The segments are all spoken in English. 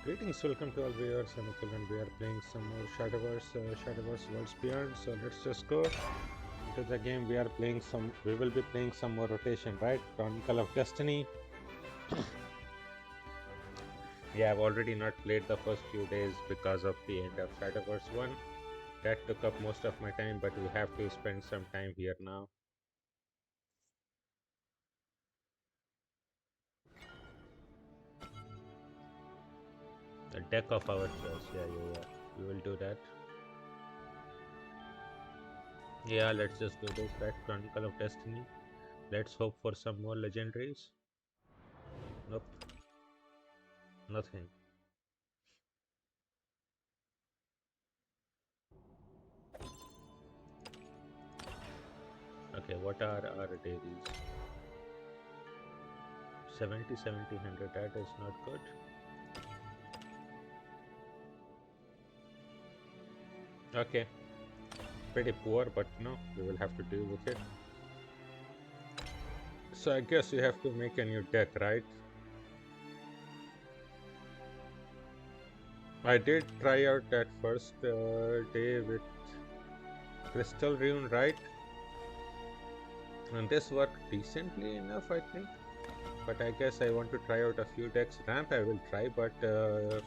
Greetings, welcome to all viewers. I'm Nikhil and we are playing some more Shadowverse Worlds Beyond. So let's just go into the game. We will be playing some more rotation, right? Chronicle of Destiny. Yeah, I've already not played the first few days because of the end of Shadowverse 1. That took up most of my time, but we have to spend some time here now. A deck of our choice. Yeah. We will do that. Yeah, let's just do this, right? Chronicle of Destiny. Let's hope for some more legendaries. Nope, nothing. Okay, what are our dailies? 70, 70, 100, that is not good. Okay, pretty poor, but no, we will have to deal with it. So I guess you have to make a new deck, right? I did try out that first day with Crystal Rune, right? And this worked decently enough, I think. But I guess I want to try out a few decks. Ramp I will try, but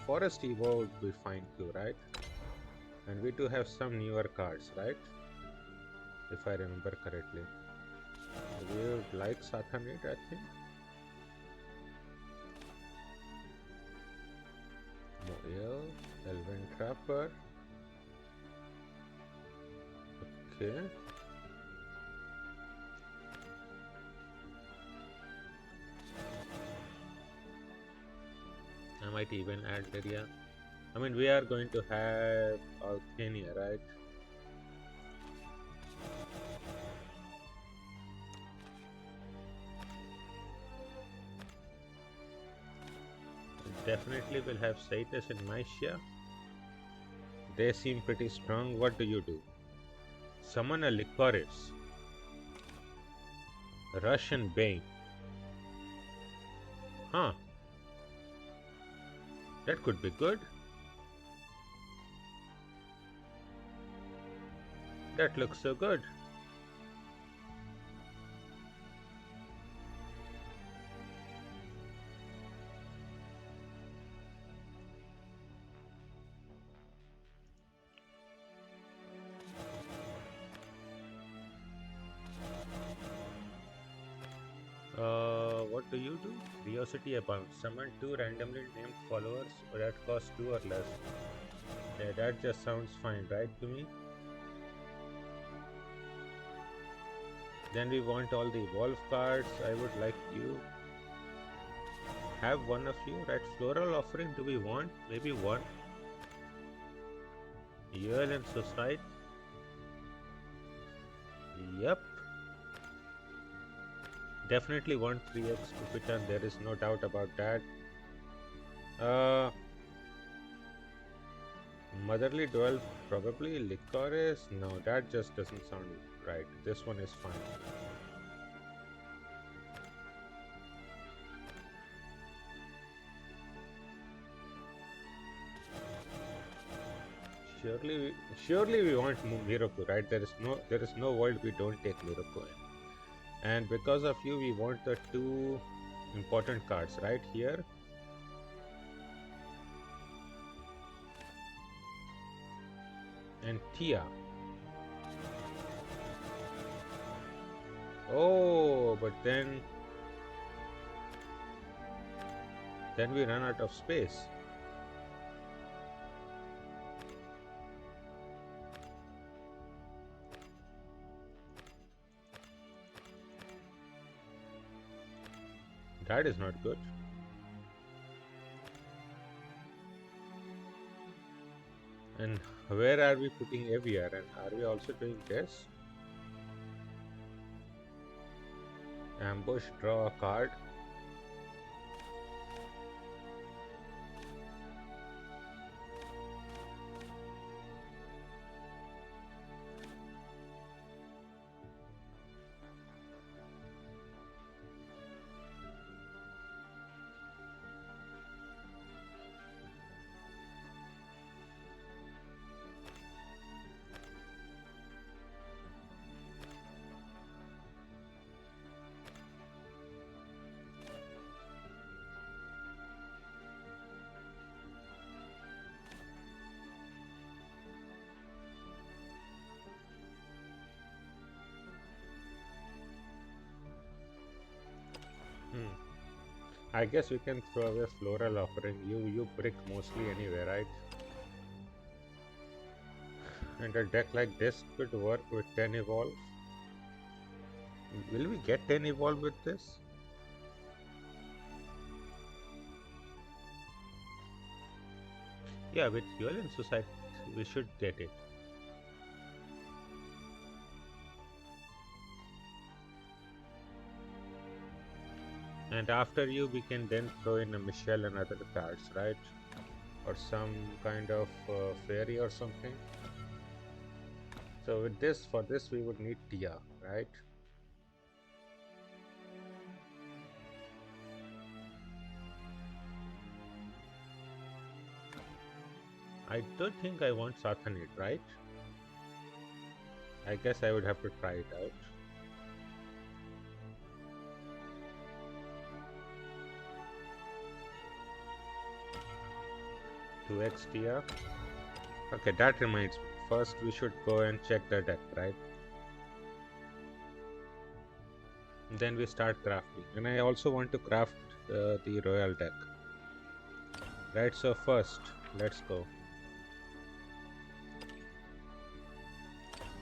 Forest Evo would be fine too, right? And we do have some newer cards, right? If I remember correctly. We would like Sathanit, I think. Moel, Elven Trapper. Okay. I might even add Lyria. I mean, we are going to have Althenia, right? Definitely will have Saitas and Mycia. They seem pretty strong. What do you do? Summon a Licorice. Russian Bane. Huh. That could be good. That looks so good. What do you do? Curiosity abound. Summon 2 randomly named followers that cost 2 or less. Yeah, that just sounds fine, right to me? Then we want all the evolve cards. I would like you have one of you, right? Floral offering, do we want? Maybe one. UL and Society. Yep. Definitely want 3x Kupitan, there is no doubt about that. Motherly Duel, probably. Licorice? No, that just doesn't sound right. This one is fine. Surely we want Miroku, right? There is no world we don't take Miroku in. And because of you, we want the 2 important cards, right here. And Tia. Oh, but then we run out of space. That is not good. And where are we putting AVR? And are we also doing this? Ambush, draw a card. I guess we can throw away floral offering. You brick mostly anyway, right? And a deck like this could work with 10 evolve. Will we get 10 evolve with this? Yeah, with Fuel in Society, we should get it. And after you, we can then throw in a Michelle and other cards, right? Or some kind of fairy or something. So with this, for this, we would need Tia, right? I don't think I want Sathanid, right? I guess I would have to try it out. To X Tia. Okay, that reminds me. First, we should go and check the deck, right? Then we start crafting. And I also want to craft the royal deck. Right, so first, let's go.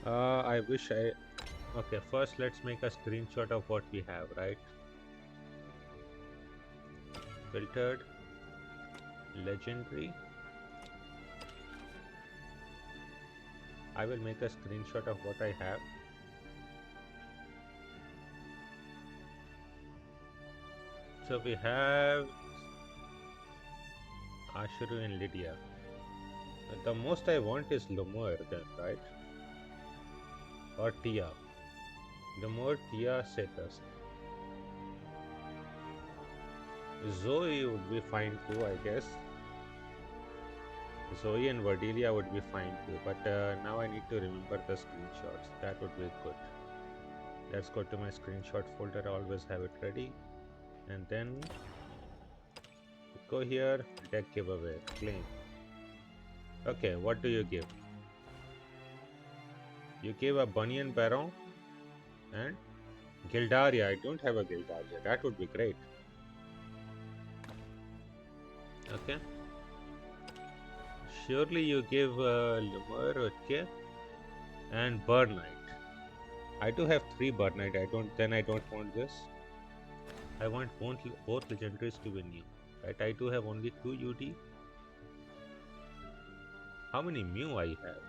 I wish I... Okay, first let's make a screenshot of what we have, right? Filtered. Legendary. I will make a screenshot of what I have. So we have Ashuru and Lydia. The most I want is Lumur then, right? Or Tia. Lumur, Tia, Cetus. Zoe would be fine too, I guess. Zoe and Verdelia would be fine too, but now I need to remember the screenshots. That would be good. Let's go to my screenshot folder. I always have it ready. And then go here, deck giveaway, claim. Okay, what do you give? You give a Bunyan Baron and Gildaria. I don't have a Gildaria. That would be great. Okay. Surely you give Lumur, okay, and Burnite. I do have 3 Burnite. I don't want this. I want both legendaries to be new. Right? I do have only 2 UD. How many Mew I have?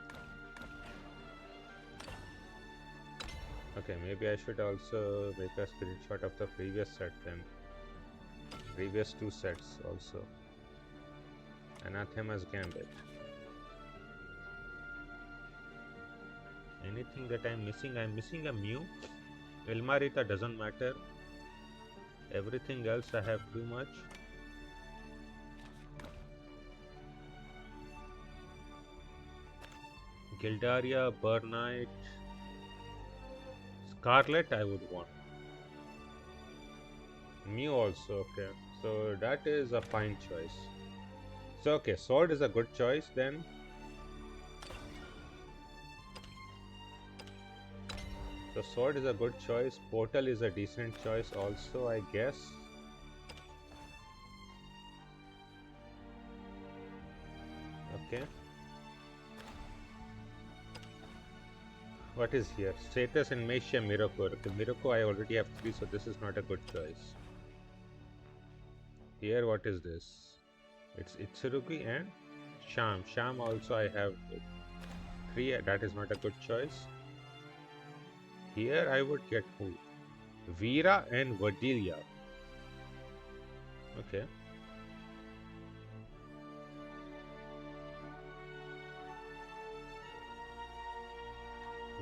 Okay, maybe I should also make a screenshot of the previous set then. Previous 2 sets also. Anathema's Gambit. Anything that I'm missing? I'm missing a Mew. Ilmarita doesn't matter. Everything else I have too much. Gildaria, Burnite, Scarlet I would want. Mew also, okay. So that is a fine choice. So okay, Sword is a good choice then. So Sword is a good choice. Portal is a decent choice also, I guess. Okay. What is here? Status and Meisha Miroko. Okay, Miroko I already have 3, so this is not a good choice. Here, what is this? It's Itsurugi and Sham. Sham also I have 3, that is not a good choice. Here I would get who? Veera and Verdelia. Okay.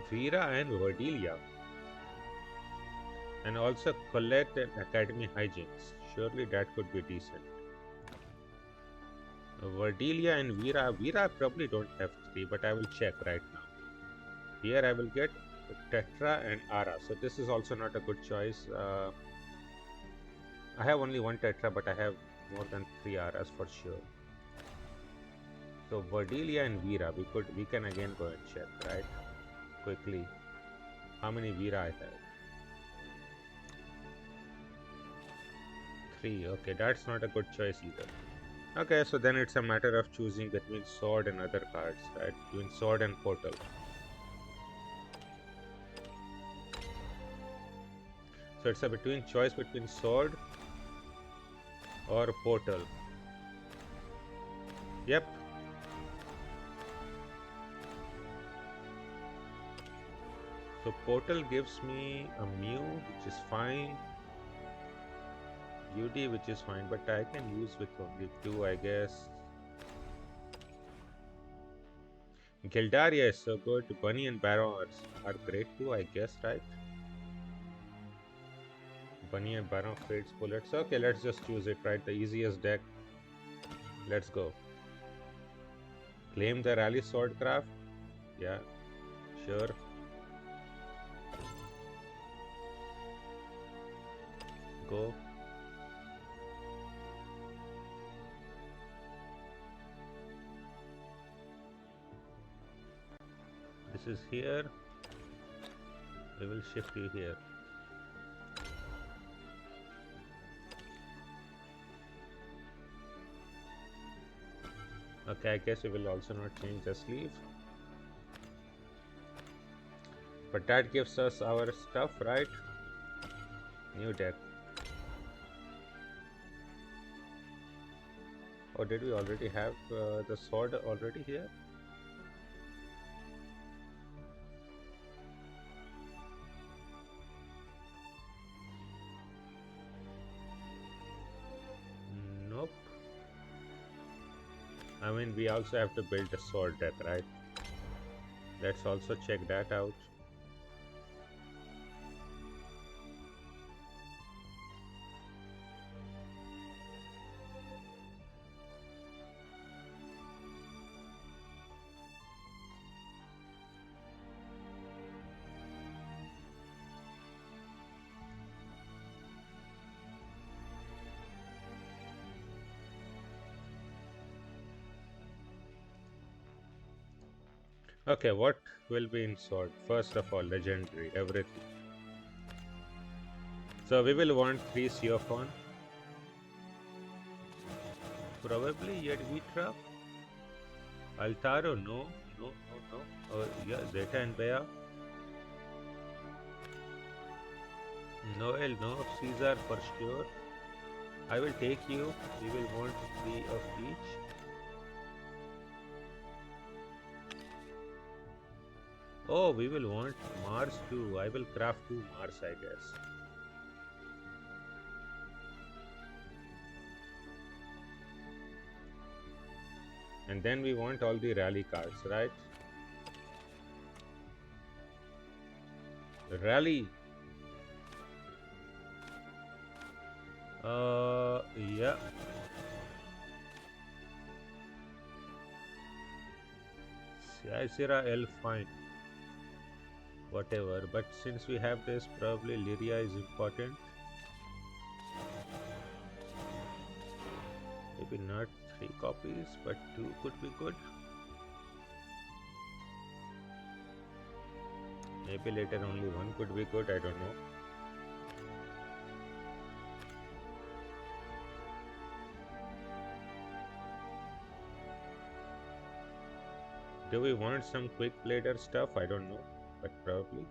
Veera and Verdelia. And also Colette and Academy Hijinks. Surely that could be decent. Verdelia and Veera. Veera I probably don't have 3, but I will check right now. Here I will get Tetra and Ara. So this is also not a good choice. I have only 1 Tetra, but I have more than 3 Aras for sure. So Verdelia and Veera, we can again go and check, right? Quickly. How many Veera I have? 3. Okay, that's not a good choice either. Okay, so then it's a matter of choosing between sword and other cards, right? Between sword and portal. So it's a choice between sword or portal. Yep. So portal gives me a Mew, which is fine. UD, which is fine, but I can use with only 2, I guess. Gildaria is so good. Bunny and Baron are great too, I guess, right? Bunny and Baron fades bullets. Okay, let's just choose it, right? The easiest deck. Let's go. Claim the Rally Swordcraft. Yeah, sure. Go. This is here. We will shift you here. Okay, I guess we will also not change the sleeve. But that gives us our stuff, right? New deck. Or did we already have the sword already here? Nope. I mean, we also have to build a sword deck, right? Let's also check that out. Okay, what will be in sword? First of all, legendary, everything. So we will want 3 Siophon. Probably Yedvitra. Altaro, no. Oh, yeah, Zeta and Bea. Noel, no. Caesar for sure. I will take you. We will want 3 of each. Oh, we will want Mars too. I will craft 2 Mars, I guess. And then we want all the rally cards, right? Rally. Yeah. Sierra L, fine. Whatever, but since we have this, probably Lyria is important. Maybe not 3 copies, but 2 could be good. Maybe later only 1 could be good, I don't know. Do we want some quick blader stuff? I don't know, but probably.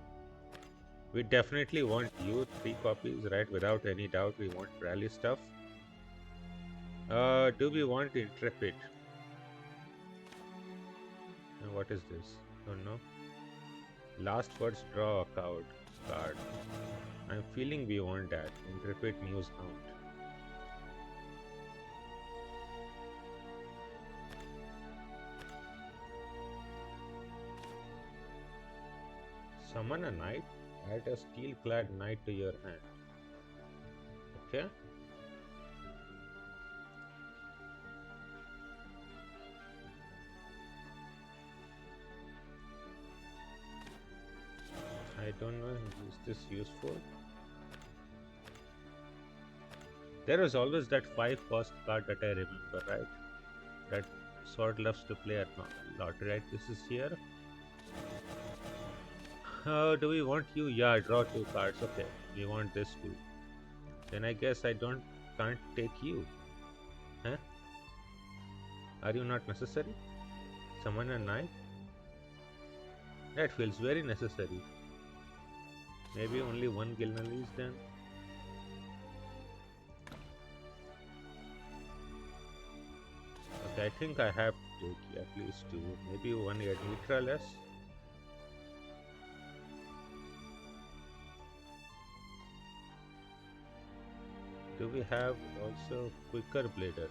We definitely want you 3 copies, right? Without any doubt, we want rally stuff. Do we want Intrepid? And what is this? Don't know. Last words, draw a card. I'm feeling we want that. Intrepid News Hound. Summon a knight. Add a steel-clad knight to your hand. Okay. I don't know, is this useful? There is always that 5 cost card that I remember, right? That Sword loves to play a lot, right? This is here. Do we want you? Yeah, draw 2 cards. Okay, we want this too. Then I guess I don't can't take you? Huh? Are you not necessary? Summon a knife? That feels very necessary. Maybe only one Gilnalis then? Okay, I think I have to take at least two. Maybe one Admitra less? Do we have also quicker blader?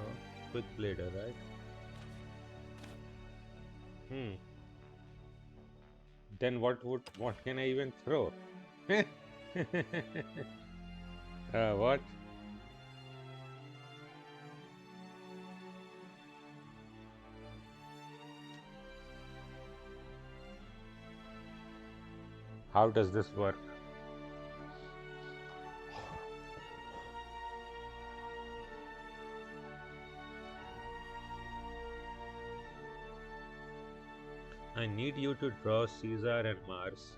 Oh, quick blader, right? Then what can I even throw? What? How does this work? I need you to draw Caesar and Mars.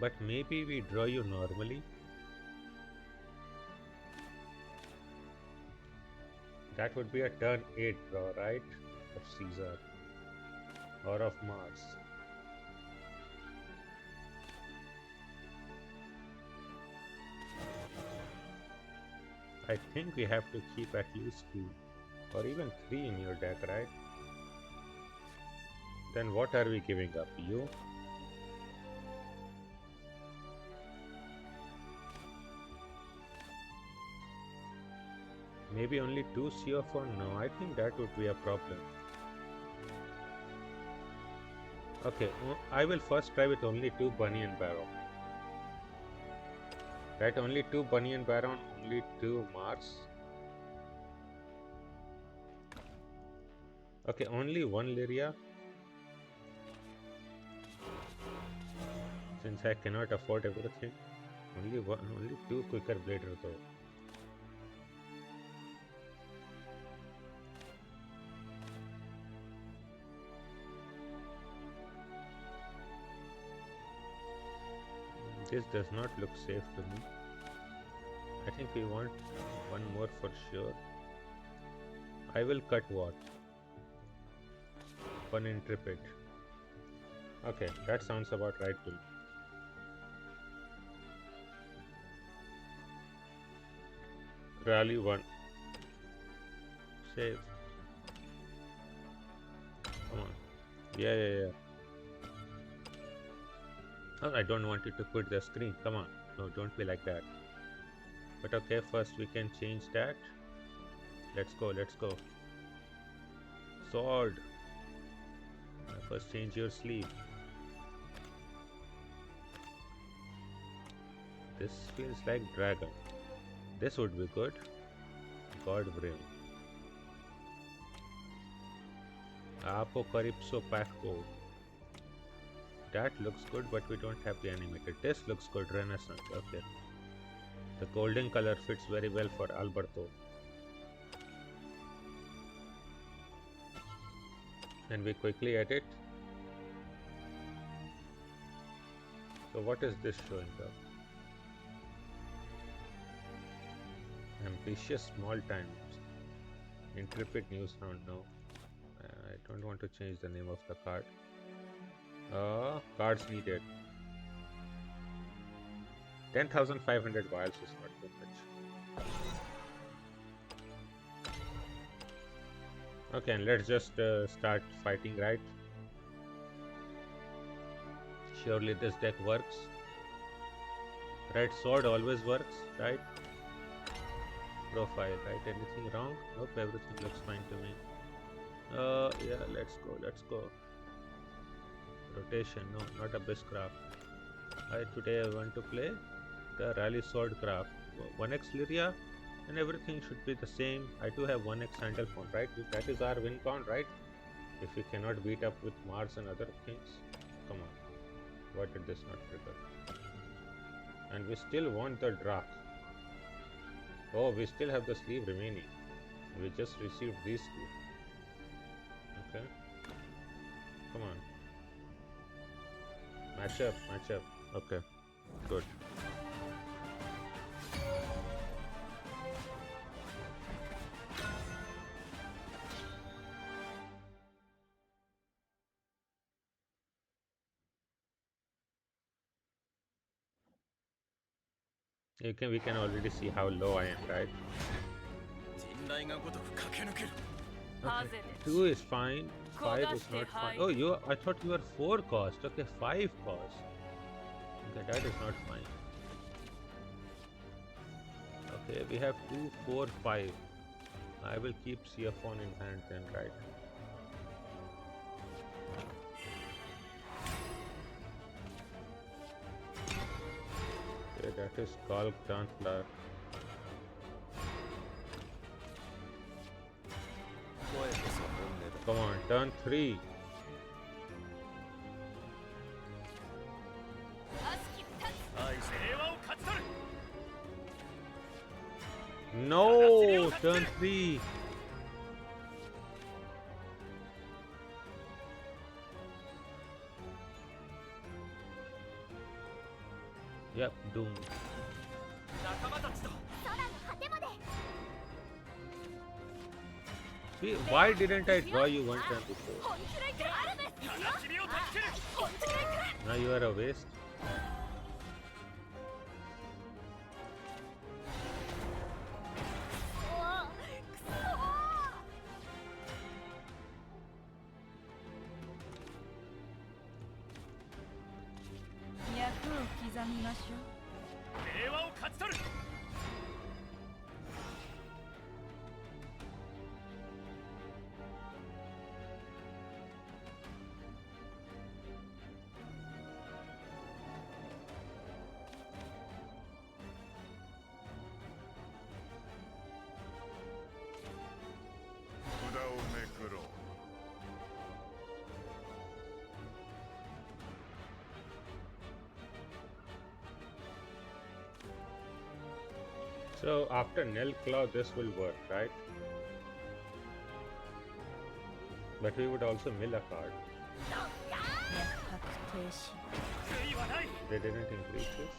But maybe we draw you normally. That would be a turn 8 draw, right? Of Caesar or of Mars. I think we have to keep at least 2 or even 3 in your deck, right? Then what are we giving up? You? Maybe only 2 CO4? No, I think that would be a problem. Okay, I will first try with only 2 Bunny and Baron. Right, only 2 Bunny and Baron, only 2 Mars. Okay, only 1 Lyria. Since I cannot afford everything. Only 2 quicker blader though. This does not look safe to me. I think we want one more for sure. I will cut what? One Intrepid. Okay, that sounds about right to me. Rally 1. Save. Come on. Yeah. Oh, I don't want you to quit the screen. Come on. No, don't be like that. But okay, first we can change that. Let's go. Sword. First change your sleeve. This feels like dragon. This would be good. God Brim. Apocalypso Paco. That looks good, but we don't have the animated. This looks good, Renaissance. Okay. The golden color fits very well for Alberto. And we quickly edit. So what is this showing up? Ambitious small times. Intrepid news round. No. I don't want to change the name of the card. Cards needed. 10,500 vials is not too much. Okay, and let's just start fighting, right? Surely this deck works. Right, sword always works, right? Profile, right? Anything wrong? Nope, everything looks fine to me. Yeah, let's go. Rotation, no, not Abyss Craft. Today I want to play the Rally Sword Craft. 1x Lyria and everything should be the same. I do have 1x Sandalphon, right? That is our win count, right? If we cannot beat up with Mars and other things, come on. Why did this not trigger? And we still want the Drakh. Oh, we still have the sleeve remaining. We just received these two. Okay. Come on. Match up, match up. Okay. Good. We can already see how low I am, right? Okay. 2 is fine. 5 is not fine. Oh, I thought you were 4 cost. Okay, 5 cost. Okay, that is not fine. Okay, we have 2, 4, 5. I will keep CF1 in hand then, right? Okay, that is Skulk Dancler. Come on, turn 3. No, turn 3. Yep, doomed. See, why didn't I draw you one turn before? Now you are a waste. So after Nell Claw, this will work, right? But we would also mill a card. They didn't increase this.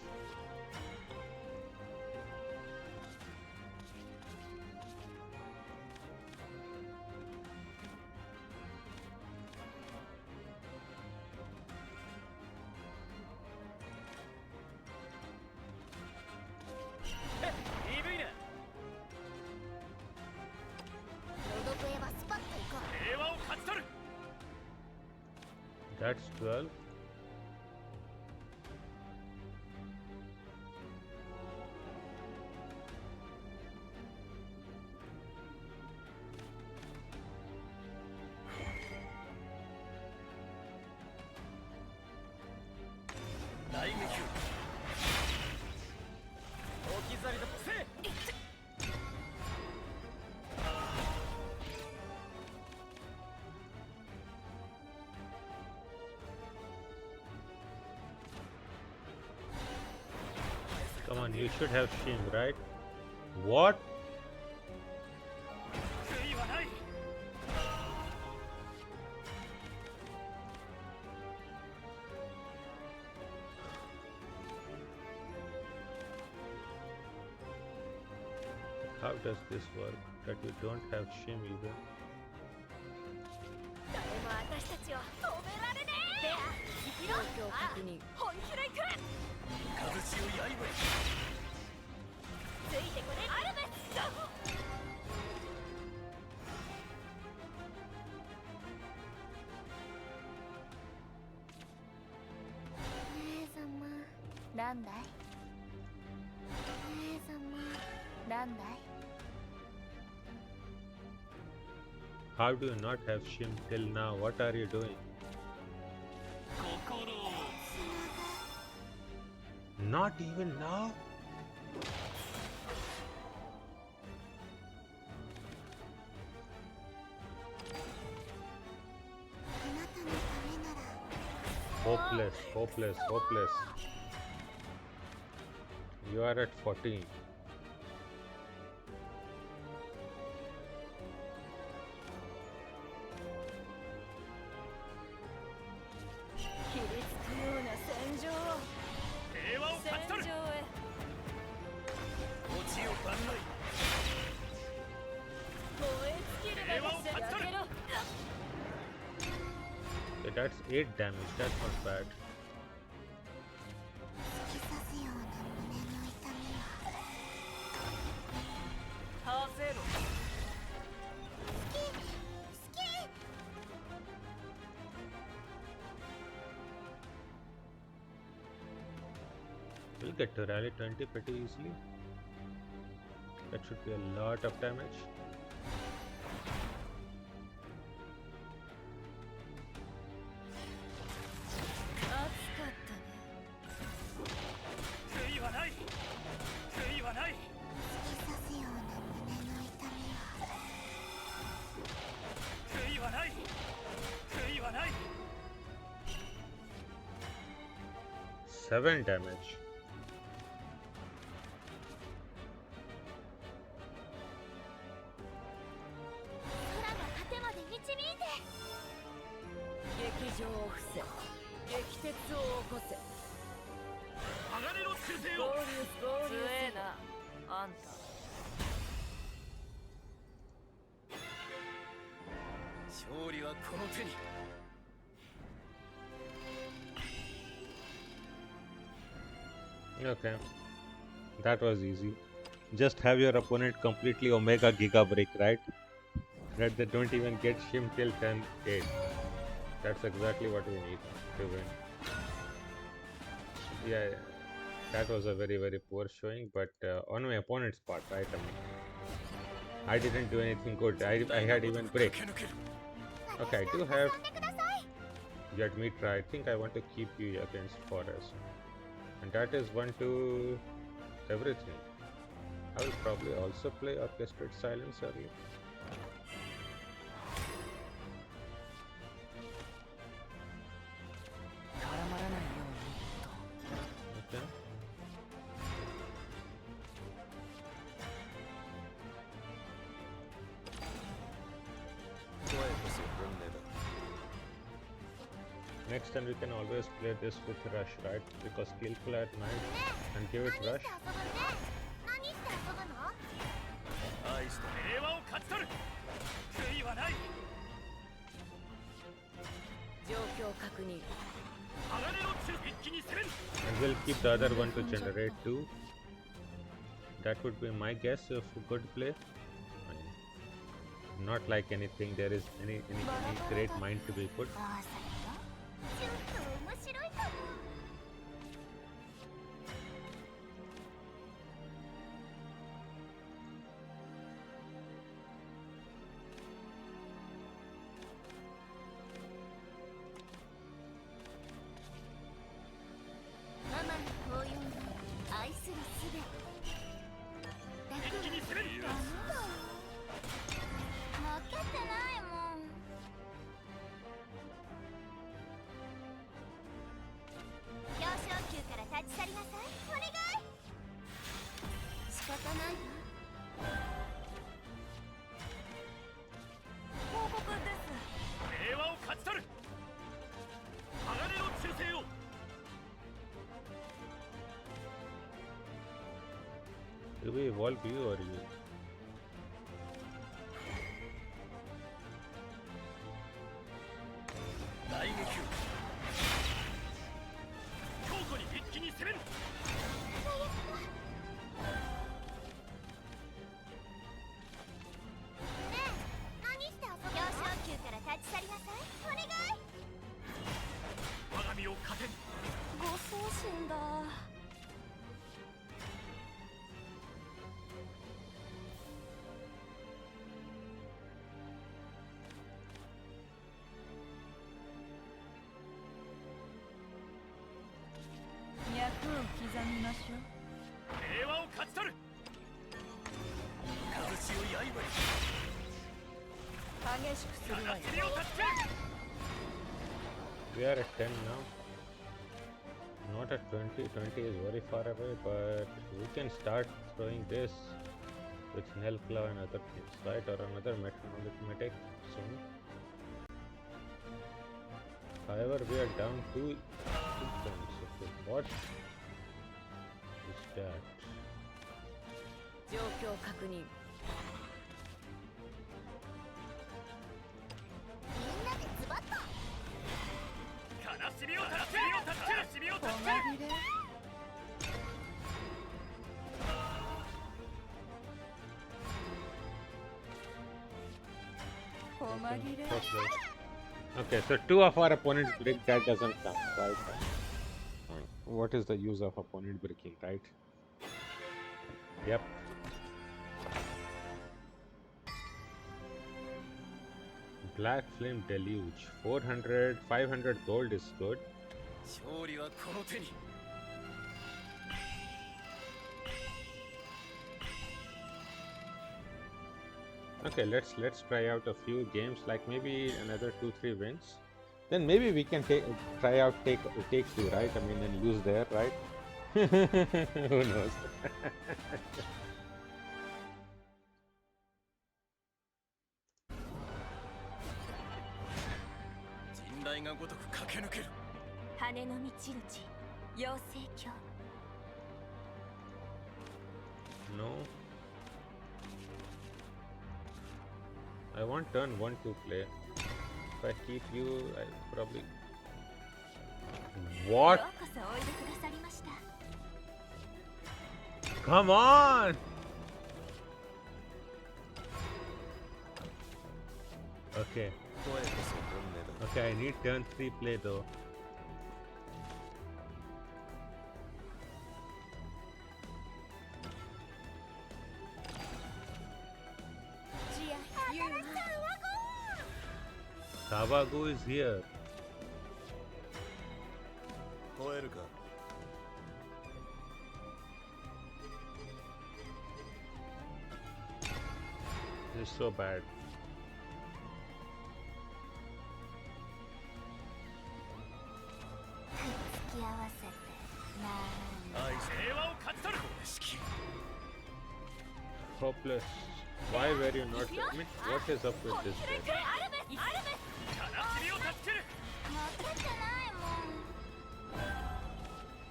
That's 12. Come on, you should have Shin, right? What? How does this work? That you don't have Shim either? How do you not have Shim till now? What are you doing? Not even now? Hopeless, hopeless, hopeless. You are at 14. Okay, that's 8 damage. That's not bad. We'll get to rally 20 pretty easily. That should be a lot of damage. Seven damage. Okay, that was easy. Just have your opponent completely Omega Giga Break, right? That they don't even get Shim till 10-8. That's exactly what we need to win. Yeah, that was a very, very poor showing, but on my opponent's part, right? I mean, I didn't do anything good. I had even break. Okay, I do have. Let me try. I think I want to keep you against Forest. And that is 1 to everything. I will probably also play Orchestrated Silence early. Okay. Next time we can always play this with Rush, right? Because Skillful at night and give it Rush. And we'll keep the other one to generate too. That would be my guess of a good play. I mean, not like anything there is any great mind to be put. Do we evolve you or you? We are at 10 now. Not at 20. 20 is very far away, but we can start throwing this with Snail Claw and other things, right? Or another metronomic soon. However, we are down 2 points. Okay, what is that? Okay, so two of our opponents break, that doesn't count, right? What is the use of opponent breaking, right? Yep. Black Flame Deluge. 400, 500 gold is good. Okay, let's try out a few games, like maybe another 2-3 wins. Then maybe we can try out take two, right? I mean, and lose there, right? Who knows? No. I want turn 1 to play. If I keep you, I probably... What? Come on! Okay. Okay, I need turn 3 play though. Tabago is here. This is so bad. Hopeless. Why were you not? I mean, what is up with this deck?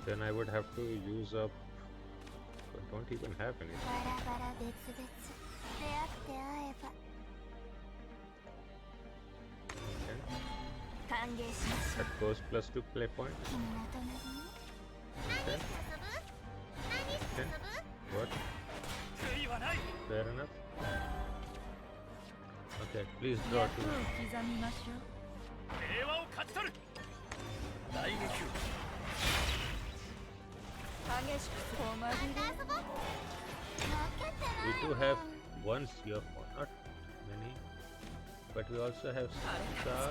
Then I would have to use up. I don't even have anything. Okay. That goes +2 play points. Okay. Okay. What? Fair enough. Okay, please draw 2. We do have one CF, not many, but we also have Star.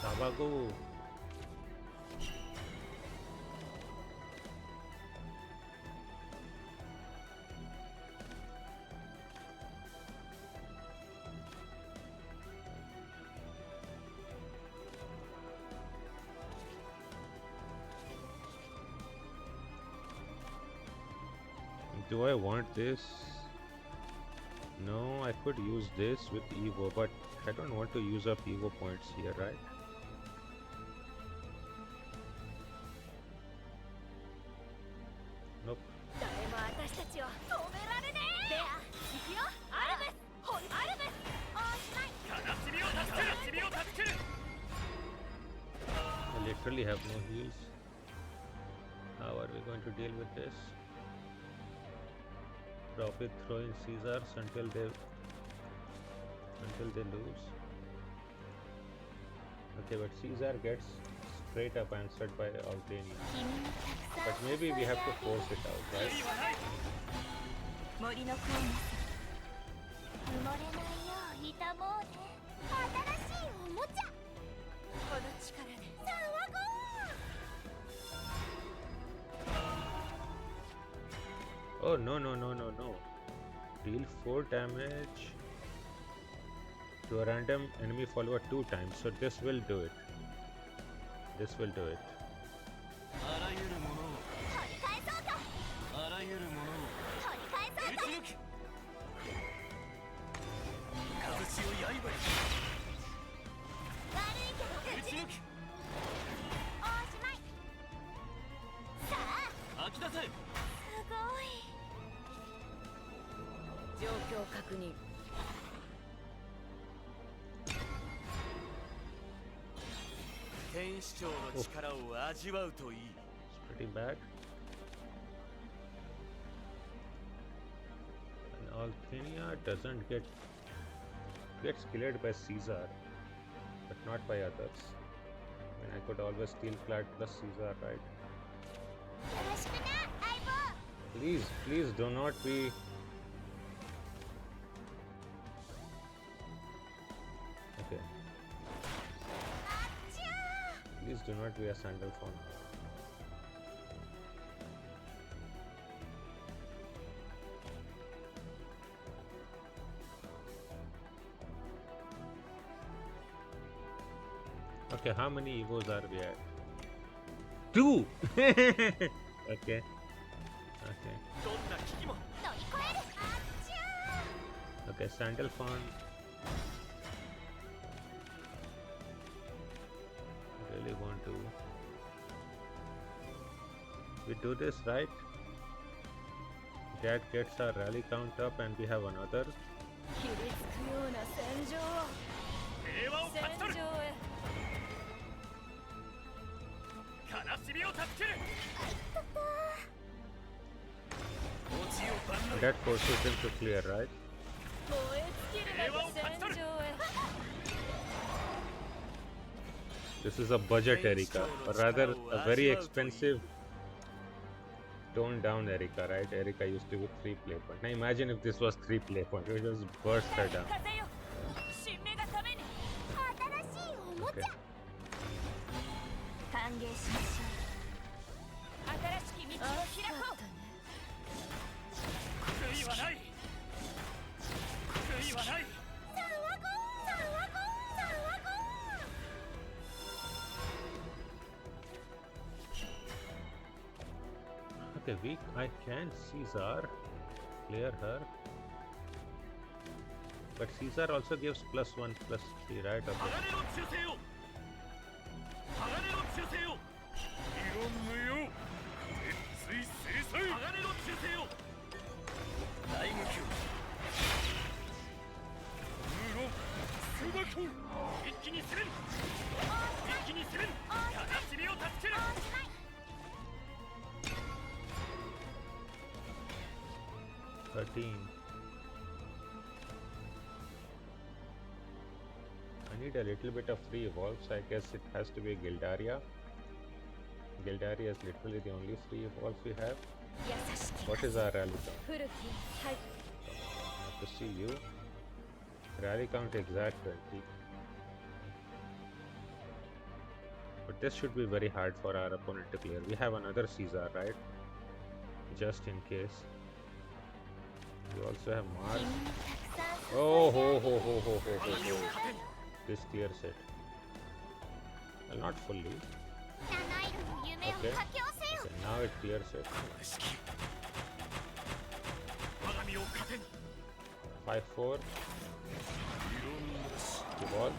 Tabago. Do I want this? No, I could use this with Evo, but I don't want to use up Evo points here, right? Nope. I literally have no heals. How are we going to deal with this? Drop it, throw in Caesars until they lose. Okay, but Caesar gets straight up answered by Altania. But maybe we have to force it out, right? Oh no. Deal 4 damage to a random enemy follower 2 times, so this will do it. This will do it. pretty bad. And Althenia doesn't gets killed by Caesar, but not by others. I mean, I could always steal clad plus Caesar, right? Please, please do not be. Okay. Please do not be a sandal phone. Okay, how many Evos are we at? 2! Okay. Okay. Okay, sandal phone. I really want to. We do this right. That gets our rally count up, and we have another. That forces him to clear, right? This is a budget Erika, or rather a very expensive toned down Erika, right? Erika used to be 3 play point. Now imagine if this was 3 play point, it would just burst her down. Okay. Okay, I can Caesar, clear her. But Caesar also gives +1, +3, right? Okay. I need a little bit of free evolves. I guess it has to be Gildaria. Gildaria is literally the only free evolve we have. What is our rally count? I have to see you. Rally count exact 20. But this should be very hard for our opponent to clear. We have another Caesar, right? Just in case. We also have Mars. Oh ho ho ho ho ho ho ho. This clears it. Well, not fully. Okay. Now it clears it. 5-4. Evolve.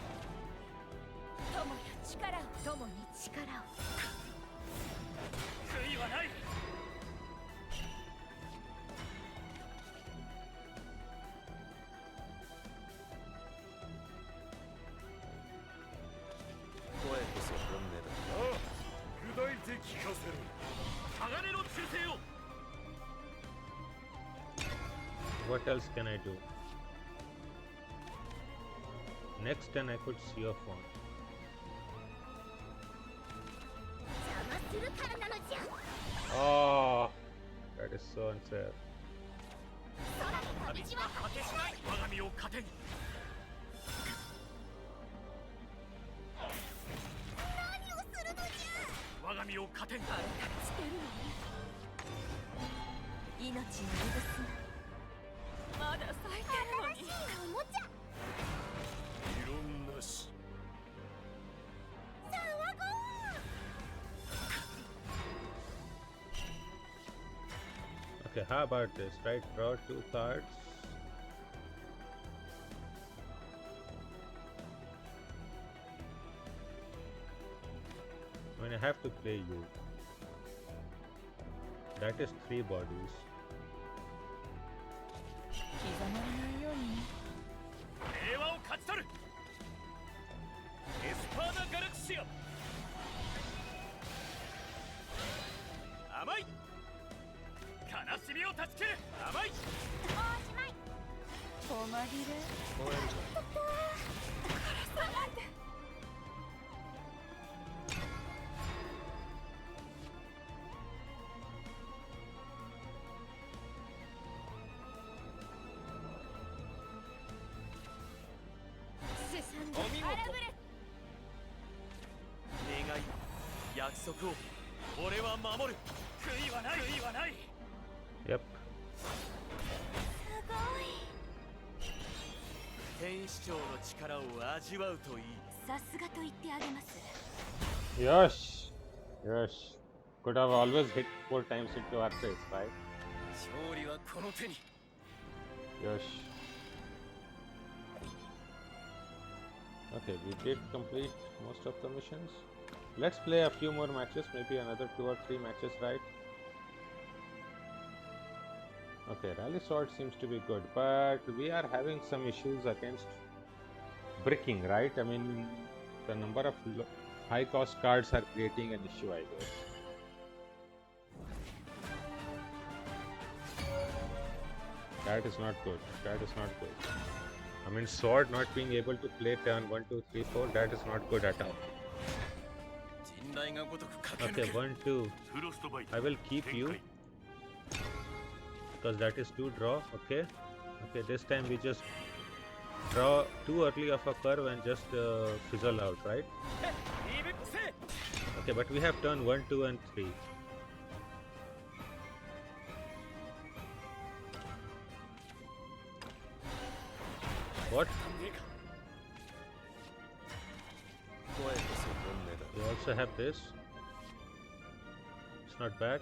What else can I do? Next turn I could see your phone. Oh, that is so unfair. Okay, how about this, right? Draw 2 cards. I mean, I have to play you. That is 3 bodies. Yep. Yes. Yes. Could have always hit 4 times into our face, right? Yes. Okay, we did complete most of the missions. Let's play a few more matches, maybe another 2 or 3 matches, right? Okay, Rally Sword seems to be good, but we are having some issues against bricking, right? I mean, the number of high cost cards are creating an issue, I guess. That is not good. That is not good. I mean, Sword not being able to play turn 1, 2, 3, 4, that is not good at all. Okay, 1, 2. I will keep you. Because that is 2 draw. Okay. Okay, this time we just draw too early of a curve and just fizzle out, right? Okay, but we have turn 1, 2 and 3. What? We also have this. It's not bad.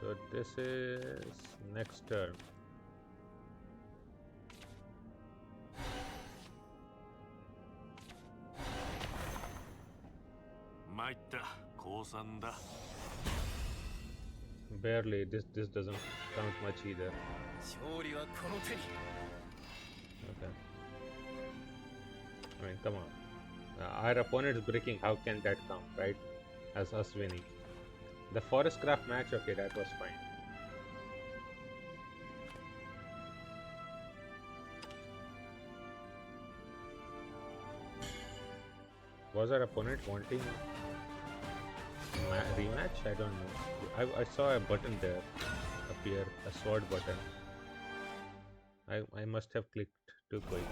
So this is next turn. Barely. This doesn't count much either. Okay. I mean, come on. Our opponent's breaking. How can that count, right? As us winning. The Forest Craft match, okay, that was fine. Was our opponent wanting rematch? I don't know. I saw a button there appear, a sword button. I must have clicked too quick.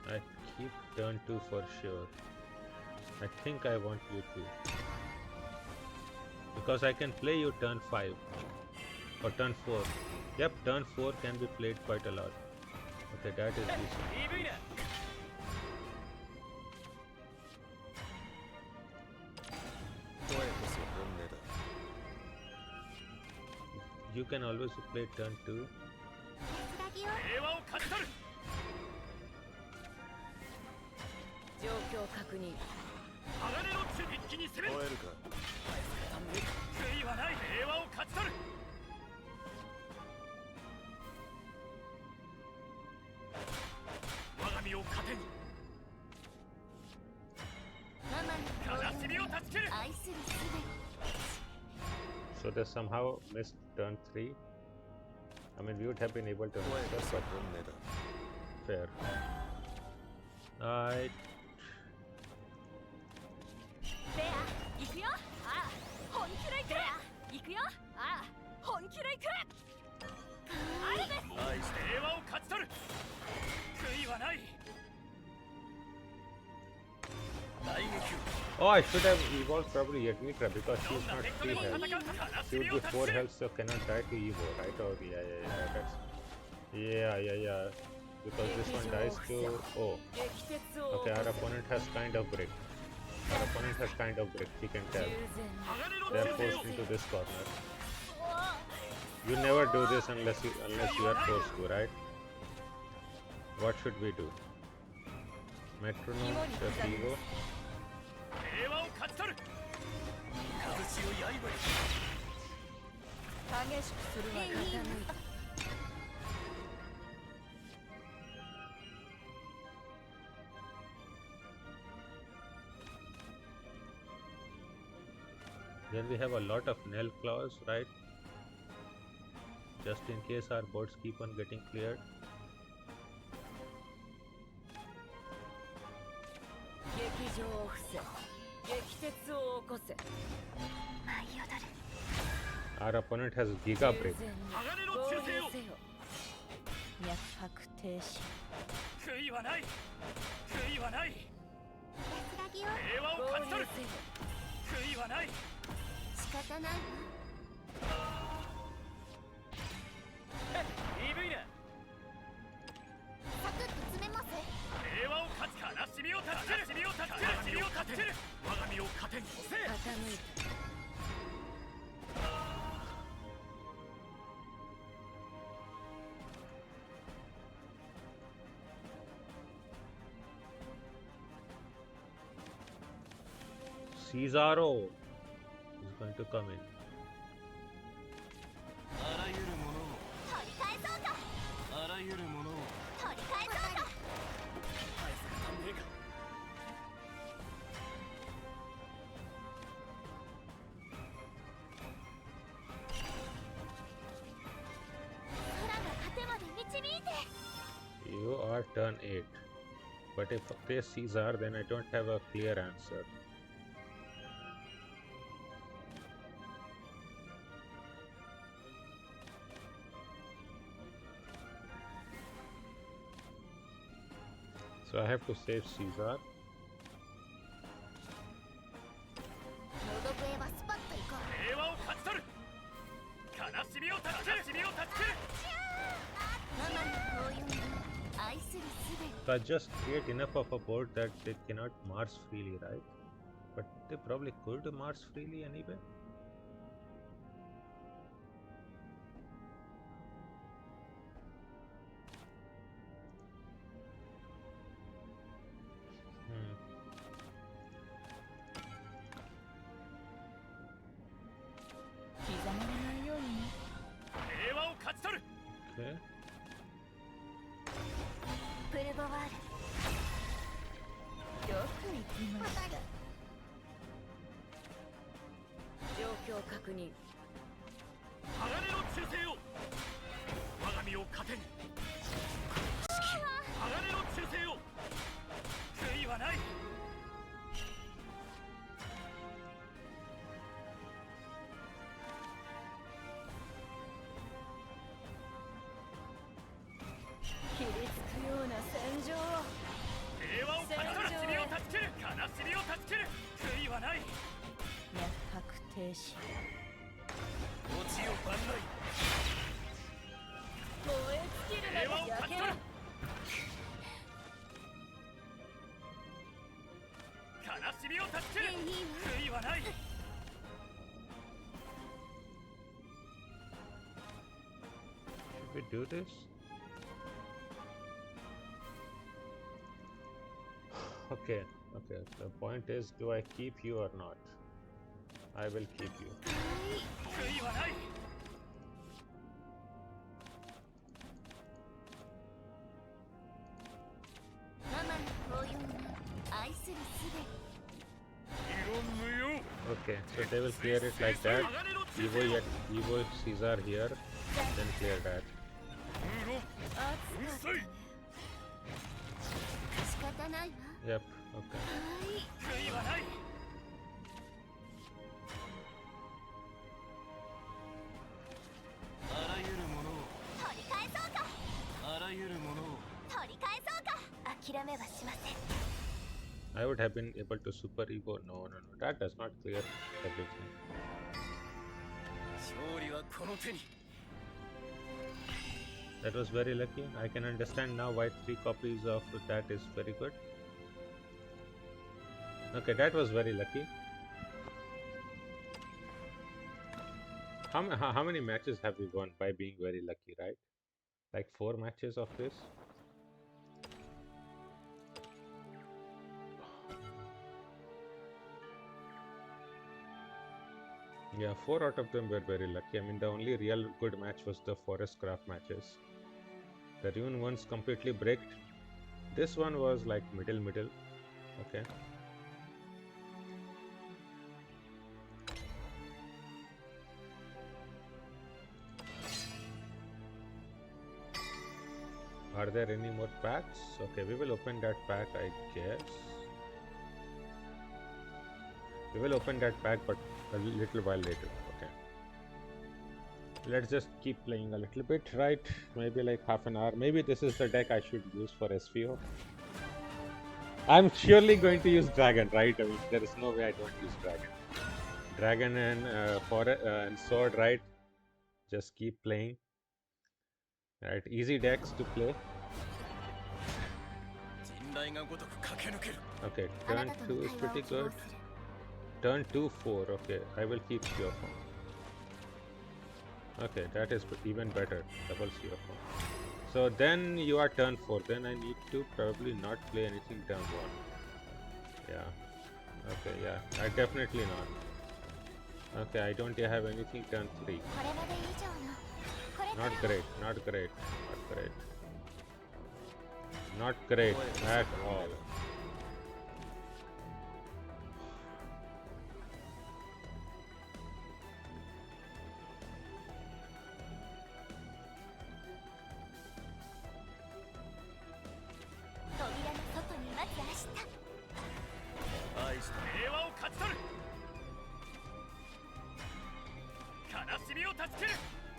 I keep turn 2 for sure. I think I want you to. Because I can play you turn 5 or turn 4. Yep, turn 4 can be played quite a lot. Okay, that is decent. You can always play turn 2. So they somehow missed turn 3. I mean, we would have been able to miss that, but fair. Alright. Oh, I should have evolved probably Yagnitra because she's not 3 health. She would be 4 health, so cannot die to Evo, right? Oh, yeah, that's... Yeah. Because this one dies to... Oh. Okay, our opponent has kind of bricked. You can tell. They are forced into this corner. You never do this unless you are forced to, right? What should we do? Metronome, just Evo. Then we have a lot of nail claws, right? Just in case our boards keep on getting cleared. Our opponent has Giga Break. Cesaro is going to come in. You are turn 8. But if they Caesar, then I don't have a clear answer. So I have to save Caesar. So I just create enough of a board that they cannot march freely, right? But they probably could march freely anyway. Okay. Should we do this? Okay, the point is, do I keep you or not? I will keep you. Okay, so they will clear it like that. Evo Caesar here, then clear that. Yep, okay. I would have been able to super Evo. No, that does not clear everything. That was very lucky. I can understand now why 3 copies of that is very good. Okay, that was very lucky. How many matches have we won by being very lucky, right? Like 4 matches of this? Yeah, 4 out of them were very lucky. I mean, the only real good match was the forest craft matches. The rune ones completely bricked. This one was like middle. Okay. Are there any more packs? Okay, we will open that pack, I guess. We will open that pack, but a little while later. Okay. Let's just keep playing a little bit, right? Maybe like half an hour. Maybe this is the deck I should use for SVO. I'm surely going to use Dragon, right? I mean, there is no way I don't use Dragon. Dragon and and Sword, right? Just keep playing. Right, easy decks to play. Okay, turn 2 is pretty good. Turn 2, 4. Okay, I will keep Cure Form. Okay, that is even better. Double Cure Form. So then you are turn 4. Then I need to probably not play anything turn 1. Yeah. Okay, yeah. I definitely not. Okay, I don't have anything turn 3. Not great. Not great. Not great. Not great at all.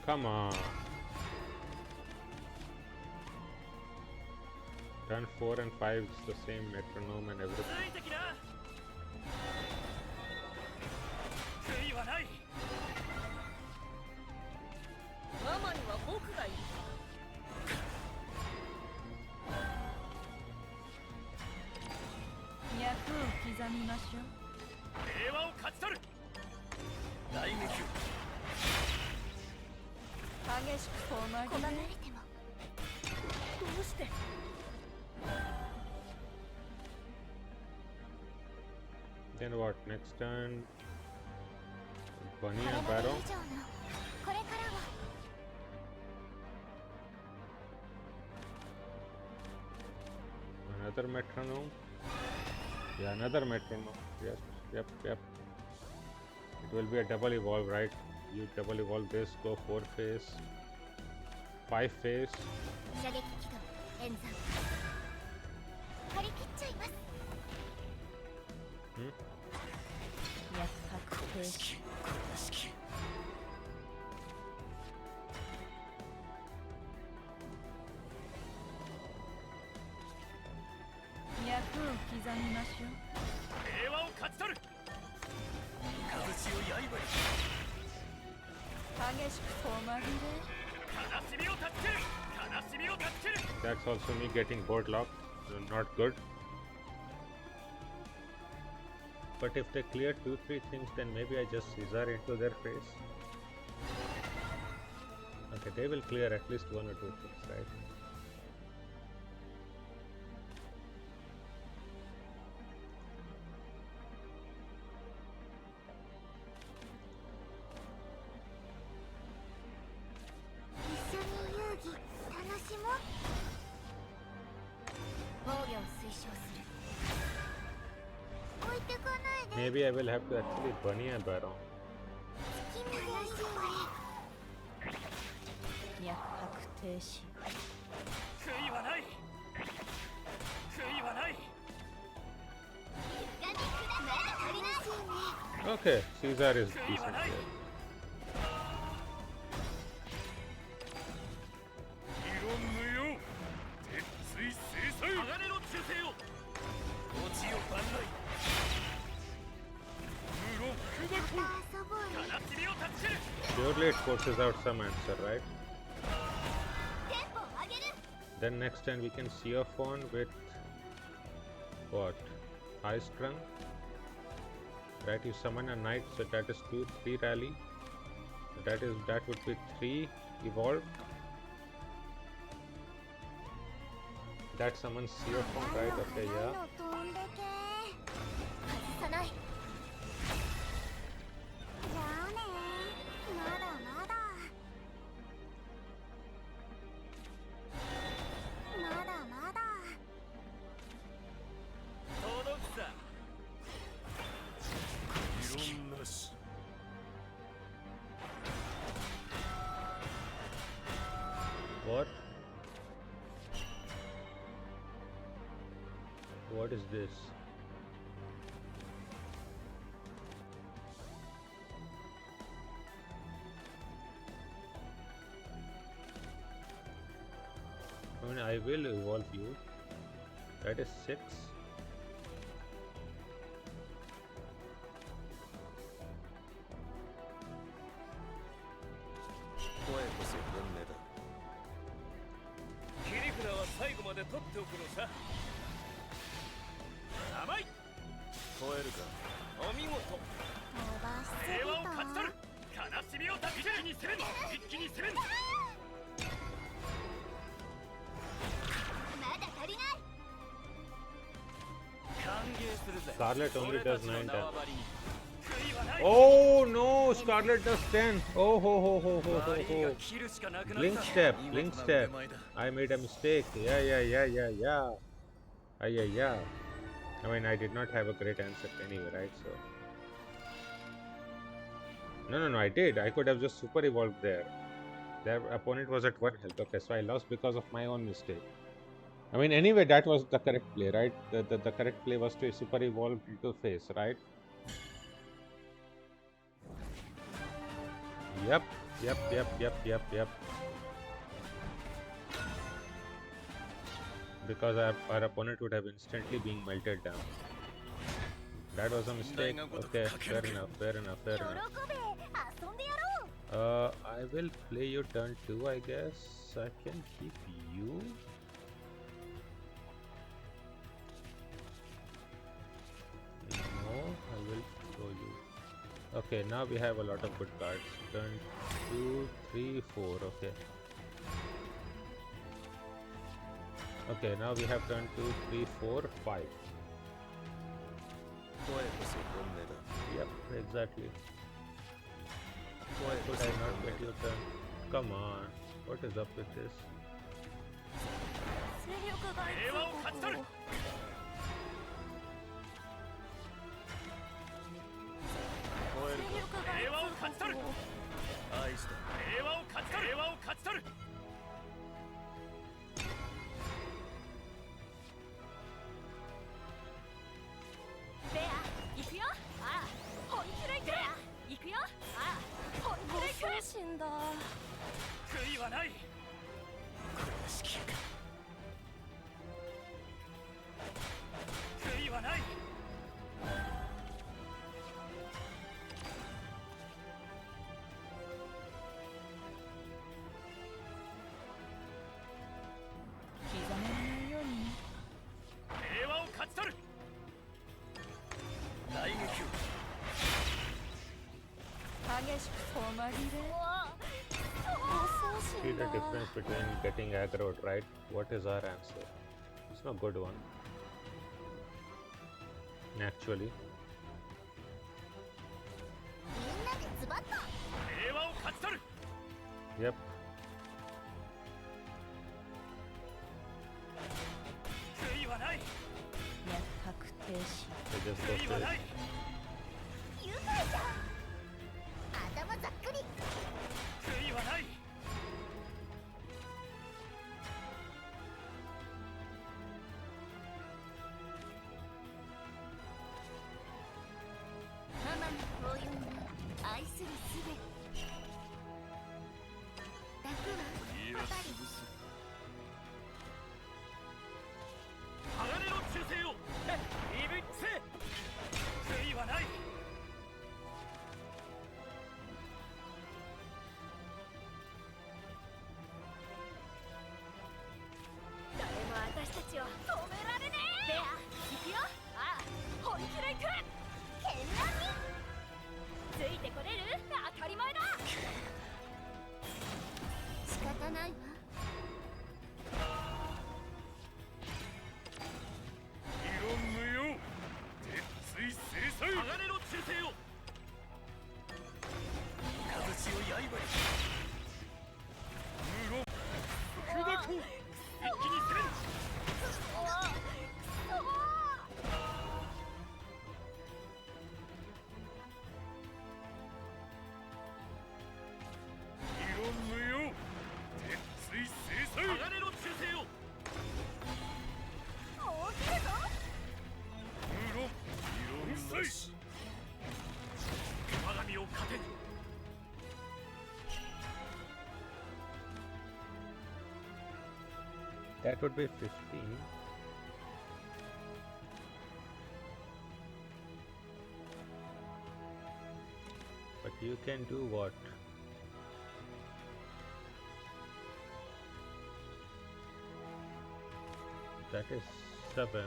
Come on. Turn 4 and 5 is the same metronome and everything. Then what? Next turn, Bunny and Barrow. Another metronome. Yeah, another metronome. Yes, yep. It will be a double evolve, right? You double evolve this, go 4 phase, 5 phase. That's also me getting board locked, not good. But if they clear 2-3 things, then maybe I just Caesar into their face. Okay, they will clear at least 1 or 2 things, right? Maybe I will have to actually Bunny and Barrow. Okay, Caesar is decent here. Surely it forces out some answer, right? Then next turn we can Seophone with what? High Strung. Right, you summon a knight, so that is 2-3 rally. That would be 3 evolve. That summons Seophone, right? Okay, yeah. What is this? I mean, I will evolve you. That is 6. Scarlet only does 9 damage. Oh no, Scarlet does 10. Oh ho ho ho ho ho ho. Blink step, blink step. I made a mistake. Yeah. I mean, I did not have a great answer anyway, right? So. No, I did. I could have just super evolved there. Their opponent was at 1 health. Okay, so I lost because of my own mistake. I mean, anyway, that was the correct play, right? The correct play was to super evolve into face, right? Yep. Because our opponent would have instantly been melted down. That was a mistake. Okay, fair enough. I will play you turn 2, I guess. I can keep you. No, I will throw you. Okay, now we have a lot of good cards. Turn 2, 3, 4. Okay, now we have turn 2, 3, 4, 5. Yep, exactly. Why could I not get your turn? Come on, what is up with this? See the difference between getting aggroed, right? What is our answer? It's not a good one. Actually. Yep. They just go straight. That would be 15. But you can do what? That is 7.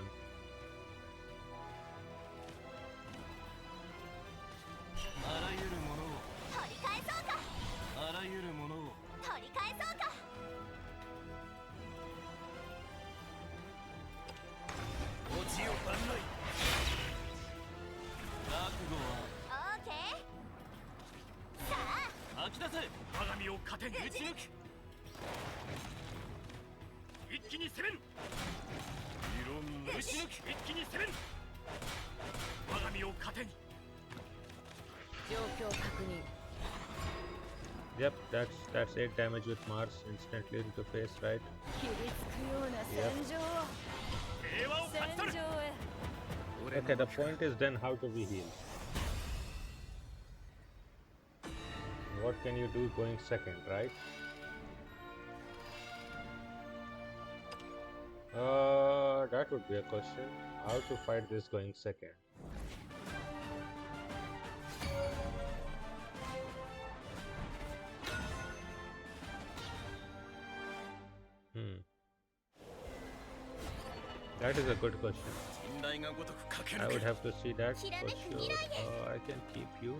一気に攻める。いろんな打ち抜き、一気に攻める。我が身を糧に。状況確認。 Yep, that's 8 damage with Mars instantly into face, right? 切りつくような戦場。平和を勝ち取る。戦場へ。 Okay, the point is then how do we heal? What can you do going second, right? That would be a question. How to fight this going second? That is a good question. I would have to see that for sure. I can keep you.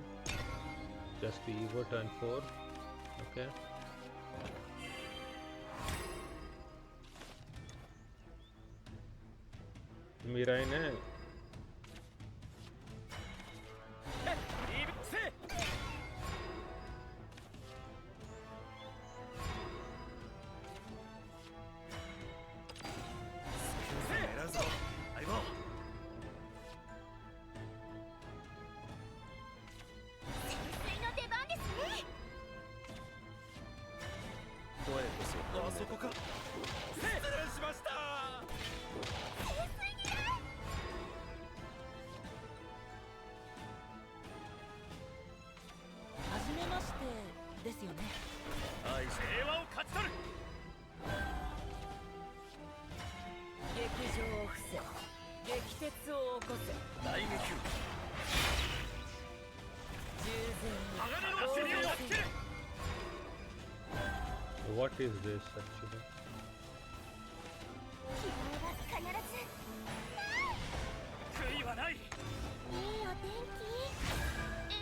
Just the Evo turn 4. Okay. Mirai ne. What is this actually? 悔いはない。いいお天気。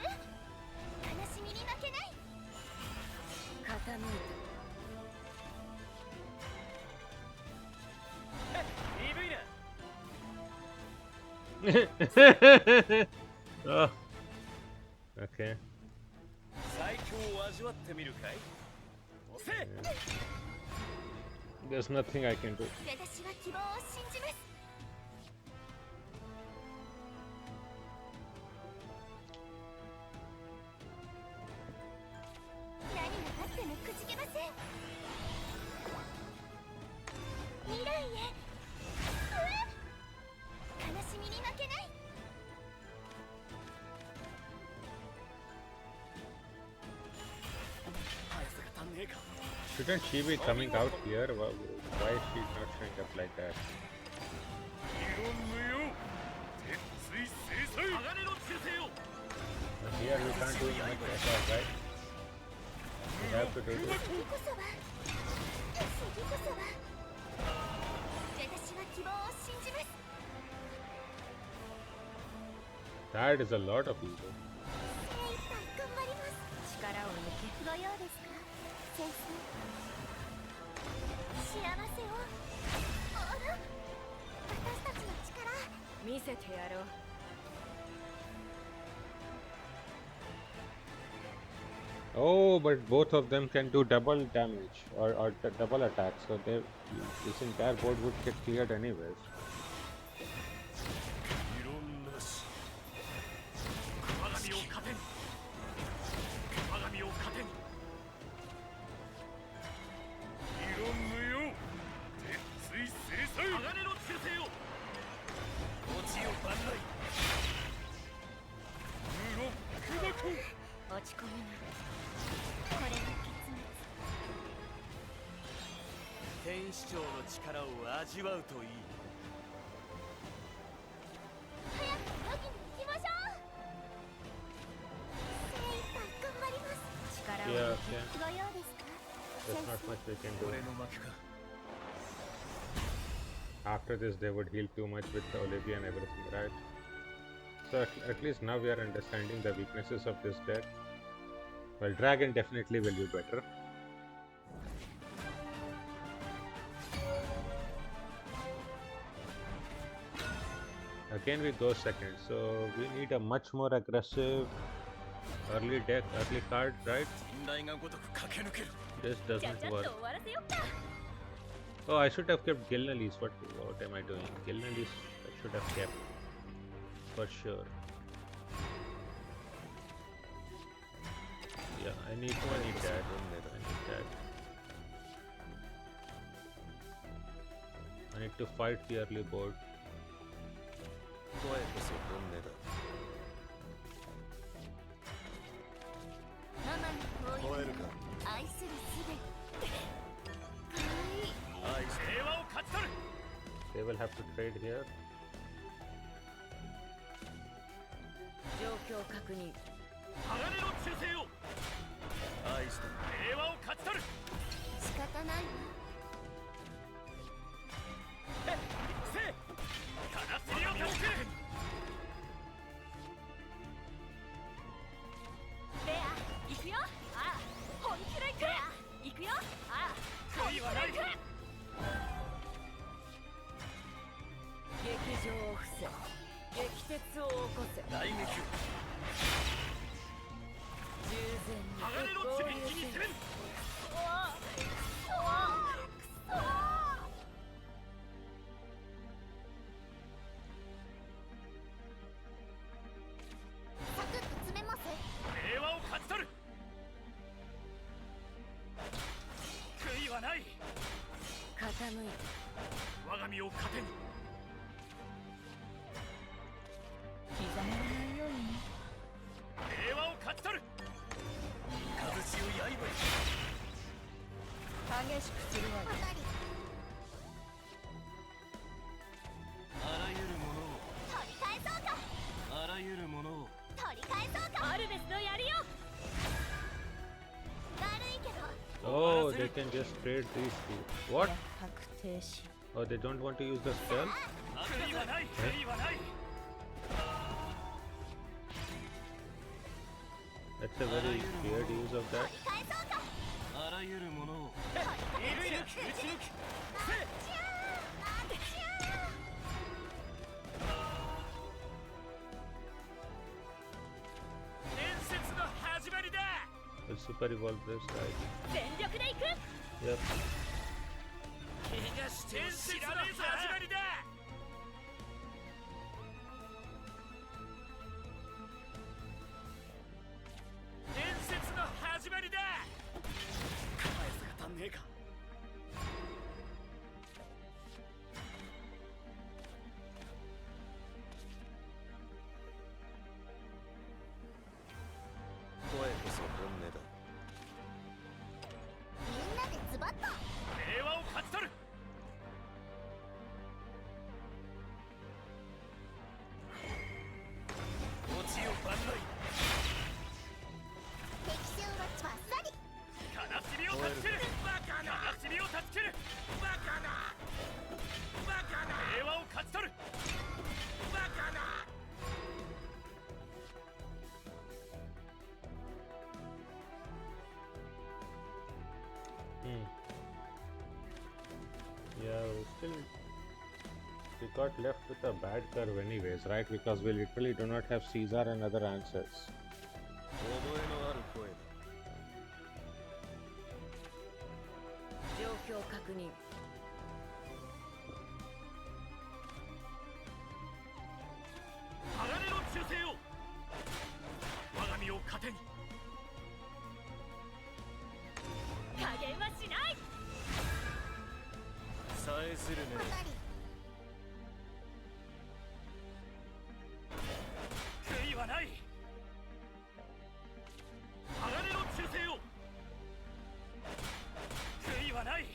悲しみに負けない。傾いた。 Oh. Okay. 最強を味わってみるかい。 There's nothing I can do. 私は希望を信じます。何があってもくじけません。未来へ。悲しみに負けない。 Shouldn't she be coming out here? Why is she not showing up like that? Here we can't do much at all, right? We have to do this. That is a lot of ego. ご用ですか、先生。幸せを。私たちの力。見せてやろう。 Oh, but both of them can do double damage or double attack, so this entire board would get cleared anyways. 使長の力を味わうといい。早くロギに行きましょう。精一杯頑張ります。力を Yeah, okay. ご用ですか？ There's not much we can do. 俺の負けか。 After this, they would heal too much with the Olivia and everything, right? So at least now we are understanding the weaknesses of this deck. Well, Dragon definitely will be better. Again, we go second, so we need a much more aggressive early deck, early card, right? 信頼がごとく駆け抜ける。 This ちゃ doesn't ちゃっと work. 終わらせよっか。 Oh, I should have kept Gilnalis. What am I doing? Gilnalis I should have kept for sure. Yeah, I need that. I need that. I need to fight the early board. 声こそ本音だ。ママのこういう吠えるか。愛するすべ。かわいい。愛し平和を勝ち取る。 They will have to trade here. 状況確認。鋼の忠誠を。愛した平和を勝ち取る。仕方ないわ。せい。悲しみを勝ち取る。レア、行くよ。ああ、本気で行く。レア、行くよ。ああ、本気で行く。劇場を伏せ、激鉄を起こせ。大撃を。従前に鋼の剣に攻める。おわおわサクッと詰めます。平和を勝ち取る。悔いはない。傾いて我が身を糧に。刻まれないように。平和を勝ち取る。雷を刃に。激しくするわよ。かなりあらゆるものを。取り返そうか。あらゆるものを。取り返そうか。アルベスのやりよ。悪いけど。 Oh, they can just trade these two. What? 確定し。 Oh, they don't want to use the spell? 悔いはない。悔いはない。 That's a very weird use of that. 取り返そうか。あらゆるものを。取り返そうか。打ち抜き。あちゃーあちゃ伝説の始まりだ。 We'll super evolve this, right? 全力で行く。 Yep. 怪我して伝説の始まりだ。伝説の始まりだ。返すが足んねえか。声こそ本音だ。みんなでズバッと。平和を勝ち取る。落ちよ万来。敵襲はバッサリ。悲しみを断ち切る。バカな。悲しみを断ち切る。バカな。バカな。平和を勝ち取る。バカな。 Yeah, we got left with a bad curve anyways, right? Because we literally do not have Caesar and other answers. 覚えのある声だ。状況確認。鋼の忠誠を。我が身を糧に。加減はしない。さえずるね。かなり悔いはない。鋼の忠誠を。悔いはない。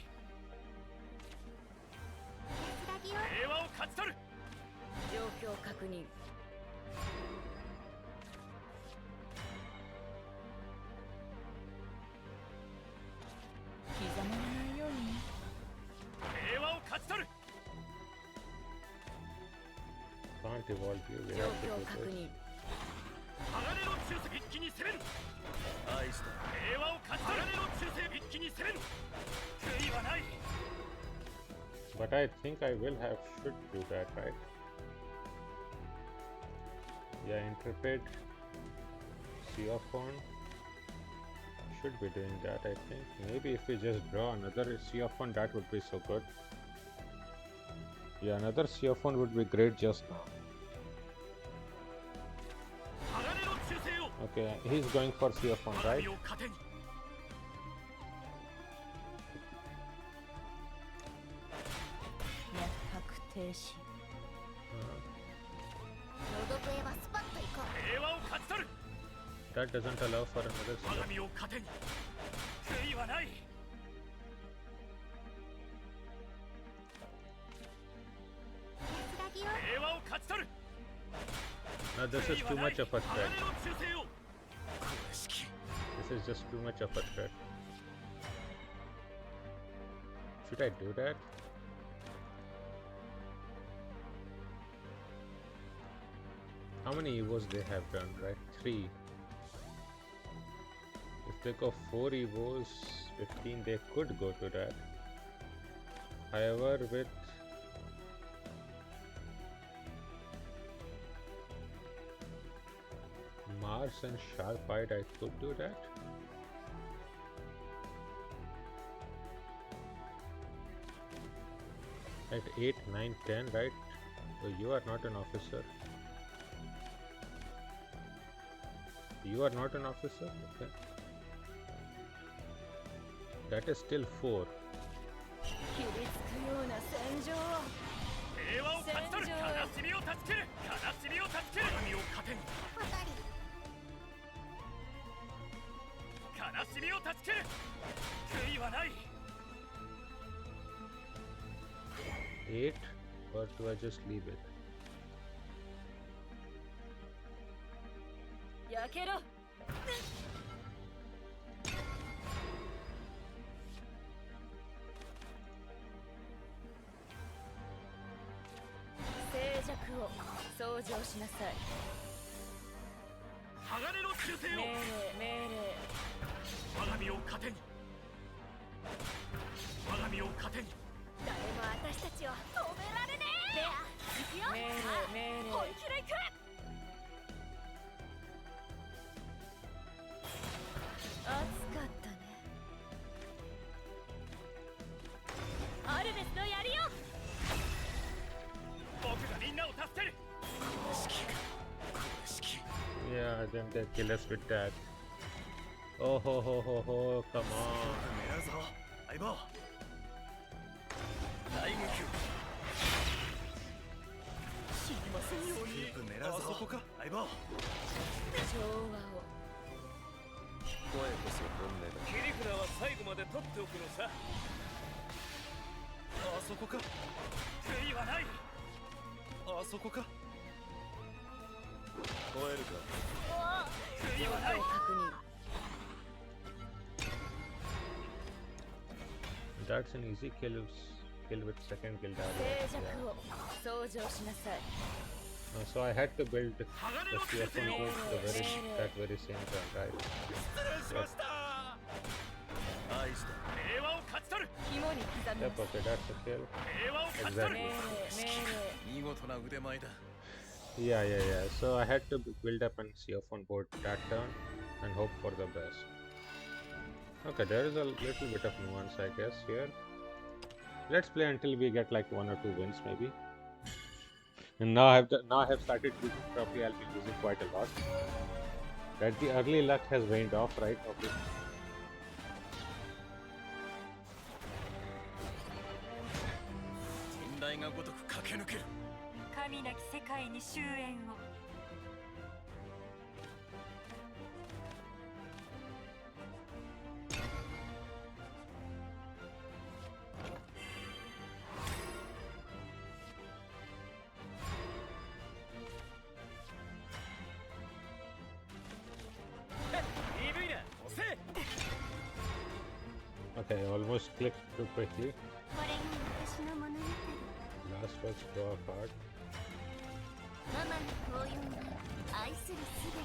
evolve you. We 状 have 況 to 確 do this. 認。鋼の忠誠一気に攻める。愛した平和を勝ち取る。鋼の忠誠一気に攻める。悔いはない。 But I think I will have should do that, right? Yeah, Intrepid, Seophone should be doing that, I think. Maybe if we just draw another Seophone, that would be so good. Yeah, another Seophone would be great just now. 鋼の忠誠を。 Okay, he's going for Seophone, right? 鏡を糧に。脈拍停止。ロド笛はスパッと行こう。平和を勝ち取る。 That doesn't allow for another Seophone. 鏡を糧に。悔いはない。 安らぎを。平和を勝ち取る。 Now this is too much of a threat. 鋼の忠誠を。公式。 This is just too much of a threat. Should I do that? How many Evos they have done, right? 3. If they go 4 Evos, 15, they could go to that. However, with Mars and Sharpite, I could do that. At 8, 9, 10, right? Oh, you are not an officer. You are not an officer? Okay. That is still 4. 切りつくような戦場。平和を勝ち取る。悲しみを断ち切る。悲しみを断ち切る。鏡を糧に。パタリ。悲しみを断ち切る。悔いはない。 8, or do I just leave it? 焼けろ。静寂を掃除をしなさい。鋼の忠誠を。命令。鏡を糧に。鏡を糧に。誰も私たちを止められねえ。で、行くよ。命令。本気で行く。暑かったね。アルベスのやりよ。僕がみんなを助ける。公式。公式。 Yeah, then they kill us with that. Oh ho ho ho ho, come on. 狙うぞ、相棒。大撃。死にませんように。狙うぞ。あそこか、相棒。調和を。声こそ本音だ。切り札は最後まで取っておくのさ。あそこか。悔いはない。あそこか。超えるか。悔いはない。確認。 That's an easy kill with second kill 静 damage. 寂を掃除をしなさい。 So I had to build the Seophone boat that very same turn, right? 失礼しました愛した平和を勝ち取る肝に刻み Yep, ます。 okay, that's a kill. 平和を勝ち取る Exactly. 見事な腕前だ Yeah, yeah, yeah. So I had to build up an Seophone board that turn and hope for the best. Okay, there is a little bit of nuance, I guess, here. Let's play until we get like 1 or 2 wins, maybe. And now I have started losing properly. I'll be losing quite a lot. That the early luck has waned off, right? Okay. 天雷がごとく駆け抜ける神なき世界に終焉を。鈍いな押せ Okay, almost clicked too quickly. これが私の物語。 Last was draw a card. 何の抱擁は愛するすべ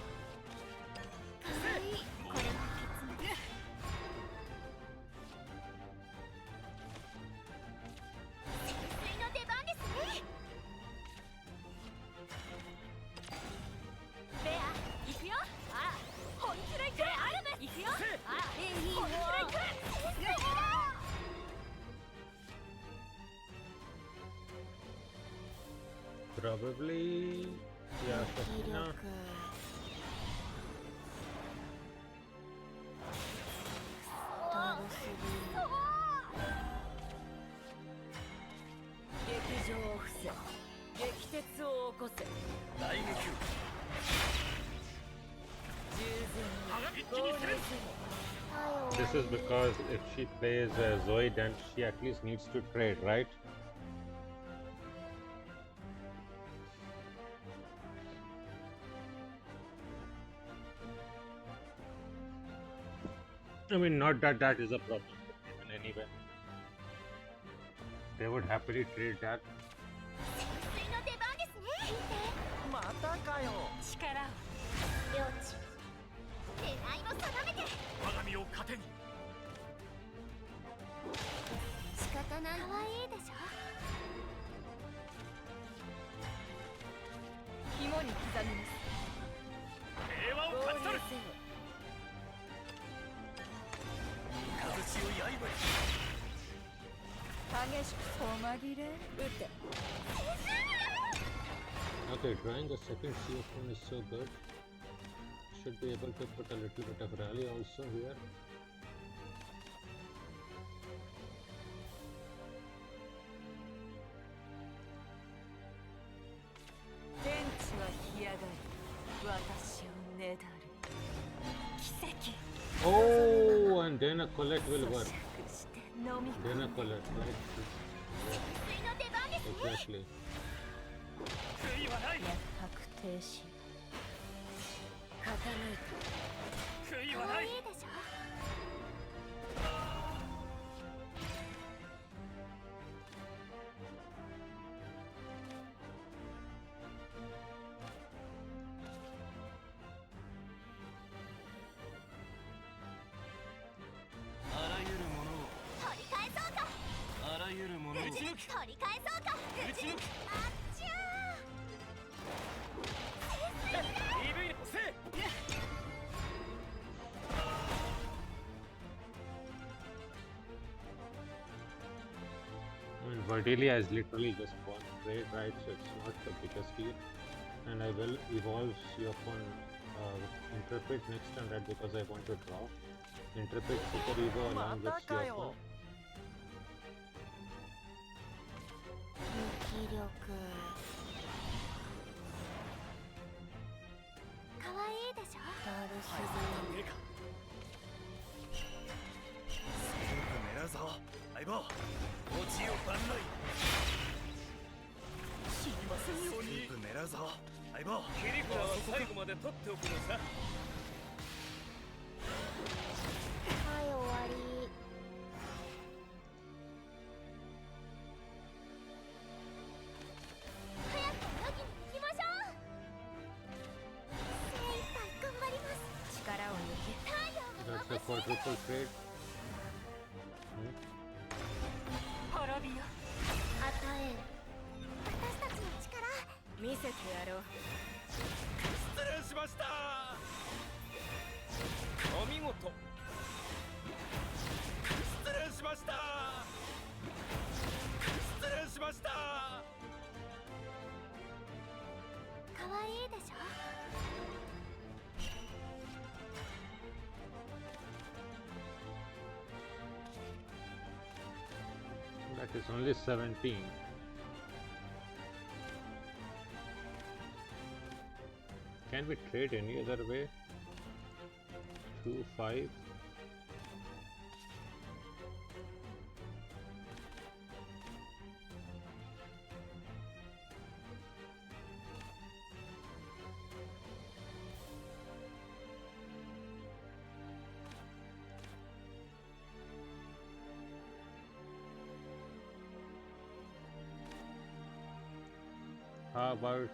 かわいい。これが結末。潜水の出番ですね。ベア行くよ。ああ本気で行く。アルム行くよ。ああいい本気で行く。Probably, yeah, Shakina. 劇場を伏せ激鉄を起こせ。大撃従前に合流せよ。 This is because if she plays Zoe, then she at least needs to trade, right? I mean, not that that is a problem even anyway. They would happily trade that. 潜水の出番ですね。またかよ。力を領地狙いを定めて。我が身を糧に。仕方ない。かわいいでしょ。肝に刻みます。平和を勝ち取る。せよ。雷を刃に。激しく細切れ撃て。 Okay, drawing the second CF1 is so good. Should be able to put a little bit of rally also here. 天地は干上がり私をねだる。奇跡。 Oh, and then a Colette will work. 咀嚼して飲み Then 込 a む。 Colette, right? 潜水の出番ですね。 Exactly. 悔いはない。確定し傾いた。悔いはない。かわいいでしょ。あらゆるものを。取り返そうか。あらゆるものを。取り返そうか。打ち抜く。あっちゃ EV せい。 I mean, Verdelia is literally just one trade, right? So it's not the biggest deal. And I will evolve Siofon Interpret next turn, right? Because I want to draw. Interpret Super Evo along with Siofon. 無気力。かわいいでしょ。だるすぎ。ねえか。狙うぞ相棒。落ちよ万来。死にませんように。狙うぞ相棒。切り札は最後まで取っておくのさ。はい、終わり。早く泳ぎに行きましょう。精一杯頑張ります。力を抜け。太陽 That's が a quadruple trade. 滅びよ。与える。私たちの力。見せてやろう。失礼しました。お見事。失礼しました。失礼しました。かわいいでしょ。That is only 17. Can we trade any other way? 2, 5. How about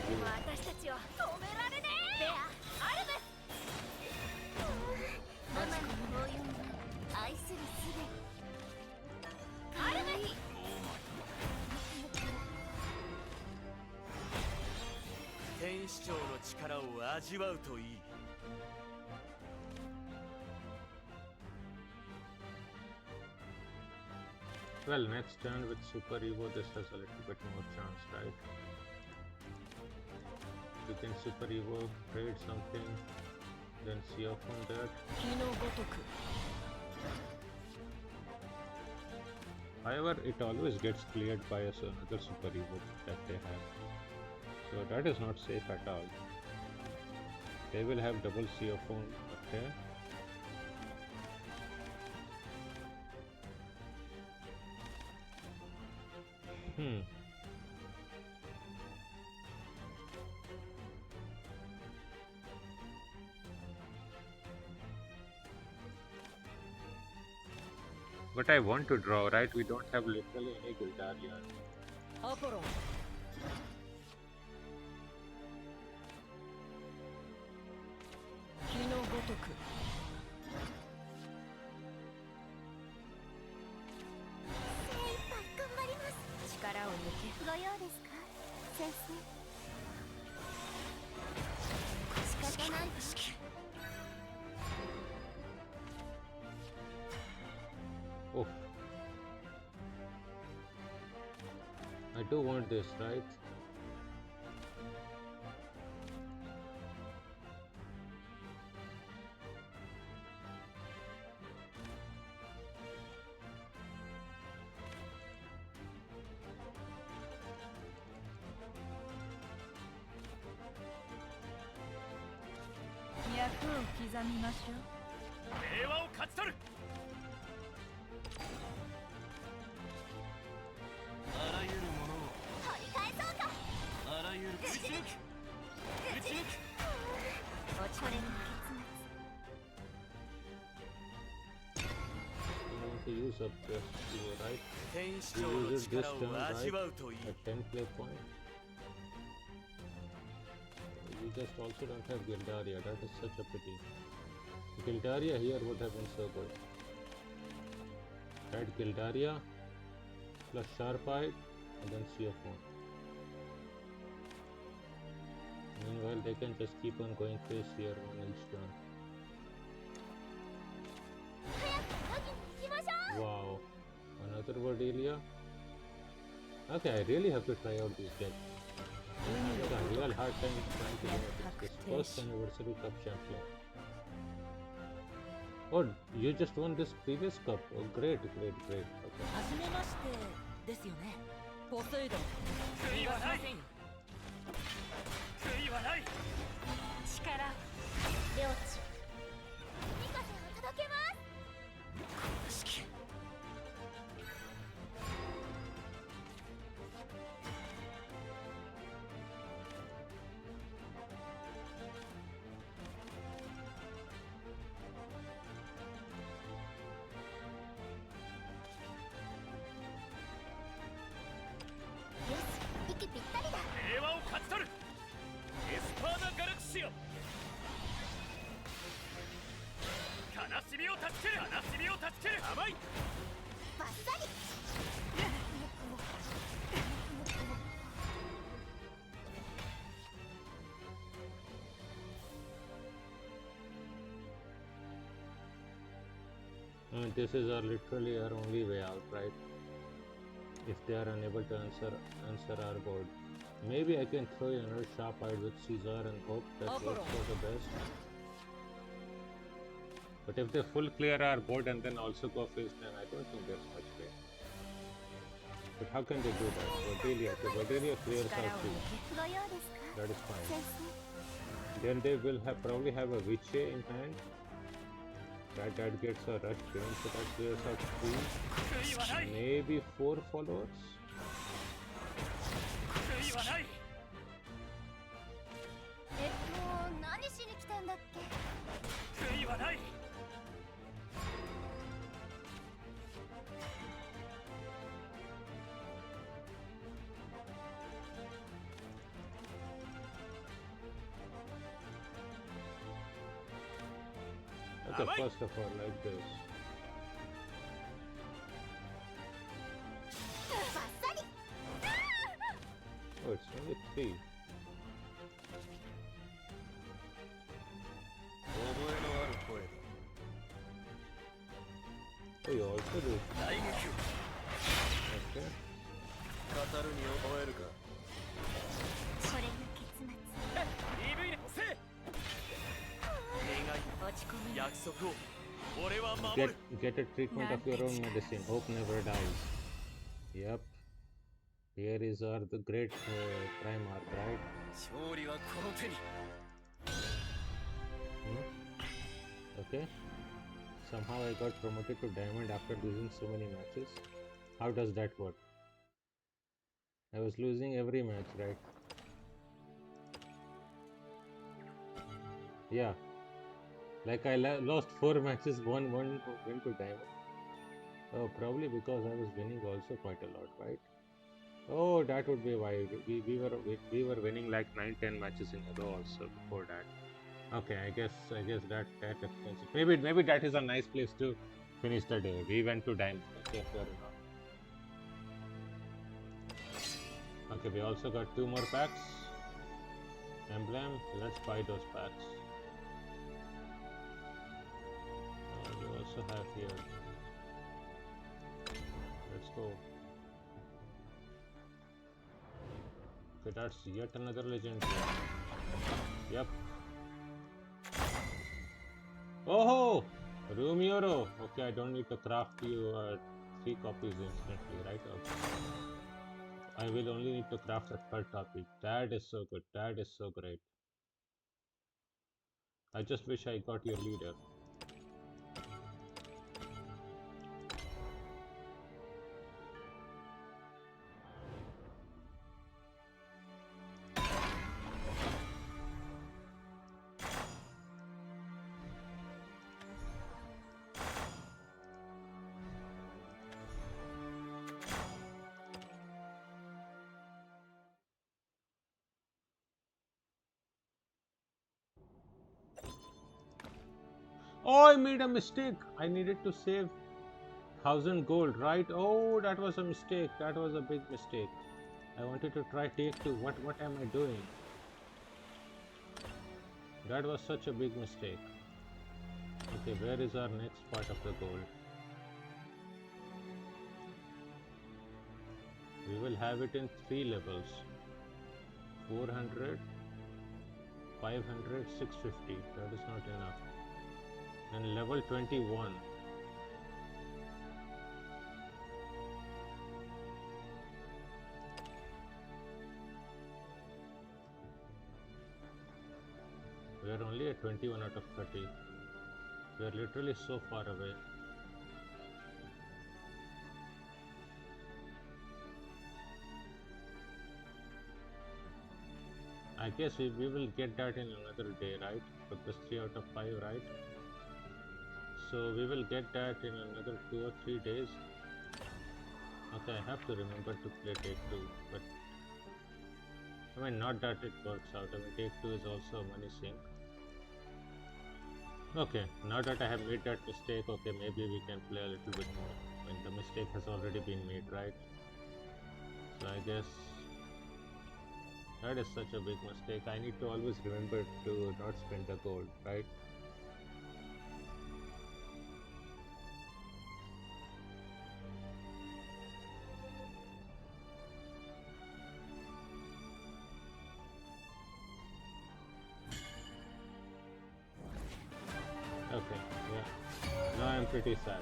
you. 私たちを止められねえ。レア、アルム。ママの抱擁は愛するすべ。アルム。天使長の力を味わうといい。Well, next turn with Super Evo, this has a little bit more chance, right? You can Super Evo, trade something, then see off on that. 火のごとく。 However, it always gets cleared by another Super Evo that they have. So that is not safe at all. They will have double CO phone, okay? But I want to draw, right? We don't have literally any Gildaria. アポロン。火のごとく。精一杯頑張ります。力を抜け。ご用ですか、先生。仕方ないわ。 Oh. I do want this, right? Yakūを刻みましょう。平和を勝ち取る。あらゆるものを取り返そうか。あらゆる打ち抜く打ち抜く。落ちこれも I want to use up this, right? 天使長の力を味わうといい。 At 10 play point. We just also don't have Gildaria, that is such a pity. Gildaria here would have been so good. Add Gildaria plus Sharpite and then CF1. Meanwhile, they can just keep on going face here on each turn. 早くロギに行きましょう。 Wow, another Cordelia. Okay, I really have to try out this deck. I'm having a real hard time trying to get this first anniversary cup champion. Oh, you just won this previous cup. Oh, great, great, great. Okay. はじめましてですよね。ポセイドン。悔いはない。悔いはない。力。領地。ミカセを届けます。 よし、息ぴったりだ。平和を勝ち取る。エスパーナガラクシオ。悲しみを断ち切る。悲しみを断ち切る。甘い。バッサリ。 This is literally our only way out, right? If they are unable to answer our board. Maybe I can throw in another Sharpite with Caesar and hope that works for the best. But if they full clear our board and then also go face, then I don't think there's much way. But how can they do that? Cordelia, the Cordelia clears our two. ご用ですか、 That is fine. 先生。 Then they will probably have a Witche in hand. That gets a rush train, so that clears out 悔いはない。 3, maybe 4 followers. 悔いはない。何しに来たんだっけ。悔いはない。 I Okay, first of all, like this. バッサリ Oh, it's only 3. 覚えのある声だ Oh, you also do. 大撃を Okay. 語るに覚えるかこれが結末 EV で押せ願い落ち込むな約束を俺は守る Get a treatment of your own medicine. Hope never dies. Yep. Here is the great crime arc, right? 勝利はこの手に Okay. Somehow I got promoted to diamond after losing so many matches. How does that work? I was losing every match, right? Yeah. Like I lost 4 matches, won one, went to diamond. Oh, probably because I was winning also quite a lot, right? Oh, that would be why we were winning like 9-10 matches in a row also before that. Okay, I guess that expensive. Maybe that is a nice place to finish the day. We went to diamond. Okay, fair enough. Okay, we also got 2 more packs. Emblem. Let's buy those packs. We also have here. Let's go. Okay, that's yet another legend. Yep. Oh, Rumioro. Okay, I don't need to craft you 3 copies instantly, right? Okay. I will only need to craft a 3rd copy. That is so good. That is so great. I just wish I got your leader. Oh, I made a mistake. I needed to save 1000 gold, right? Oh, that was a mistake. That was a big mistake. I wanted to try take 2. What am I doing? That was such a big mistake. Okay, where is our next part of the gold? We will have it in 3 levels. 400, 500, 650. That is not enough. And level 21. We are only at 21 out of 30. We are literally so far away. I guess we will get that in another day, right? Because 3 out of 5, right? So we will get that in another 2 or 3 days. Okay, I have to remember to play take 2, but I mean, not that it works out. I mean, take 2 is also a money sink. Okay, now that I have made that mistake, okay, maybe we can play a little bit more. I mean, the mistake has already been made, right? So I guess that is such a big mistake. I need to always remember to not spend the gold, right? Okay, yeah. Now I'm pretty sad.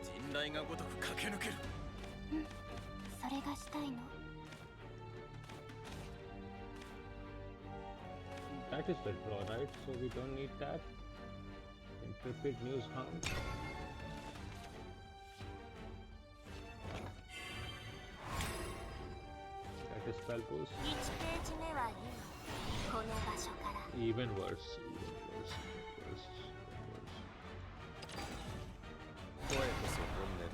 人雷がごとく駆け抜けるそれがしたいの That is the draw, right? So we don't need that. Intrepid News Hound. That is spell boost. 1ページ目はいいこの場所から Even worse. Even worse. Even worse. 声こそ本音だ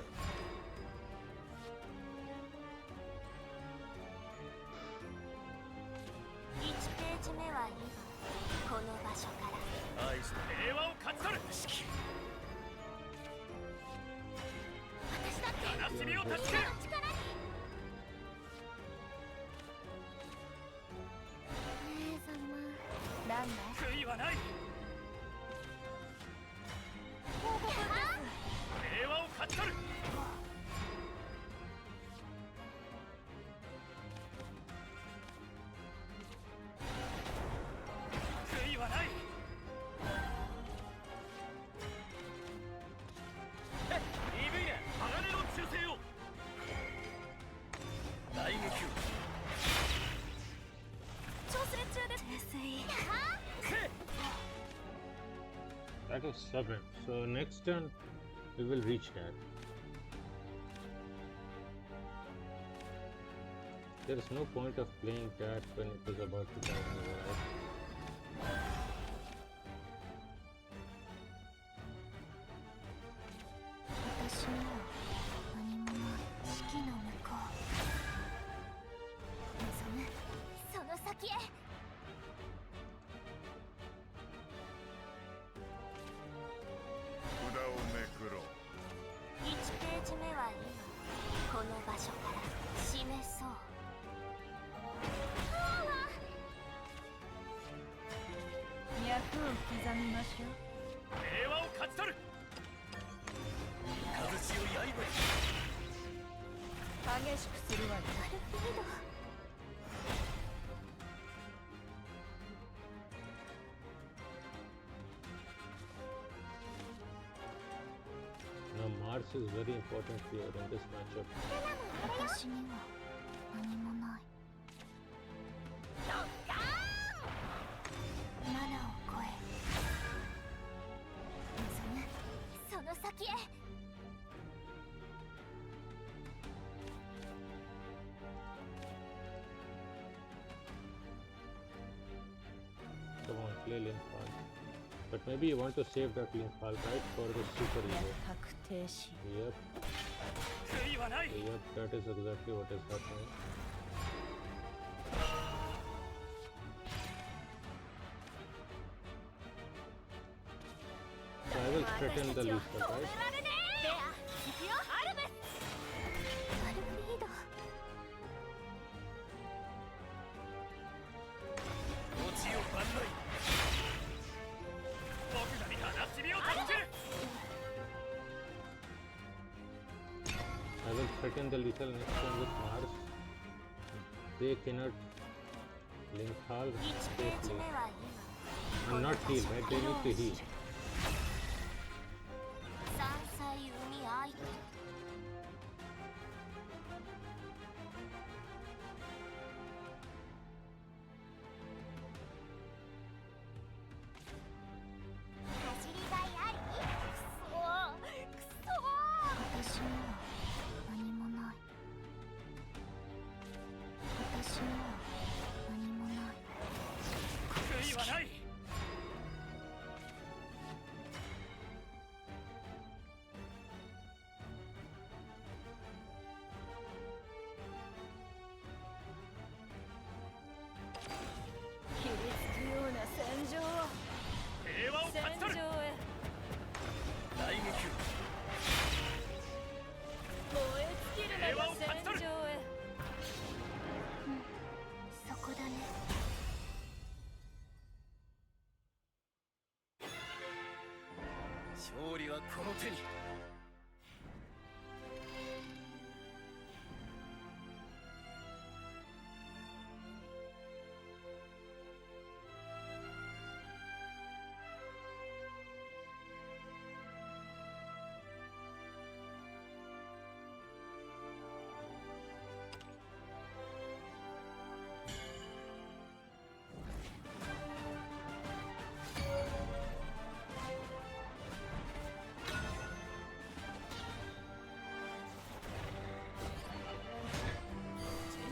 なんだ悔いはない。平和を勝ち取る。悔いはない。鈍いね、鋼の忠誠を。大撃を。調整中です。冷静。 That is 7. So next turn we will reach that. There is no point of playing that when it is about to die anyway, right? 私には何もない四季の向こう望むその先へ札をめくろう。1ページ目は今この場所から示そう脈を刻みましょう。平和を勝ち取る。雷を刃に。激しくするわよ。アルフィード Now Mars is very important here in this matchup. 私には何もない7を超え望むその先へ Come on, play Linfall. But maybe you want to save that Linfall, right? For the super ego. 確定し Yep, 悔いはない。 yep, that is exactly what is happening. So I will threaten the lethal, right? アルフィード 落ちよ万来。僕らに話火を断ち切る。 I will threaten the lethal next turn with Mars. They cannot Linfall 1ページ safely. 目は And not heal, right? They need to heal. 今山菜海相手 走りがいありくそ私には何もない私には何もない悔いはない。切りつくような戦場を平和を勝ち戦取る。場へ大撃を。燃え尽きる平和までを勝ち取る。戦場へそこだね勝利はこの手に。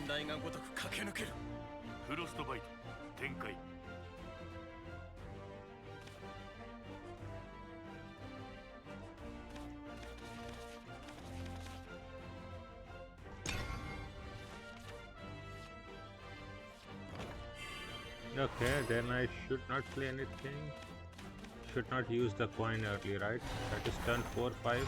雷がごとく駆け抜ける。フロストバイト展開。 Okay, then I should not play anything. Should not use the coin early, right? That is turn 4-5.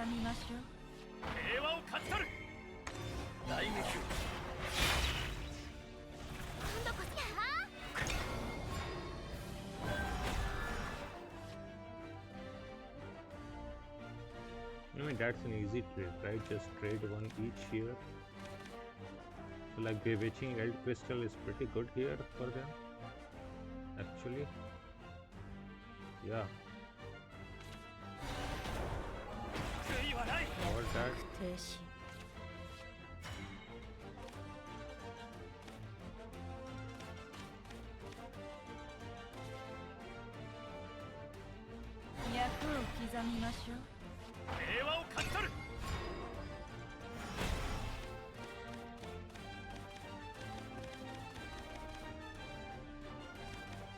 みましょう。平和を勝ち取る。大撃。今度こそや。 I mean, that's an easy trade, right? Just trade one each here. So like bewitching Eld Crystal is pretty good here for them. Actually. Yeah. 悔いはない。 All that. 停止。脈を刻みましょう。 平和を勝ち取る。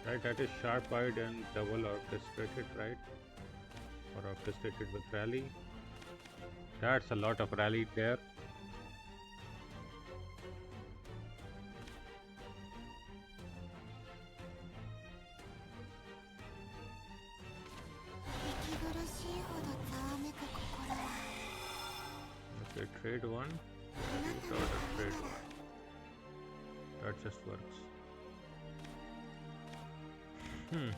Right, that is sharp-eyed and double orchestrated, right? Or orchestrated with rally. That's a lot of rally there. Okay, trade one. Without a trade one. That just works. Hmm.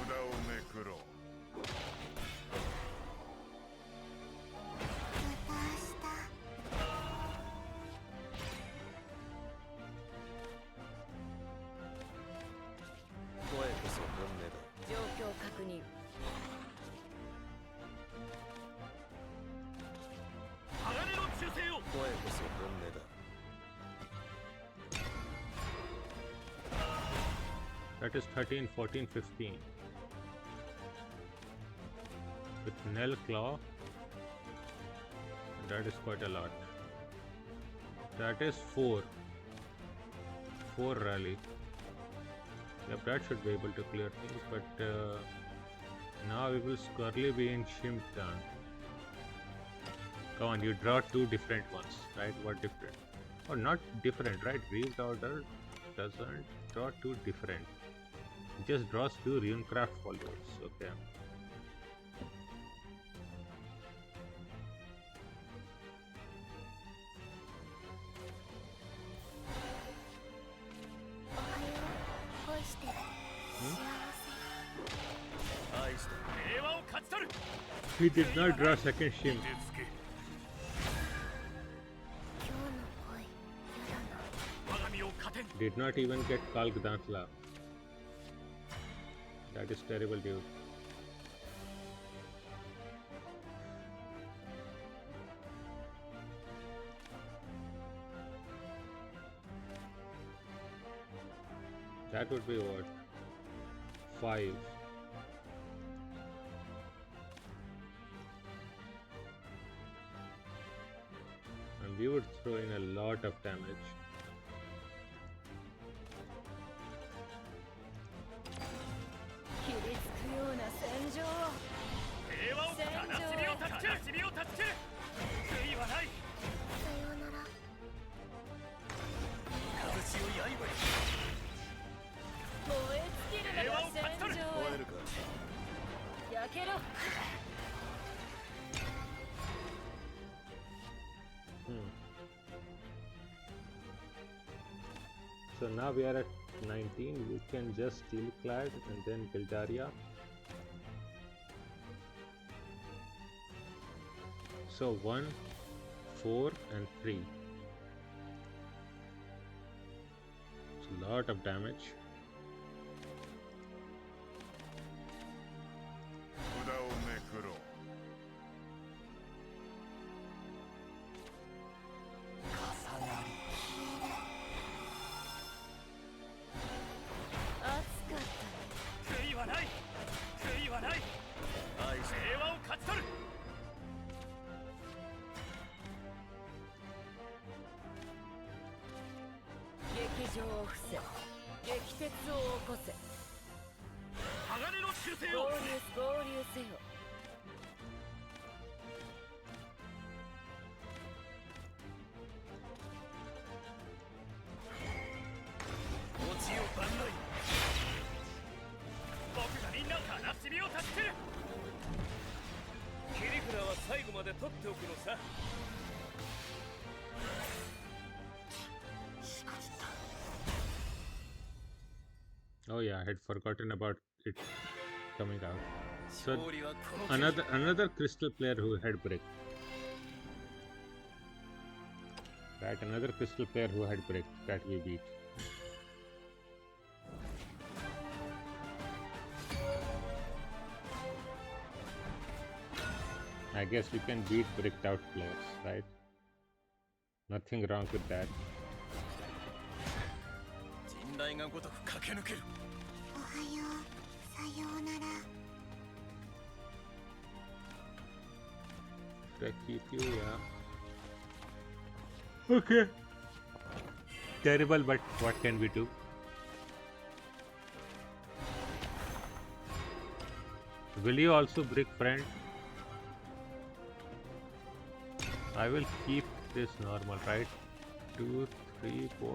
札をめくろう。声こそ本音だ。状況確認。 鋼の忠誠を。声こそ本音だ。 That is 13, 14, 15. With Nell Claw, that is quite a lot. That is 4. 4 rally. Yep, that should be able to clear things, but now we will squarely be in Shimp turn. Come on, you draw 2 different ones, right? What different? Or not different, right? Reeved Order doesn't draw 2 different. It just draws 2 Runecraft followers. Okay. He did not draw second Shim. Did not even get Kalk Dansla. That is terrible, dude. That would be what? 5. And we would throw in a lot of damage. So now we are at 19, we can just Steel Clad and then Gildaria. So 1, 4 and 3. It's a lot of damage. 札をめくろう。 こ yeah, I had forgotten about it coming out. So 勝利はこの手に another crystal player who had brick. Right, another crystal player who had brick that we beat. I guess we can beat bricked out players, right? Nothing wrong with that. 人雷がごとく駆け抜けるおはよう、さようなら。 Should I keep you? Yeah. Okay. Terrible, but what can we do? Will you also brick, friend? I will keep this normal, right? 2, 3, 4.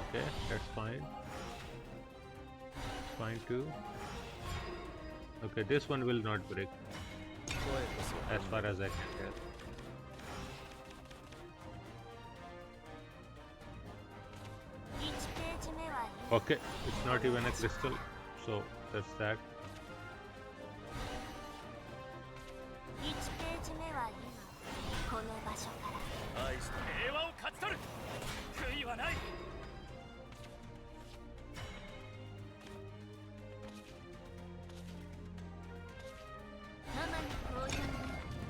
Okay, that's fine. Fine too. Okay, this one will not break 声こそ as far as I can tell. 1ページ目はいい。 Okay, it's not even a crystal, so that's that. 1ページ目は今この場所から愛して平和を勝ち取る悔いはないママの紅葉に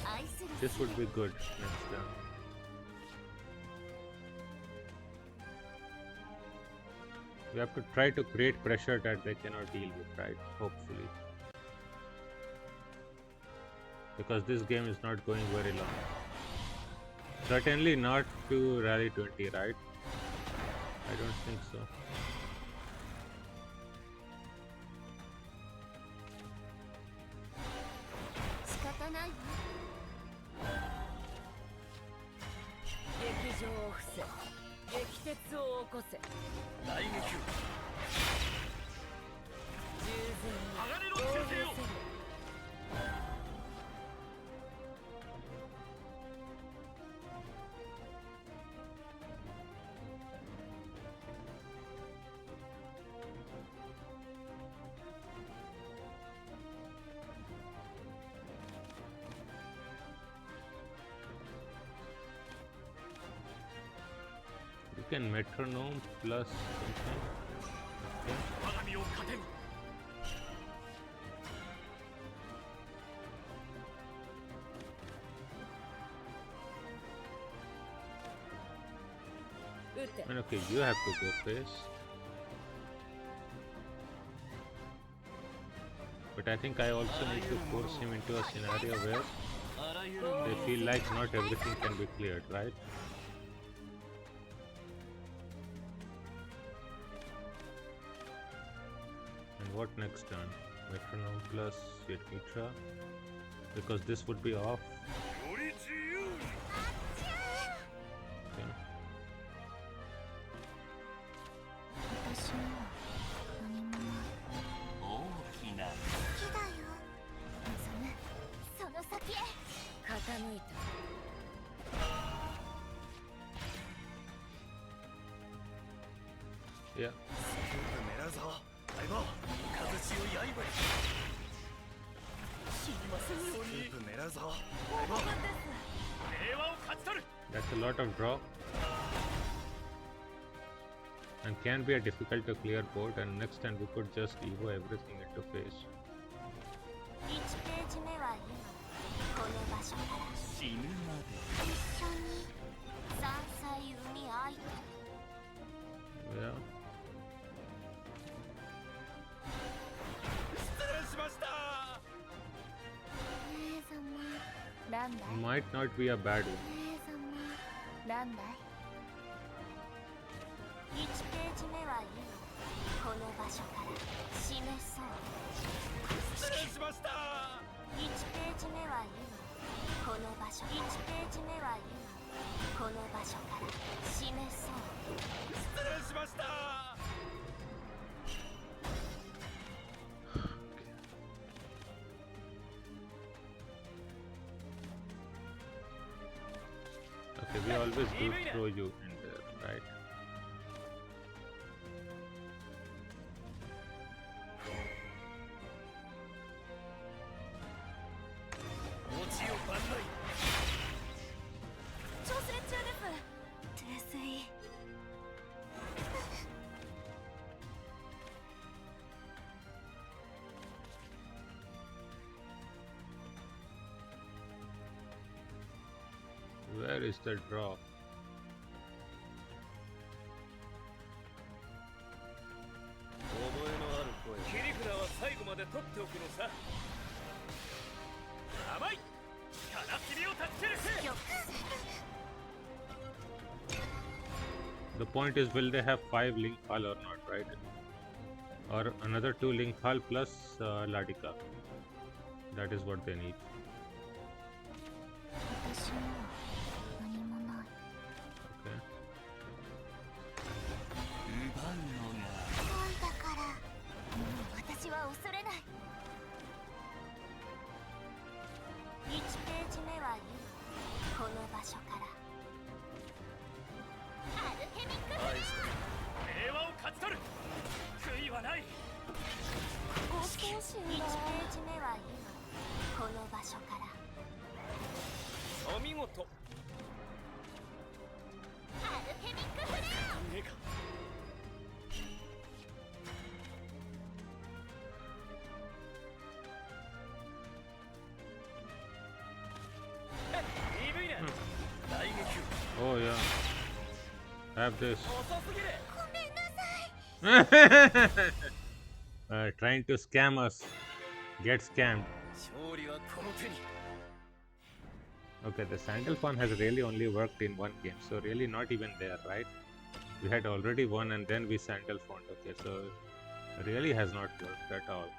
愛する This would be good next time. We have to try to create pressure that they cannot deal with, right? Hopefully. Because this game is not going very long. Certainly not to Rally 20, right? I don't think so. You can metronome plus something. Okay. 我が身を糧に And okay, you have to go face. But I think I also need to force him into a scenario where あらゆる they feel like not everything can be cleared, right? And what next turn? Metronome plus Yet Mitra. Because this would be off. より自由に Okay. 私には何もない大きな木だよ望むその先へ傾いた Yeah. スープ狙うぞ相棒風強い刃に死にませんようにスープ狙うぞ相棒平和を勝ち取る That's a lot of draw. And can be a difficult to clear board, and next time we could just evo everything into face. 1ページ目は今この場所から死ぬまで一緒に山菜海あいと Yeah. 失礼しました姉様なんだい Might not be a bad one. 姉様なんだい1ページ目は今この場所から示そう失礼しました1ページ目は今この場所1ページ目は今この場所から示そう失礼しました Okay, we always do throw you in there, right? is the draw? 切り札は最後まで取っておくのさ。甘い。悲しみを断ち切るせ。 The point is, will they have 5 link hall or not, right? Or another 2 link hall plus Ladika. That is what they need. 私には何もない。 Okay. 恋だから、もう私は恐れない。1ページ目は今この場所から。アルケミックフラー。平和を勝ち取る。悔いはない。1ページ目は今この場所から。お見事。アルケミックフラー。ねえか。鈍いな。大撃。 Oh yeah. Have this. ごめんなさい。 Trying to scam us. Get scammed. 勝利はこの手に。 Okay, the sandal pawn has really only worked in one game, so really not even there, right? We had already won and then we sandal pawned. Okay, so really has not worked at all.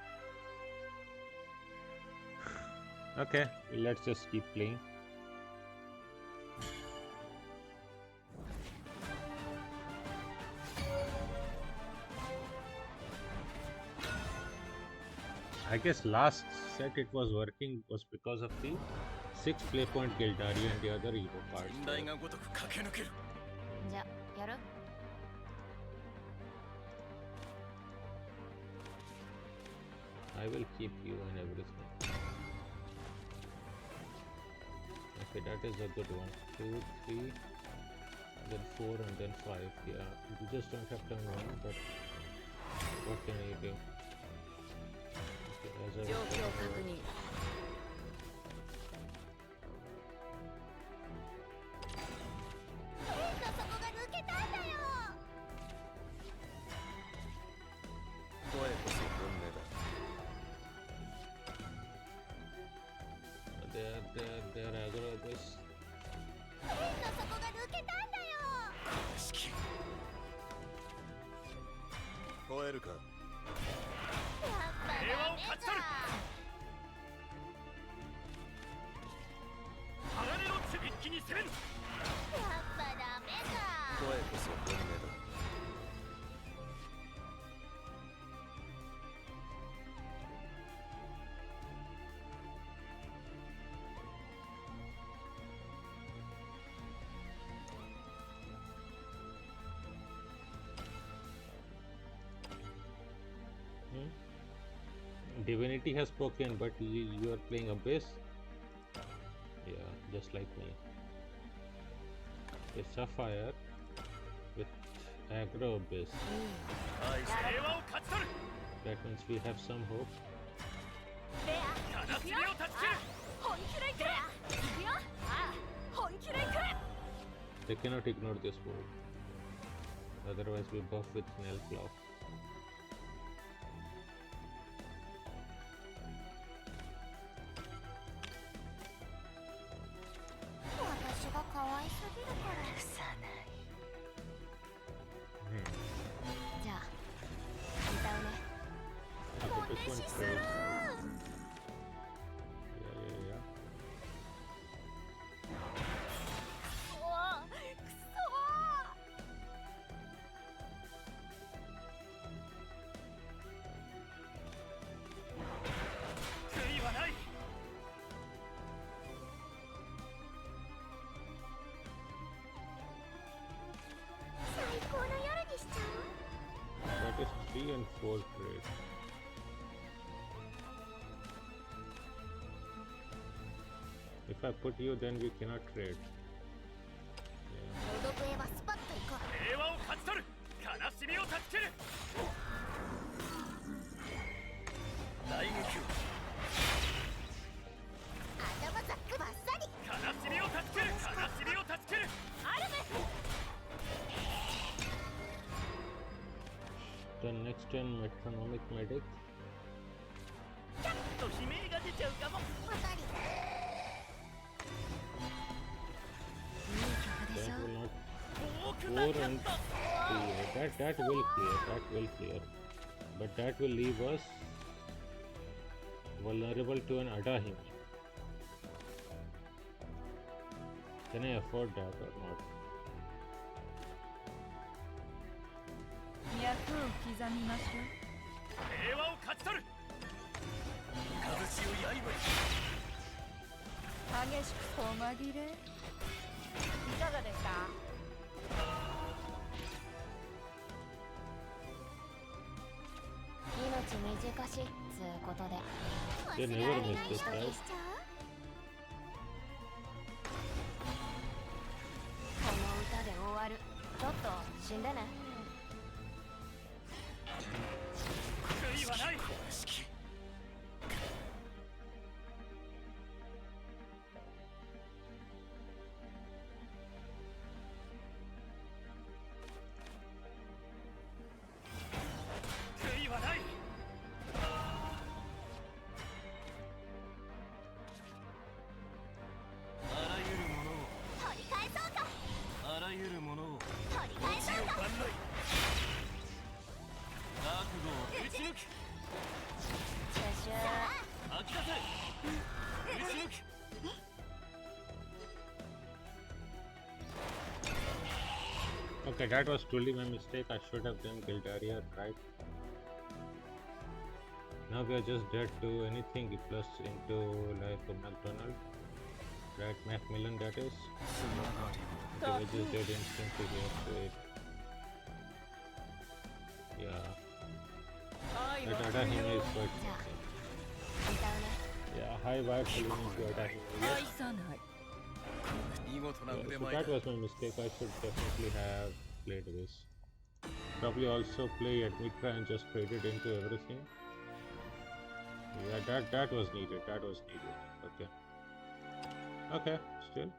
Okay, let's just keep playing. I guess last set it was working was because of the 6 play point Gildari and the other Evo cards. 大がごとく駆け抜ける。じゃあやる。 I will keep you and everything. Okay, that is a good one. 2, 3, then 4 and then 5. Yeah, you just don't have turn 1, but what can you do? Okay, as I 状 was 況 saying, 確認。 そこが抜けたんだよ。 声こそ本音だ。 they're aggro this. そこが抜けたんだよ。 式。超えるか。 やっぱ平和をダメ勝ち取る。だ。 鋼のちびっきに攻める。 やっぱダメだ。 声こそ本音だ。 Divinity has spoken, but you are playing Abyss? Yeah, just like me. A Sapphire with aggro Abyss. 平和を勝ち取る。 That means we have some hope. レア、悲しみを断ち切る。 本気でいく。いくよ。ああ、本気でいく。 They cannot ignore this move. Otherwise we buff with Nell Claw. 私が可愛すぎるから。許さない。 Hmm. じゃあ、歌うね。 Okay, this one trades. Yeah. おお、くそ悔いはない。 最高の夜にしちゃう。 That is 3 and 4 trade. If I put you, then we cannot trade. ロドブエはスパッと行こう。 平和を勝ち取る。悲しみを断ち切る。大撃。 頭ざっくばっさり。 悲しみを断ち切る。悲しみを断ち切る。Then next turn metronomic medic. キャッと悲鳴が出ちゃうかも。わかり That will not 多く 4 なっちゃっ and た。 3. That will clear. But that will leave us vulnerable to an Adahim. Can I afford that or not? 脈を刻みましょう。平和を勝ち取る。風しを刃に。激しく細切れ。いかがでした？命短しつうことで They never miss this, 人 right? にしちゃうこの歌で終わるちょっと死んでね悔いはない。悔いはない。あらゆるものを、取り返そうかあらゆるものを、取り返そうか万来。覚悟を打ち抜く。シュシュ吐き出せ。打ち抜く。 Okay, that was truly my mistake. I should have done Gildaria, right? Now we are just dead to anything plus into like a McDonald. Right, Macmillan that is. Okay, we just dead instantly here, so it... Yeah. That Adahim is quite... じゃあ歌うね Yeah, high vibe feeling into Adahim. 愛さない。見事な Yeah, 腕 so 前だ。 that was my mistake. I should definitely have played this. Probably also play at Mitra and just trade it into everything. Yeah, that was needed. That was needed. Okay. Okay, still.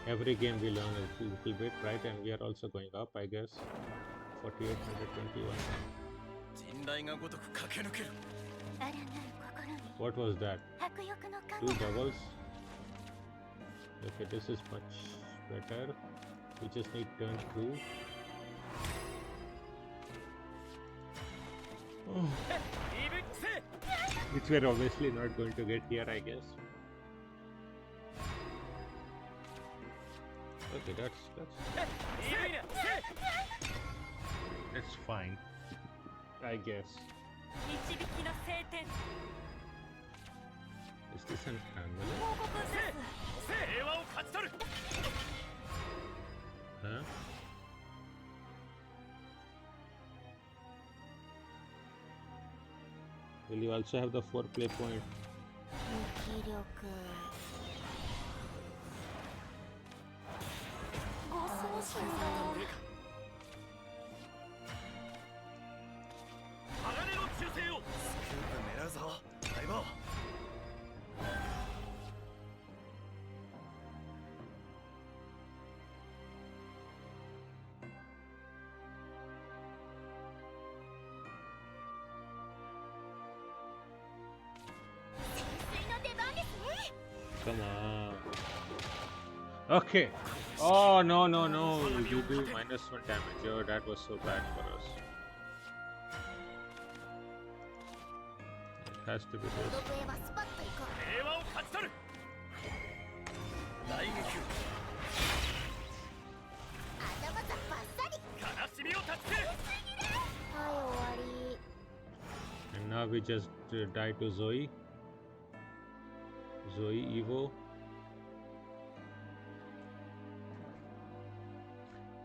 Every game we learn a little bit, right? And we are also going up, I guess. 4821. 人雷がごとく駆け抜ける。あらなる心に What was that? 迫力の Two 影 doubles. Okay, this is much better. We just need turn 2. Oh, イブセ。 which we're obviously not going to get here, I guess. Okay, that's イブイナセ。 fine, I guess. 導きの聖典。 Is this an amulet? 報告です。平和を勝ち取る。 Huh? Will you also have the 4 play point? 無気力ご葬式だ鋼の忠誠を。スクープ狙うぞ。相棒。 潜水の出番ですね Come on. Okay. Oh, no, no, no. You do -1 damage. Oh, that was so bad for us. It has to be 孤 this. 独へはスパッと行こう平和を勝ち取る。大撃。頭ざバッサリ悲しみを断ち切る。はい終わり And now we just die to Zoe. Zoe Evo.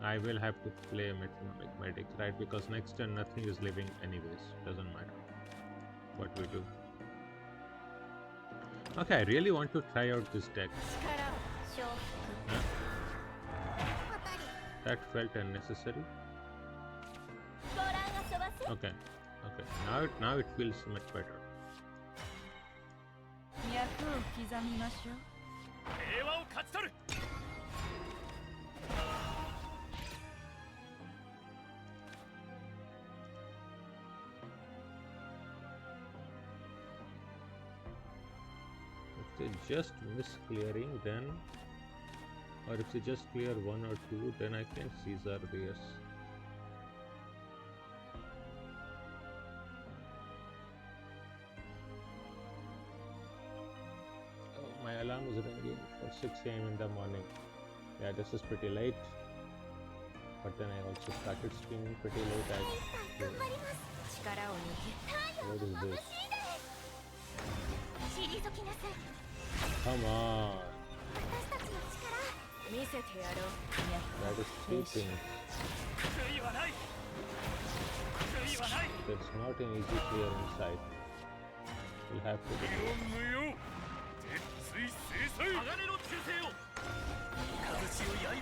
I will have to play a metronomic medic, right? Because next turn nothing is living anyways. Doesn't matter what we do. Okay, I really want to try out this deck. 力を。承服 Huh? 渡り That felt unnecessary. ご覧遊ばせ Okay, okay. Now it feels much better. 脈を刻みましょう。平和を勝ち取る。 If they just miss clearing, then, or if they just clear 1 or 2, then I can Caesar this. Oh, my alarm is ringing for 6 a.m. in the morning. Yeah, this is pretty late. But then I also started streaming pretty late. 頑張ります。力を抜け。 What is 眩 this? しいです。退きなさい。 Come on! 私たちの力。見せてやろう。 That is cheating. 悔いはない。悔いはない。 It's not an easy clear inside. We'll have to do 無用。鉄槌制裁。鋼の忠誠を。雷を刃に。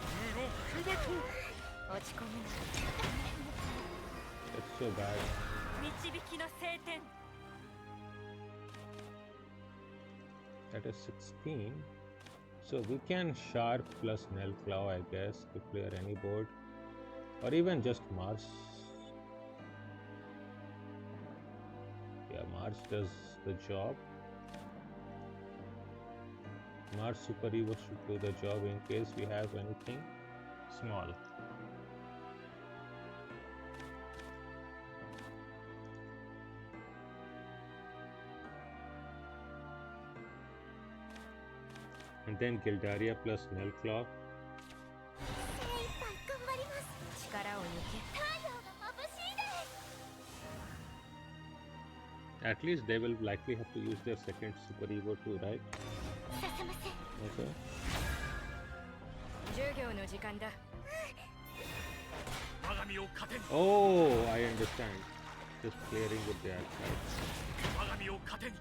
ブロックバト。落ち込むな。 It's so bad. 導きの聖典。 That is 16. So we can Sharp plus Nell Claw, I guess, to clear any board. Or even just Mars. Yeah, Mars does the job. Mars Super Evo should do the job in case we have anything small. And then Gildaria plus Nell Claw. 精一杯頑張ります。力を抜け。太陽が眩しいです。 At least they will likely have to use their second Super Evo too, right? させません。 Okay. 授業の時間だ。我が身を糧に。 Oh, I understand. Just clearing with their side. 我が身を糧に。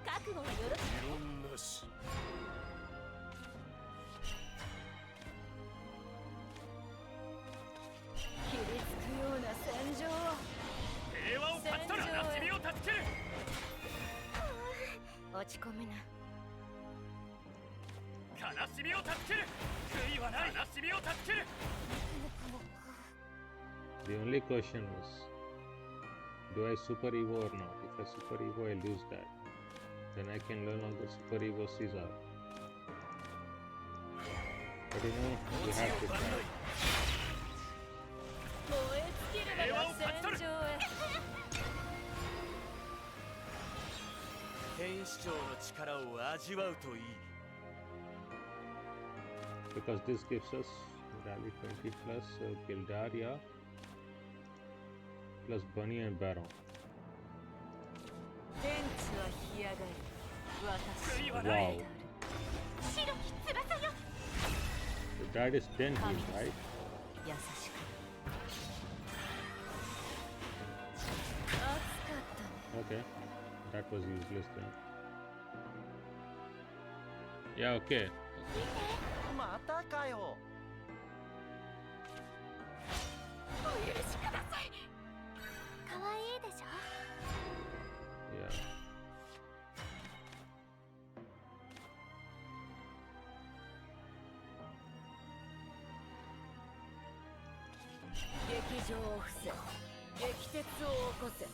覚悟はよろし異論なし。 切りつくような戦場を。 平和を勝ち取る。悲しみを断ち切る。 落ち込むな。 悲しみを断ち切る。悔いはない。悲しみを断ち切る。 The only question is, do I Super Evo or not? If I Super Evo, I lose that. Then I can no longer Super Evo Caesar. But you know, you have to try. 燃え尽きるまで戦場へ。 天使長の力を味わうといい。 Because this gives us Rally 20 plus Gildaria plus Bunny and Baron. 天地は干上がり。私は Wow. ない。白き翼よ。 So that is 10 heal, right? 優しく。熱かったね。 Okay. That was useless then. Yeah, okay. またかよ。お許しください。可愛いでしょ。 Yeah. 劇場を伏せ。激鉄を起こせ。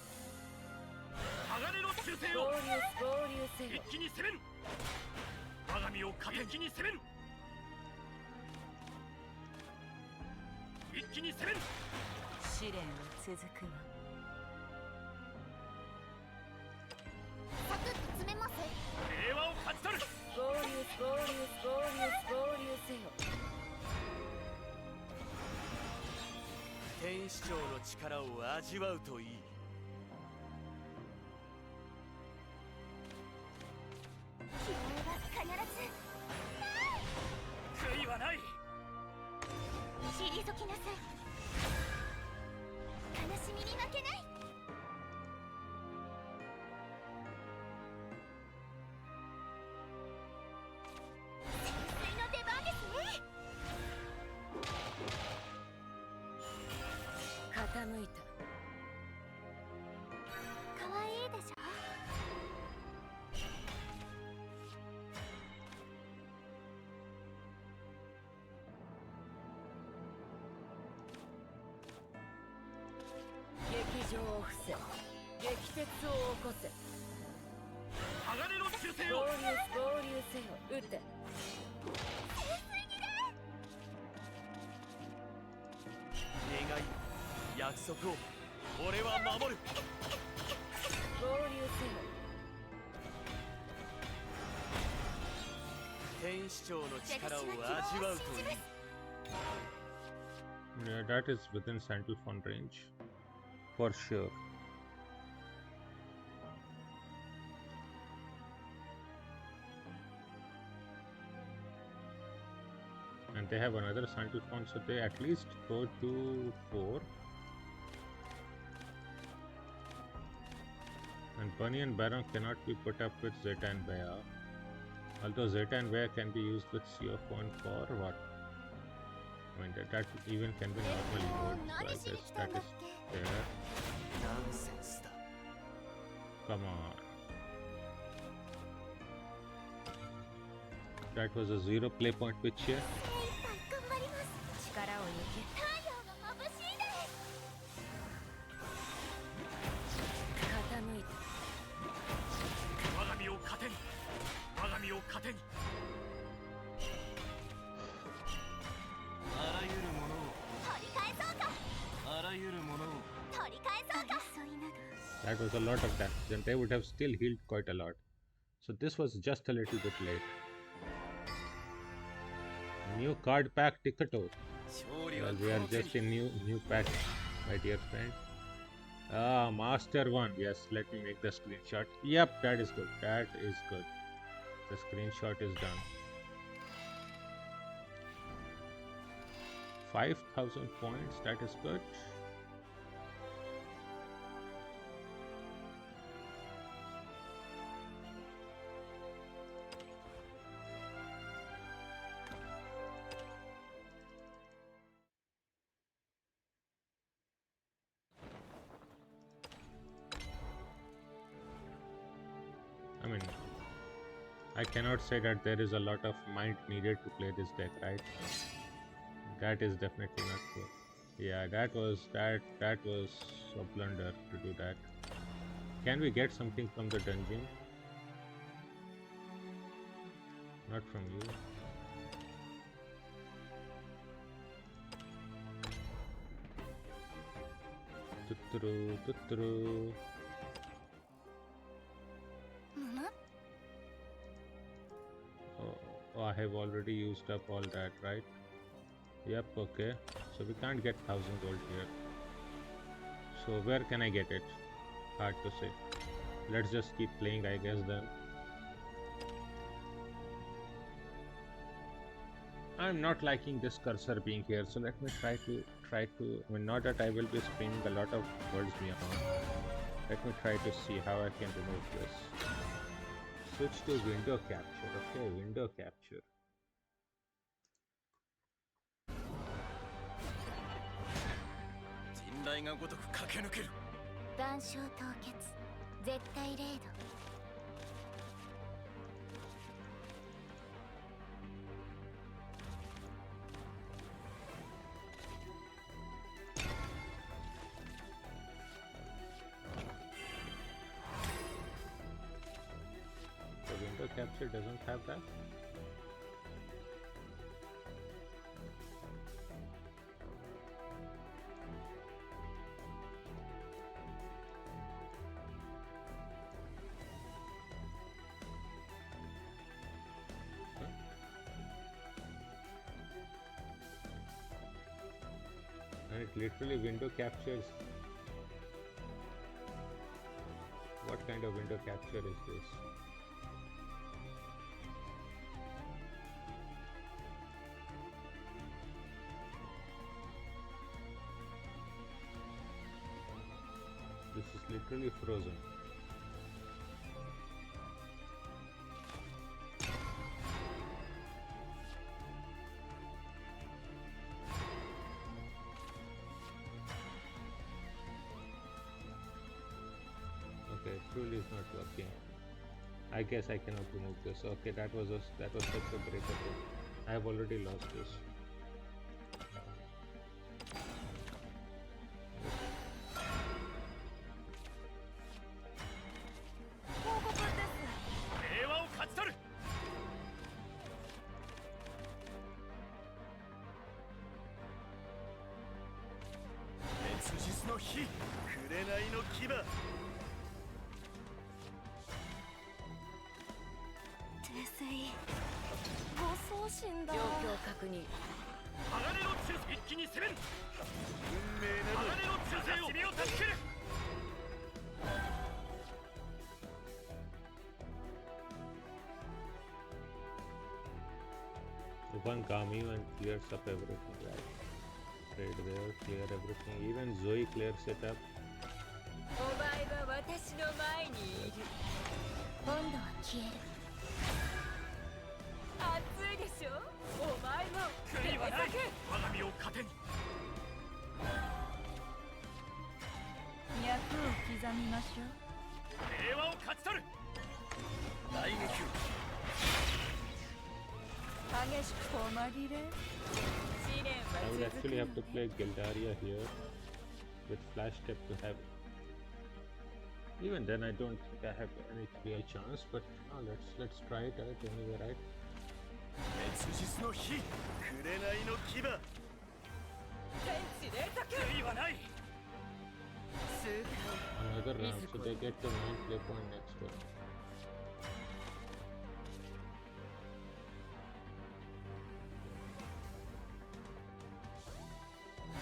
鋼の忠誠を。合流せよ。一気に攻める。我が身を糧に。一気に攻める。一気に攻める。試練は続くわ。サクッと詰めます。平和を勝ち取る。合流せよ。天使長の力を味わうといい。希望は必ず。悔いはない。退きなさい。悲しみに負けない。潜水の出番ですね。傾いた。可愛いでしょ。象を伏せ激鉄を起こせ鋼の忠誠を合流せよ撃て願い約束を俺は守る合流せよ天使長の力を味わうといい Yeah, that is within Sandalphon range. For sure. And they have another Sandalphon, so they at least go to 4. And Bunny and Baron cannot be put up with Zeta and Bea. Although Zeta and Bea can be used with CO1 for what? I mean, that even can be normally evolved, so I guess that is there. ナンセンスだ Come on. That was a 0 play point pitch here. 頑張ります力を抜け太陽が眩しいです傾いて我が身を糧に我が身を糧にあらゆるものを取り返そうかあらゆるものを取り返そうか争いなど That was a lot of damage, and they would have still healed quite a lot. So this was just a little bit late. New card pack Ticketo. 勝利は Well, こ we are の手 just に in new pack, my dear friend. Ah, Master 1. Yes, let me make the screenshot. Yep, that is good. That is good. The screenshot is done. 5,000 points. That is good. I mean, I cannot say that there is a lot of mind needed to play this deck, right? That is definitely not true. Yeah, that was a blunder to do that. Can we get something from the dungeon? Not from you. Tuturu, tuturu. むむ Oh, I have already used up all that, right? Yep, okay. So we can't get 1000 gold here. So where can I get it? Hard to say. Let's just keep playing, I guess, then. I'm not liking this cursor being here, so let me try to I mean, not that I will be spinning a lot of words beyond. Let me try to see how I can remove this. Switch to window capture. Okay, window capture. 人雷がごとく駆け抜ける万象凍結絶対0度 The window capture doesn't have that. And it literally window captures. What kind of window capture is this? This is literally frozen. Okay, truly is not working. I guess I cannot remove this. Okay, that was such a breakable. I have already lost this. の牙泥酔誤送信だ。状況確認。鋼の忠誠一気に攻める。運命など鋼の忠誠を君を助ける。One Kamiu and clears up everything, right? Trade there, clear everything. Even Zoe clears it up. お前は私の前にいる。温度は消える。熱いでしょ。お前も悔いはない。我が身を糧に。脈を刻みましょう。平和を勝ち取る。大撃を。激しく止まりれ。試練 I は would 続く actually の have to ね。 play Gildaria here with flash step to have. Even then, I don't think I have any clear chance. But let's try it out anyway, right? 滅術の火、紅の牙。天地霊作。悔いはない。数回 Another round, so they get to 9 play point next turn.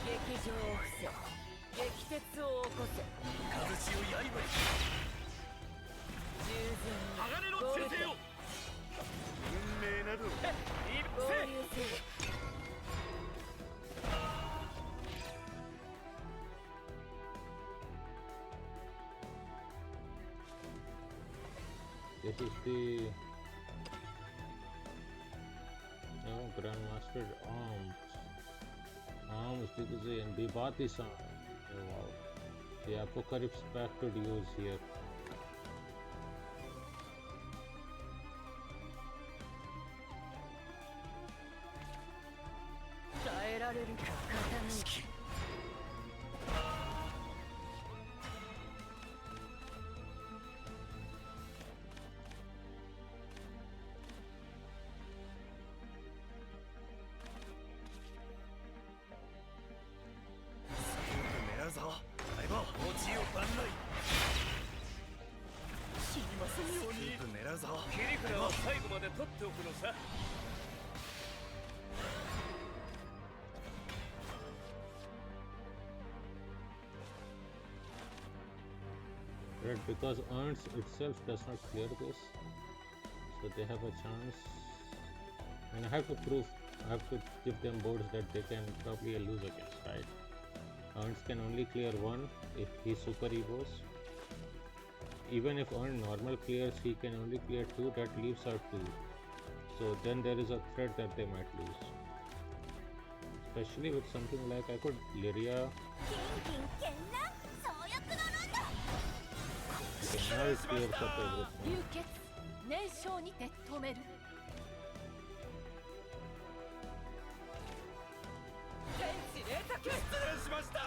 劇場を伏せ。激鉄を起こせ。拳を刃に。従前鋼の忠誠を。運命など。合流せよ。This is the Grandmaster Arms Digizay and Bibati-san. Oh wow. The Apocalypse Pact to use here. 耐えられるか傾き。狙うぞ。相棒、落ちよ万来。死にませんように。狙うぞ。切り札は最後まで取っておくのさ。Right, because Ernst itself does not clear this, so they have a chance. And I have to give them boards that they can probably lose against, right? Ernst can only clear one if he super evos. Even if Ernst normal clears, he can only clear two, that leaves out two. So then there is a threat that they might lose. Especially with something like I could Lyria. キンキンケンナ総力のロンド。 Okay, now it clears up everything. 流血。燃焼にて止める。天地霊作。失礼しました。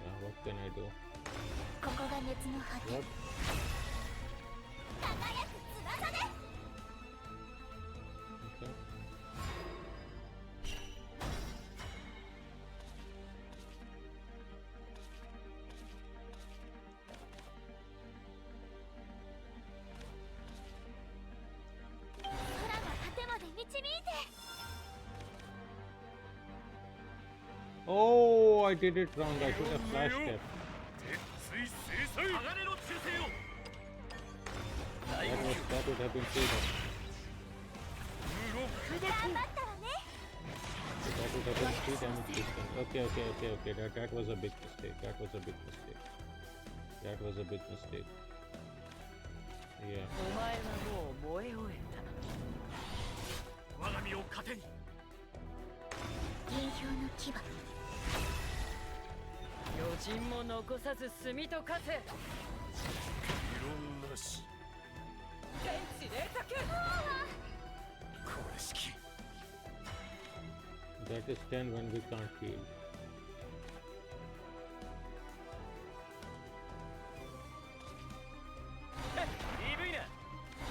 Yeah, what can I do? ここが熱の果て。 What? 輝く翼で。 Okay. 空の果てまで導いて。 Oh, I did it wrong. I should have flash step. 鉄水制裁。鋼の忠誠を。大撃。 That would have been freedom. 無論砕頑く。張ったわね。 That would have been 3 damage distance. Okay. That was a big mistake. That was a big mistake. Yeah. お前はもう燃え終え我が身を糧に。銀氷の牙。た。余人も残さず炭と化せ。異論なし。天地霊作。これ式。 That is 10 when we can't heal. 鈍いな。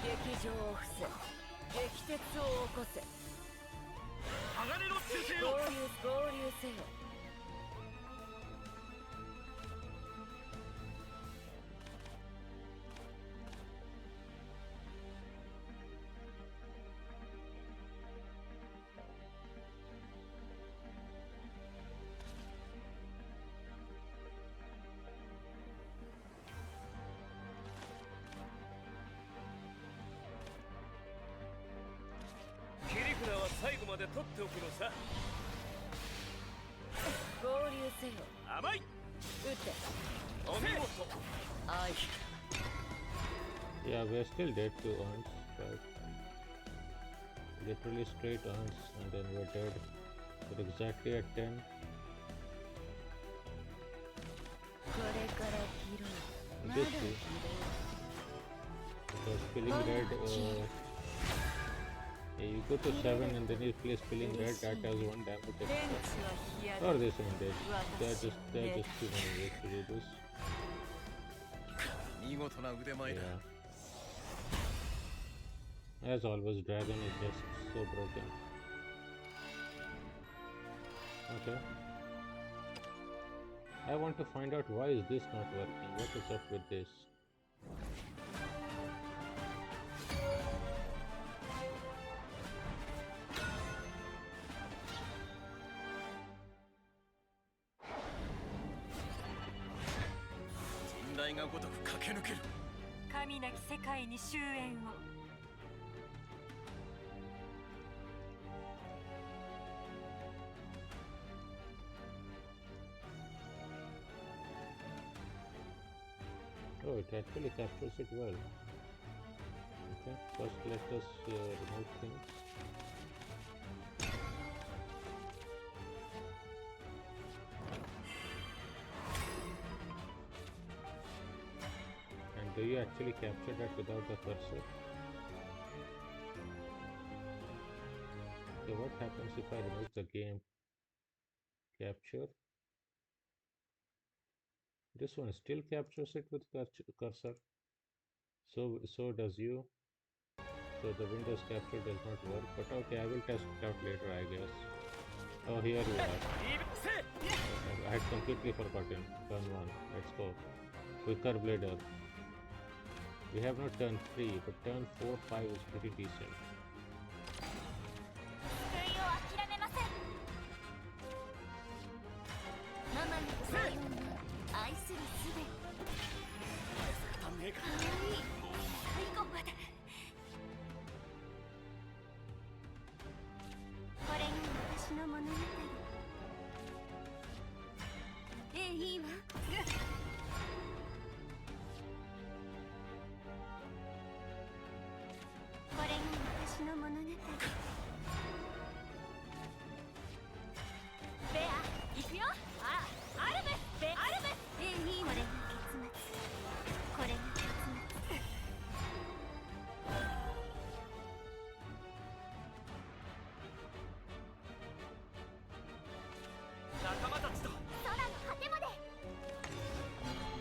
劇場を伏せ。激鉄を起こせ。鋼の忠誠を。合流せよ。取っておくのさ。合流せよ。甘い。撃ってお見事。愛 Yeah, we're still dead to uns, right? Literally straight uns, and then we're dead. But exactly at 10. これから拾う。まだ This 拾 too. う。 Because spilling red, yeah, you go to 7 and then you play spilling red, that has 1 damage 電 extra. 池は干上が Or る。 this one dead. There are just too many ways to do this. 見事な腕前だ。 Yeah. As always, dragon is just so broken. Okay. I want to find out why is this not working. What is up with this? Jinrai がごとく駆け抜ける。神なき世界に終焉を。 Oh, it actually captures it well. Okay, first let us remove things. And do you actually capture that without the cursor? Okay, what happens if I remove the game capture? This one still captures it with cursor. So does you. So the Windows capture does not work. But okay, I will test it out later, I guess. Oh, here you are. I had completely forgotten. Turn 1. Let's go. Quicker blader. We have not turn 3, but turn 4, 5 is pretty decent. 救いを諦めません。ママのさような愛するすべ。ためえか。かわいい。最後まで。これが私の物語。いいわ。これが私の物語。ベア、行くよ。アルベス、アルベス。いいわ。これが結末。これが結末。仲間たちと空の果てまで。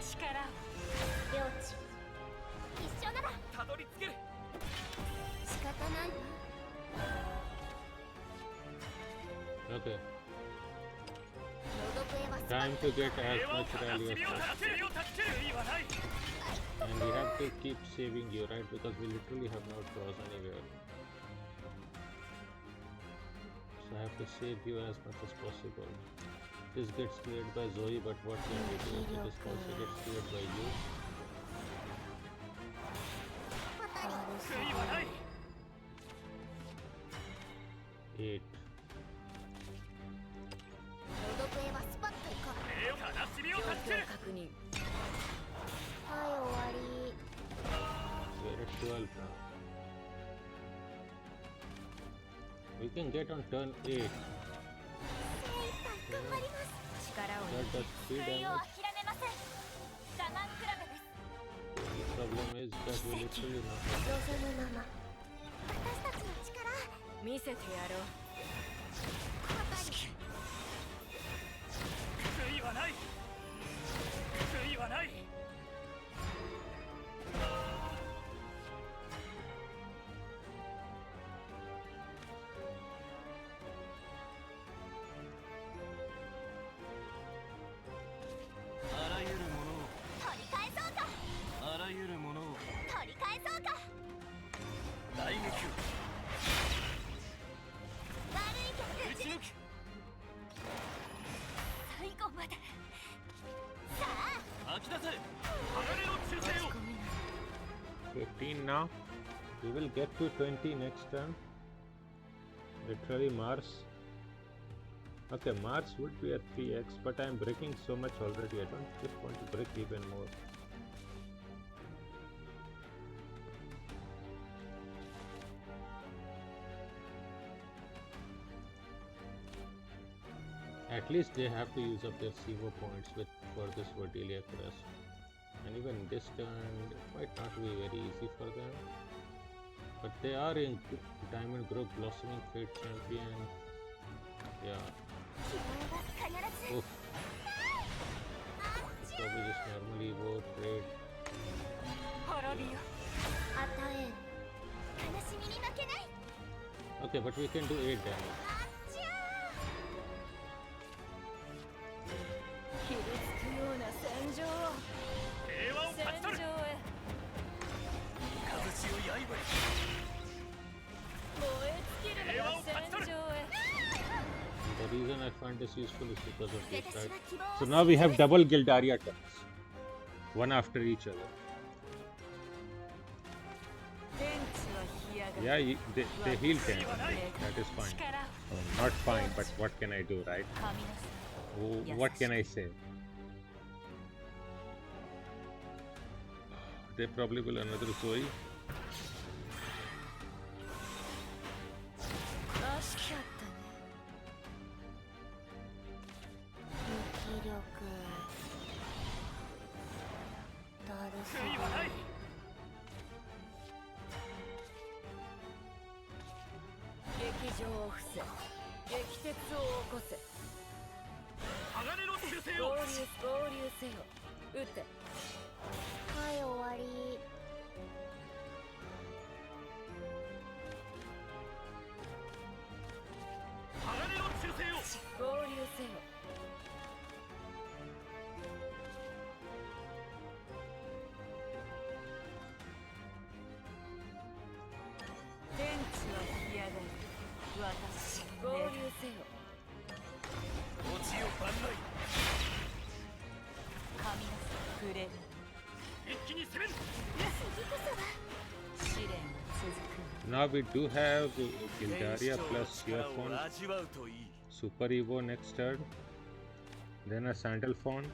力を。領地。一緒ならたどり着ける。仕方ないわ。 Okay, のど笛はスパ time ッ to get as 平和を much か rally す as りを possible. 助けるよ助ける。意味はない。 And we have to keep saving you, right? Because we literally have no draws anywhere. So I have to save you as much as possible. This gets cleared by Zoe, but what can we do? So this also gets cleared by you. 悔いはない。 8. のど笛はスパッといこう。平和悲しみを状助ける。況確認。はい、終わり。 We're at 12 now. We can get on turn 8. 精一杯頑張ります。力を。 That does 3救いを damage. 諦めません。我慢比べです。 The problem is that we literally not. 望むまま。私たちの力。見せてやろう。悔いはない。悔いはない。 あらゆるものを取り返そうか。あらゆるものを取り返そうか。大撃を悪いけど打ち抜く。最後まで。さあ。吐き出せ。鋼の忠誠を。 15 now. We will get to 20 next turn. Literally Mars. Okay, Mars would be a 3x, but I'm breaking so much already. I don't just want to break even more. At least they have to use up their Sivo points for this Verdelia quest. And even this turn, it might not be very easy for them. But they are in Diamond Group Blossoming Fate Champion. Yeah. Oof. It's probably just normally vote, trade. Okay, but we can do 8 damage. 傷つくような戦場を平和を勝ち取る戦場へ拳を刃へ燃え尽きるのが戦場へ The reason I find this useful is because of this, right? So now we have double Gildaria turns. One after each other. 天地は干上がる Yeah, they heal 10. That is fine. Not fine, but what can I do, right? 噛みなさい What can I say? They probably will another Zoe. らしきゃったね無気力だるさ悔いはない劇場を伏せ激鉄を起こせ鋼の忠誠を合流せよ撃てはい終わり鋼の忠誠を合流せよ天地は干上がる私合流せよ落ちよ万来神なさ触れる一気に攻める次こそは試練は続く Now we do have Gildaria plus 力を Earphone, 味わうといい Super Evo next turn. Then a Sandalphone.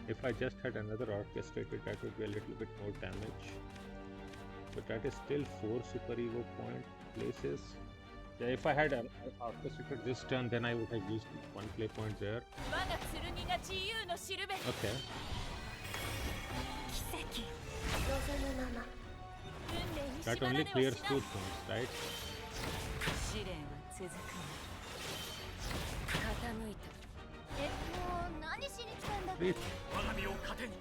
If I just had another orchestrated, that would be a little bit more damage. But that is still 4 Super Evo point places. Yeah, if I had orchestrated this turn, then I would have used 1 play point there. 我が剣が自由のしるべ Okay. 奇跡望むまま運命に That 縛ら only れは clears しない 2 points, right? 試練は続く傾いたもう何しに来たんだっけ Please. 我が身を糧に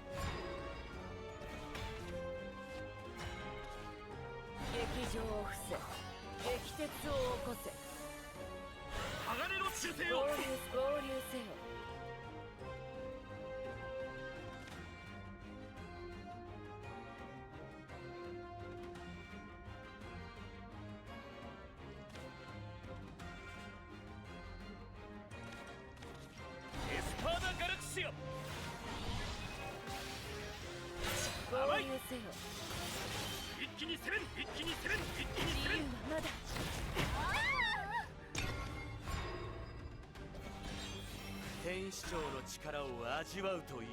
劇場を伏せ激鉄を起こせ鋼の忠誠を合流せよエスパーナ・ガラクシア合流せよ一気に攻める一気に攻める一気に自由攻めるはまだ天使長の力を味わうといい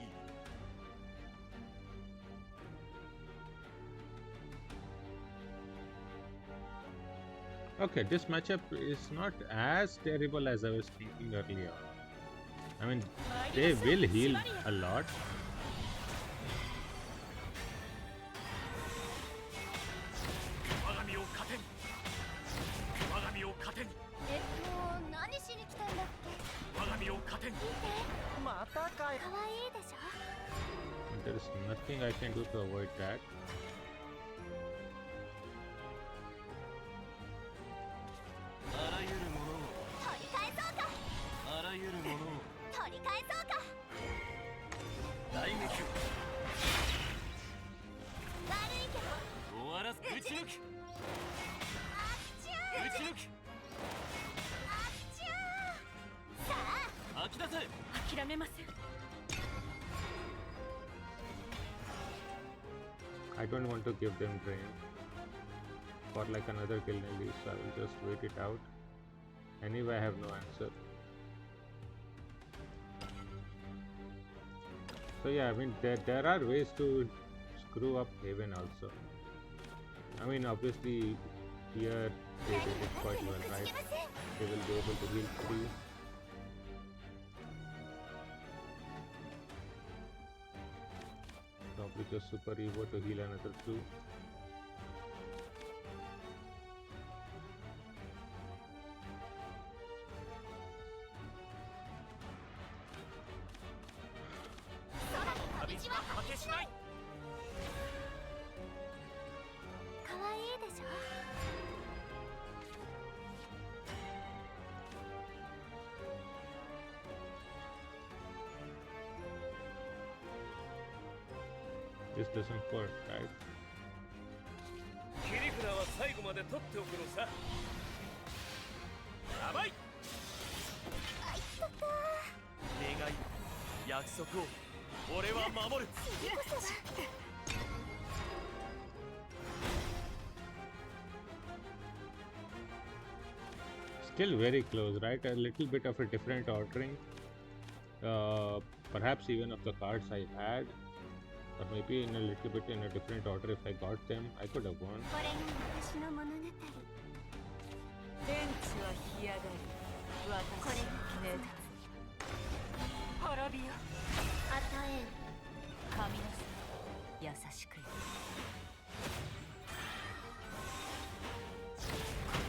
Okay, this matchup is not as terrible as I was thinking earlier. I mean, they will heal a lot. 我が身を糧に我が身を糧に何しに来たんだっけ我が身を糧に見てまたかいかわいいでしょ There is nothing I can do to avoid that. あらゆるものを取り返そうかあらゆるものを取り返そうか大撃悪いけど終わらす撃ち抜くあっちゃ撃ち抜くあっちゃさあ吐き出せ諦めません I don't want to give them drain for like another kill nearly, so I will just wait it out. Anyway, I have no answer. So yeah, I mean there are ways to screw up Haven also. I mean obviously here they did it quite well, right? They will be able to heal 3. Probably just Super Evo to heal another 2. This doesn't work, right? 切り札は最後まで取っておくのさ。やばい。願い約束を俺は守る。 Still very close, right? A little bit of a different ordering. Perhaps even of the cards I had, or maybe in a little bit in a different order. If I got them, I could have won. 天地は干上がり、私のねだ滅びよ。与え神の優しくよ。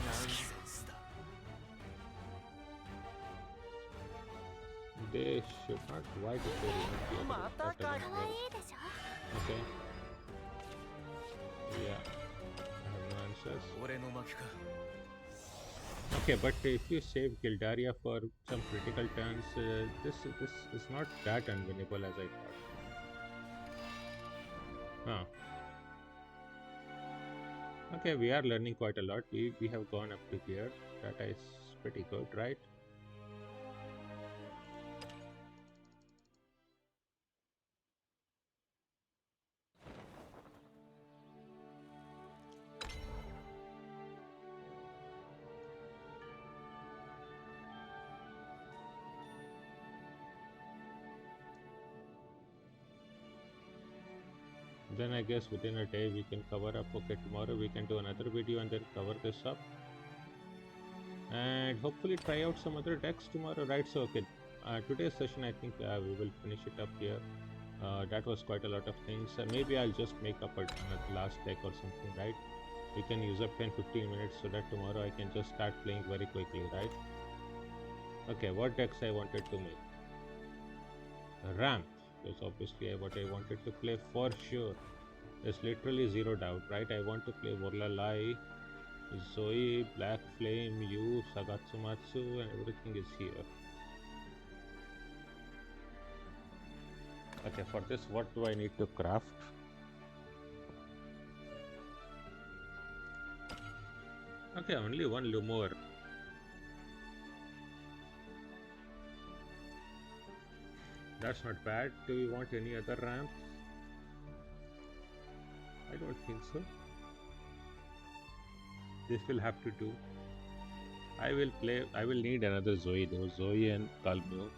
ナンセンスだ。 They should not. Why did they remove the other? That doesn't work. Okay. Yeah. I have no answers. 俺の負けか。 Okay, but if you save Gildaria for some critical turns, this is not that unwinnable as I thought. Huh. Okay, we are learning quite a lot. We have gone up to here. That is pretty good, right? Then I guess within a day we can cover up. Okay, tomorrow we can do another video and then cover this up. And hopefully try out some other decks tomorrow, right? So okay, today's session I think we will finish it up here. That was quite a lot of things. Maybe I'll just make up a last deck or something, right? We can use up 10-15 minutes so that tomorrow I can just start playing very quickly, right? Okay, what decks I wanted to make? Ramp was obviously what I wanted to play for sure. There's literally zero doubt, right? I want to play Vorlalai, Zoe, Black Flame, Yu, Sagatsumatsu, and everything is here. Okay, for this, what do I need to craft? Okay, only one Lumor. That's not bad. Do we want any other ramps? I don't think so. This will have to do. I will need another Zoe though. Zoe and Kalmu.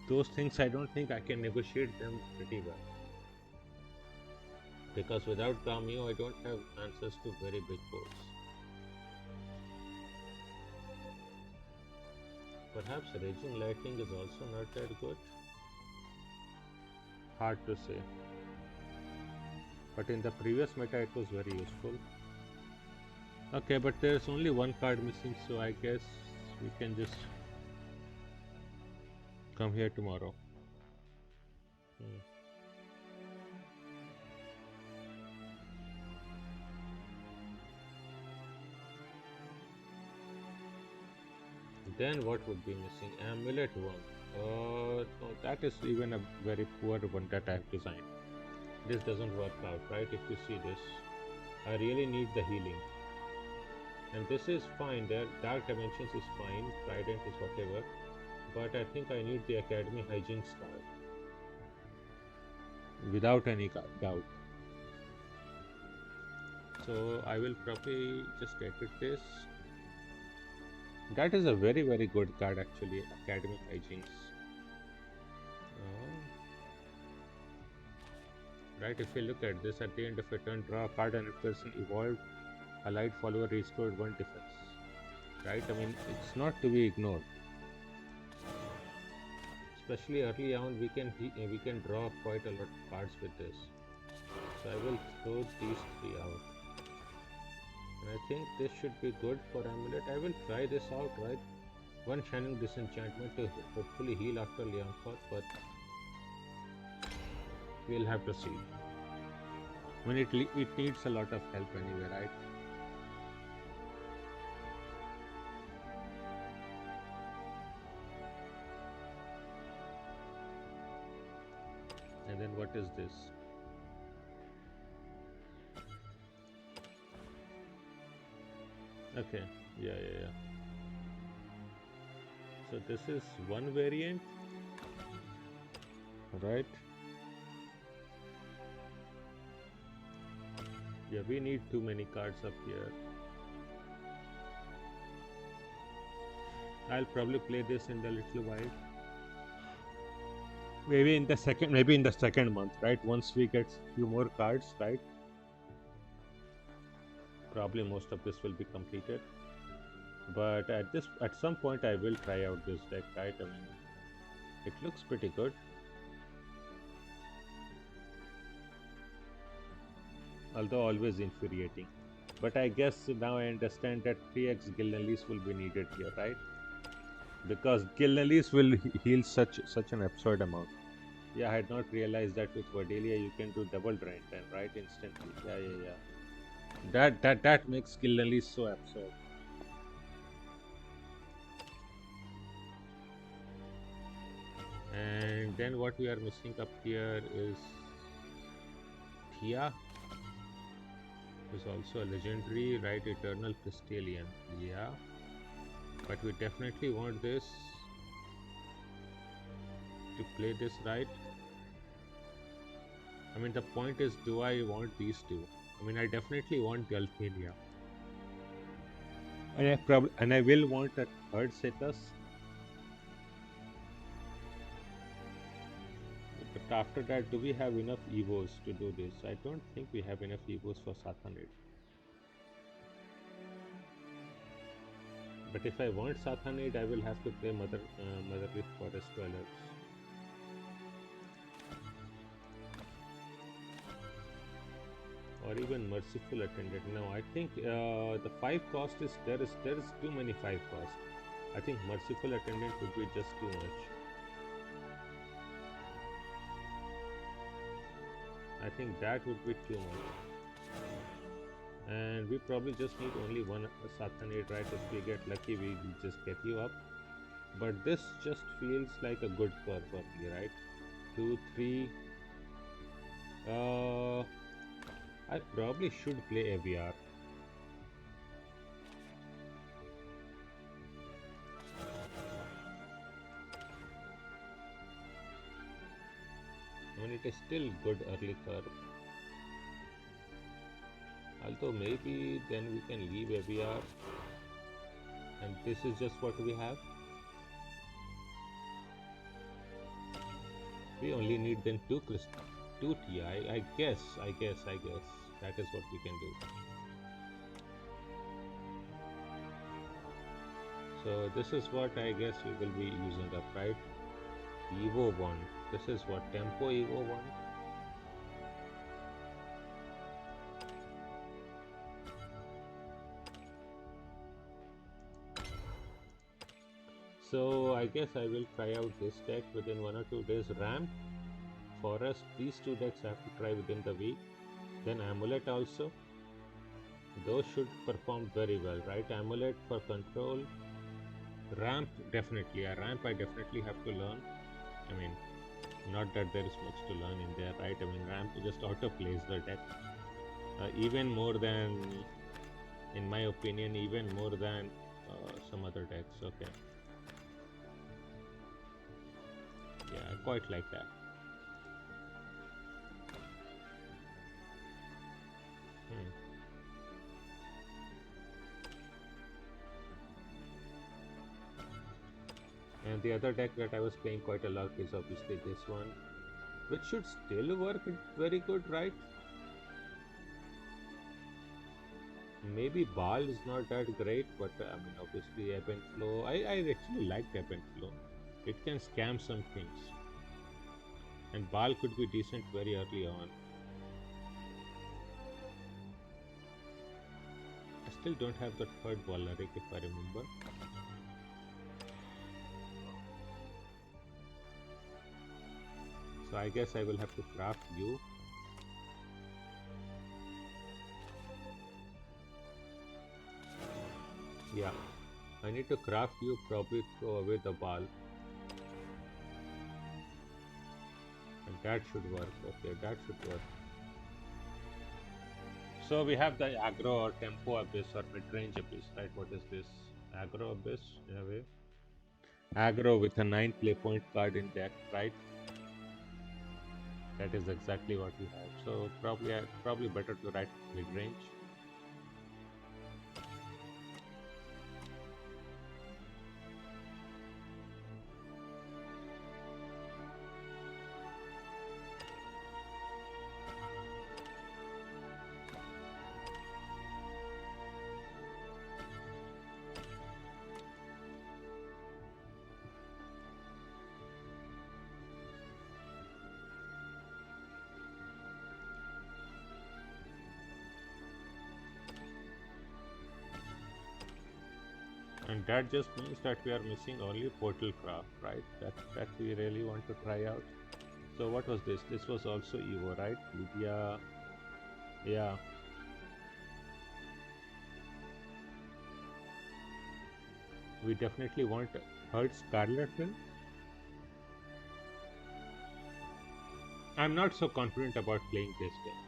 Those things I don't think I can negotiate them pretty well. Because without Cameo I don't have answers to very big boards. Perhaps Raging Lightning is also not that good. Hard to say. But in the previous meta it was very useful. Okay, but there's only one card missing, so I guess we can just come here tomorrow. Then what would be missing? Amulet 1. No, that is even a very poor one that I have designed. This doesn't work out, right? If you see this, I really need the healing. And this is fine, there Dark Dimensions is fine, Trident is whatever. But I think I need the Academy Hygiene Star. without any doubt. So I will probably just edit this. That is a very good card actually, Academic Hijinks. Right, if you look at this, at the end of a turn, draw a card and if there's an evolved allied follower restored 1 defense. Right, I mean, it's not to be ignored. Especially early on, we can draw quite a lot of cards with this. So I will throw these 3 out. And I think this should be good for Amulet. I will try this out, right? 1 Shining Disenchantment to hopefully heal after Leonthor, but we'll have to see. I mean, it needs a lot of help anyway, right? And then what is this? Okay, yeah. So this is one variant, right? Yeah, we need too many cards up here. I'll probably play this in the little while. Maybe in the second month, right? Once we get few more cards, right? Probably most of this will be completed. But at some point I will try out this deck, right? I mean, it looks pretty good. Although always infuriating. But I guess now I understand that 3x Gilnellis will be needed here, right? Because Gilnellis will heal such an absurd amount. Yeah, I had not realized that with Cordelia you can do double drain then, right? Instantly. Yeah. That makes Gilnellis so absurd. And then what we are missing up here is Thea. Is also a legendary, right? Eternal Crystallian. Yeah. But we definitely want this to play this, right? I mean, the point is, do I want these two? I mean, I definitely want Galphania. And I will want a third Cetus. But after that, do we have enough Evos to do this? I don't think we have enough Evos for Sathanid. But if I want Sathanid, I will have to play Motherly Forest Dwellers. Or even Merciful Attendant. No, I think the 5 cost is there is too many 5 cost. I think Merciful Attendant would be just too much. I think that would be too much. And we probably just need only one Sathanid, right? If we get lucky, we will just get you up. But this just feels like a good curve for me, right? 2, 3. I probably should play AVR. I mean, it is still good early curve. Although maybe then we can leave AVR. And this is just what we have. We only need then 2 TI. I guess that is what we can do. So this is what I guess we will be using up, right? Evo 1. This is what, Tempo Evo 1. So I guess I will try out this deck within 1 or 2 days. Ramp, Forest, these 2 decks I have to try within the week. Then Amulet also. Those should perform very well, right? Amulet for control. Ramp, definitely. A ramp I definitely have to learn. I mean, not that there is much to learn in there, right? I mean, ramp just auto-plays the deck. Even more than, in my opinion, even more than some other decks. Okay. Yeah, I quite like that. And the other deck that I was playing quite a lot is obviously this one, which should still work very good, right? Maybe Ball is not that great, but I mean, obviously, Ebb and Flow. I actually like Ebb and Flow. It can scam some things. And Ball could be decent very early on. I still don't have that third Valeric if I remember. So I guess I will have to craft you. Yeah, I need to craft you, probably throw away the ball. And that should work. Okay, that should work. So we have the aggro or tempo abyss or mid-range abyss, right? What is this? Aggro abyss, in a way. Aggro with a 9 play point card in deck, right? That is exactly what we have. So probably better to write mid-range. And that just means that we are missing only Portal Craft, right? That we really want to try out. So what was this? This was also Evo, right? Lydia. Yeah. We definitely want third Scarlet Wing. I'm not so confident about playing this deck.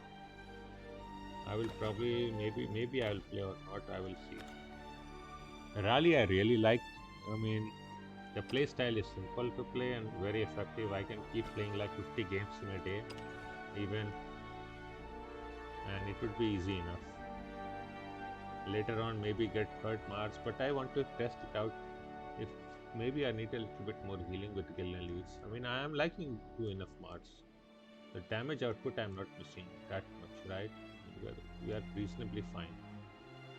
I will probably, maybe I will play or not, I will see. Rally I really liked. I mean, the play style is simple to play and very effective. I can keep playing like 50 games in a day, even, and it would be easy enough. Later on, maybe get third Mars, but I want to test it out. If maybe I need a little bit more healing with Gillian Leads. I mean, I am liking to enough Mars. The damage output I'm not missing that much, right? We are reasonably fine.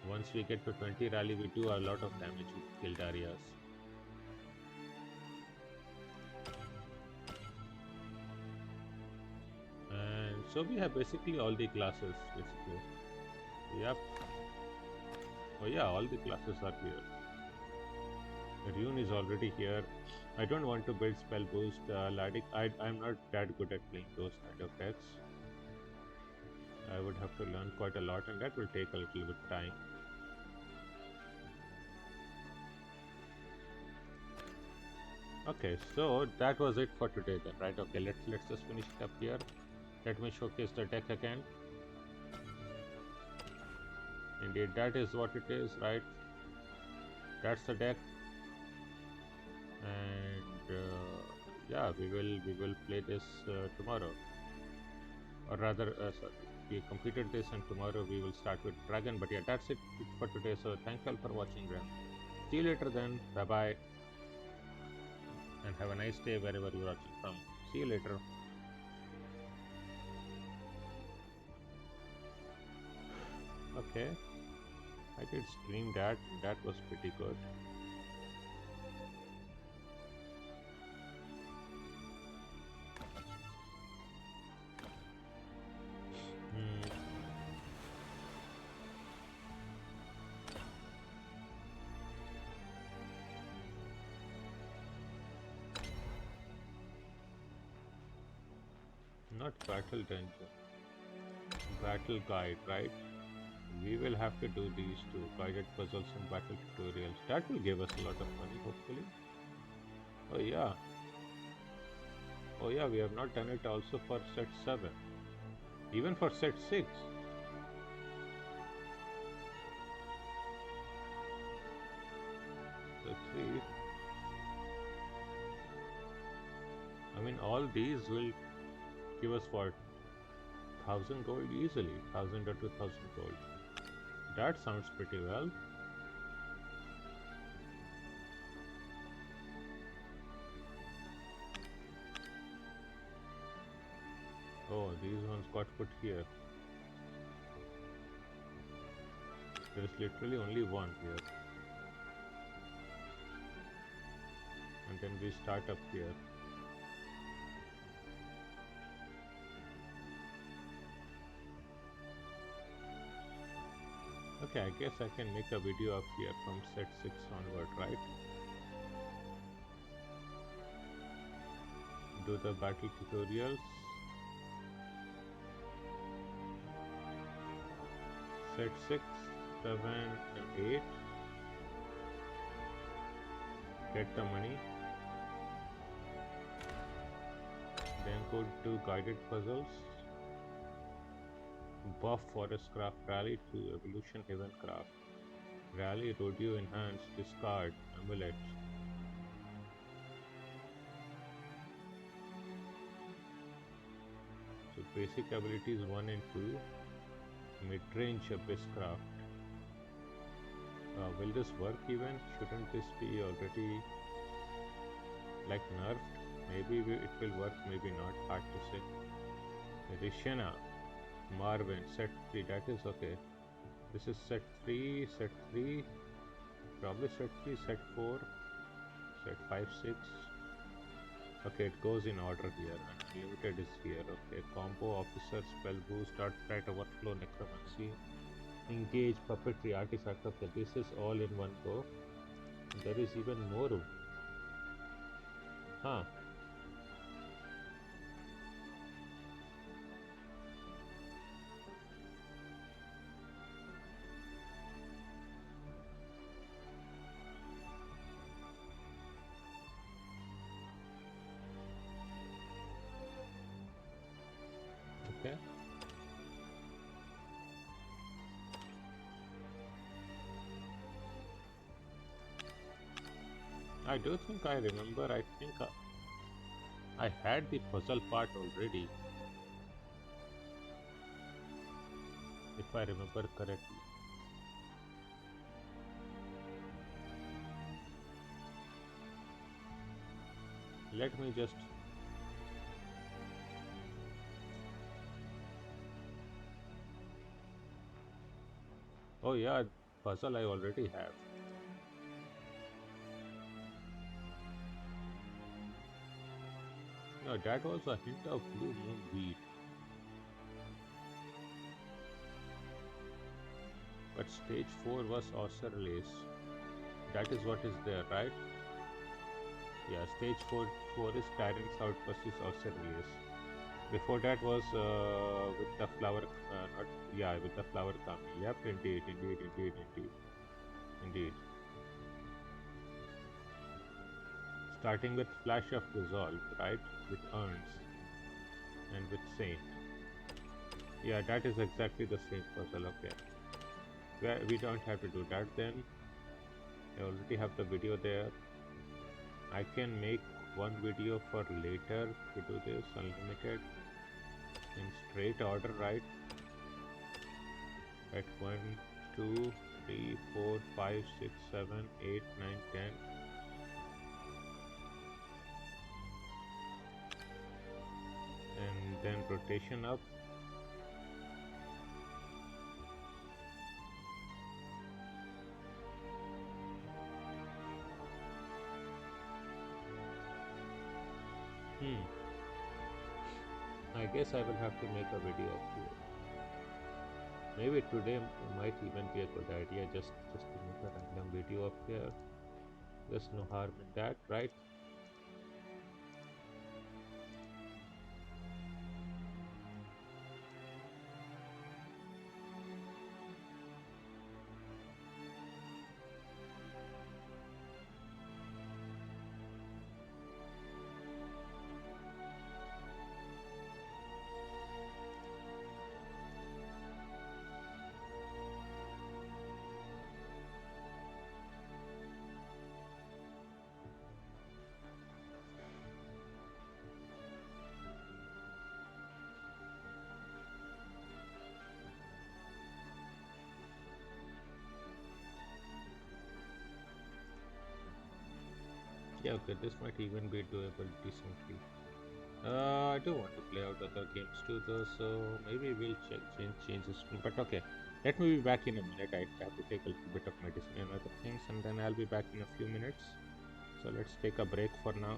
Once we get to 20 rally, we do a lot of damage with Gildarias. And so we have basically all the classes, basically. Yep. Oh yeah, all the classes are here. Rune is already here. I don't want to build spell boost. Ladic, I'm not that good at playing those kind of decks. I would have to learn quite a lot, and that will take a little bit time. Okay, so that was it for today then, right? Okay, let's just finish it up here. Let me showcase the deck again. Indeed, that is what it is, right? That's the deck. And yeah, we will play this tomorrow, or rather, sorry, we completed this, and tomorrow we will start with Dragon. But yeah, that's it for today. So thank you all for watching, then. See you later then. Bye bye, and have a nice day wherever you're watching from. See you later. Okay, I did stream that. That was pretty good. Not battle dungeon, battle guide, right? We will have to do these two, guided puzzles and battle tutorials. That will give us a lot of money, hopefully. Oh yeah. Oh yeah, we have not done it also for set 7. Even for set 6. So 3. I mean, all these will give us what? 1000 gold easily. 1000 or 2000 gold. That sounds pretty well. these ones got put here. There is literally only one here. And then we start up here. Okay, I guess I can make a video up here from set 6 onward, right? Do the battle tutorials. Set 6, 7 and 8. Get the money. Then go to guided puzzles. Buff Forest Craft Rally to Evolution Heaven Craft. Rally Rodeo Enhance. Discard Amulet. So basic abilities 1 and 2. Mid-range Abyss Craft. Will this work even? Shouldn't this be already like nerfed? Maybe it will work, maybe not. Hard to say. Rishena. Marvin, set 3, that is okay. This is set 3, probably set 3, set 4, set 5, 6. Okay, it goes in order here. Unlimited is here. Okay, combo, officer, spell boost, art threat, overflow, necromancy, engage, puppetry, artifact. Okay, this is all in one go. There is even more. Huh. Okay. I do think I remember, I think I had the puzzle part already, if I remember correctly. Let me just oh yeah, puzzle I already have. No, that was a hint of blue moon weed. But stage 4 was Lace. That is what is there, right? Yeah, stage 4 is Tyrant's Outpost is Lace. Before that was with the flower, with the flower coming. Yep, indeed. Starting with Flash of Resolve, right? With Urns and with Saint. Yeah, that is exactly the same puzzle. Okay. We don't have to do that then. I already have the video there. I can make one video for later to do this, unlimited. In straight order, right? At 1, 2, 3, 4, 5, 6, 7, 8, 9, 10. And then rotation up. I guess I will have to make a video of it. Maybe today might even be a good idea just to make a random video up here. There's no harm in that, right? Yeah, okay, this might even be doable decently. I do want to play out other games too, though, so maybe we'll change this. But okay, let me be back in a minute. I have to take a little bit of medicine and other things, and then I'll be back in a few minutes. So let's take a break for now.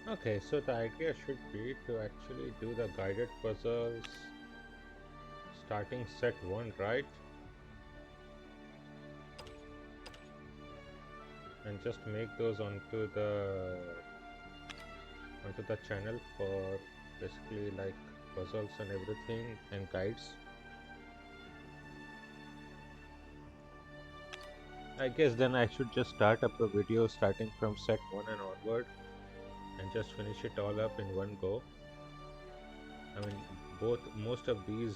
Okay, so the idea should be to actually do the guided puzzles starting set 1, right? And just make those onto the channel for basically like puzzles and everything and guides. I guess then I should just start up a video starting from set 1 and onward and just finish it all up in one go. I mean, most of these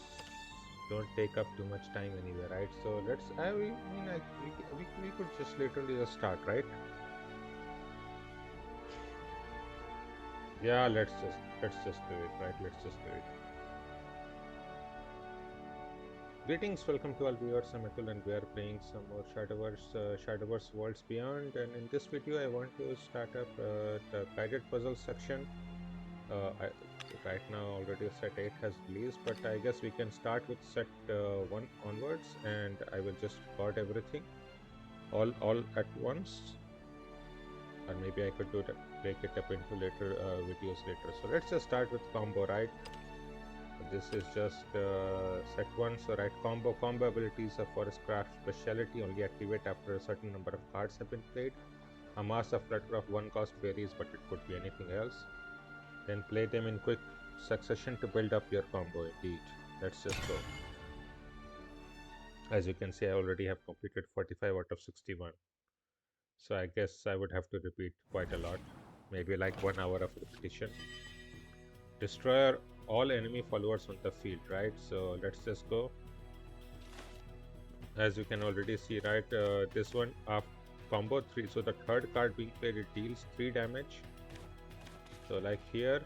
don't take up too much time anyway, right? So let's we could just literally just start, right? Yeah, let's just do it, right? Let's just do it. Greetings, welcome to all viewers. I'm Atul and we are playing some more Shadowverse Worlds Beyond, and in this video I want to start up the guided puzzle section. Right now already set 8 has released, but I guess we can start with set 1 onwards, and I will just record everything all at once, or maybe I could break it up into later videos later. So let's just start with combo, right? This is just set 1, so right, combo abilities of Forest Craft speciality only activate after a certain number of cards have been played. Amass a flutter of 1 cost varies, but it could be anything else. Then play them in quick succession to build up your combo. Indeed, let's just go. As you can see, I already have completed 45 out of 61, so I guess I would have to repeat quite a lot, maybe like 1 hour of repetition. Destroy all enemy followers on the field, right? So let's just go. As you can already see, right, this one combo 3, so the third card being played, it deals 3 damage. So like here,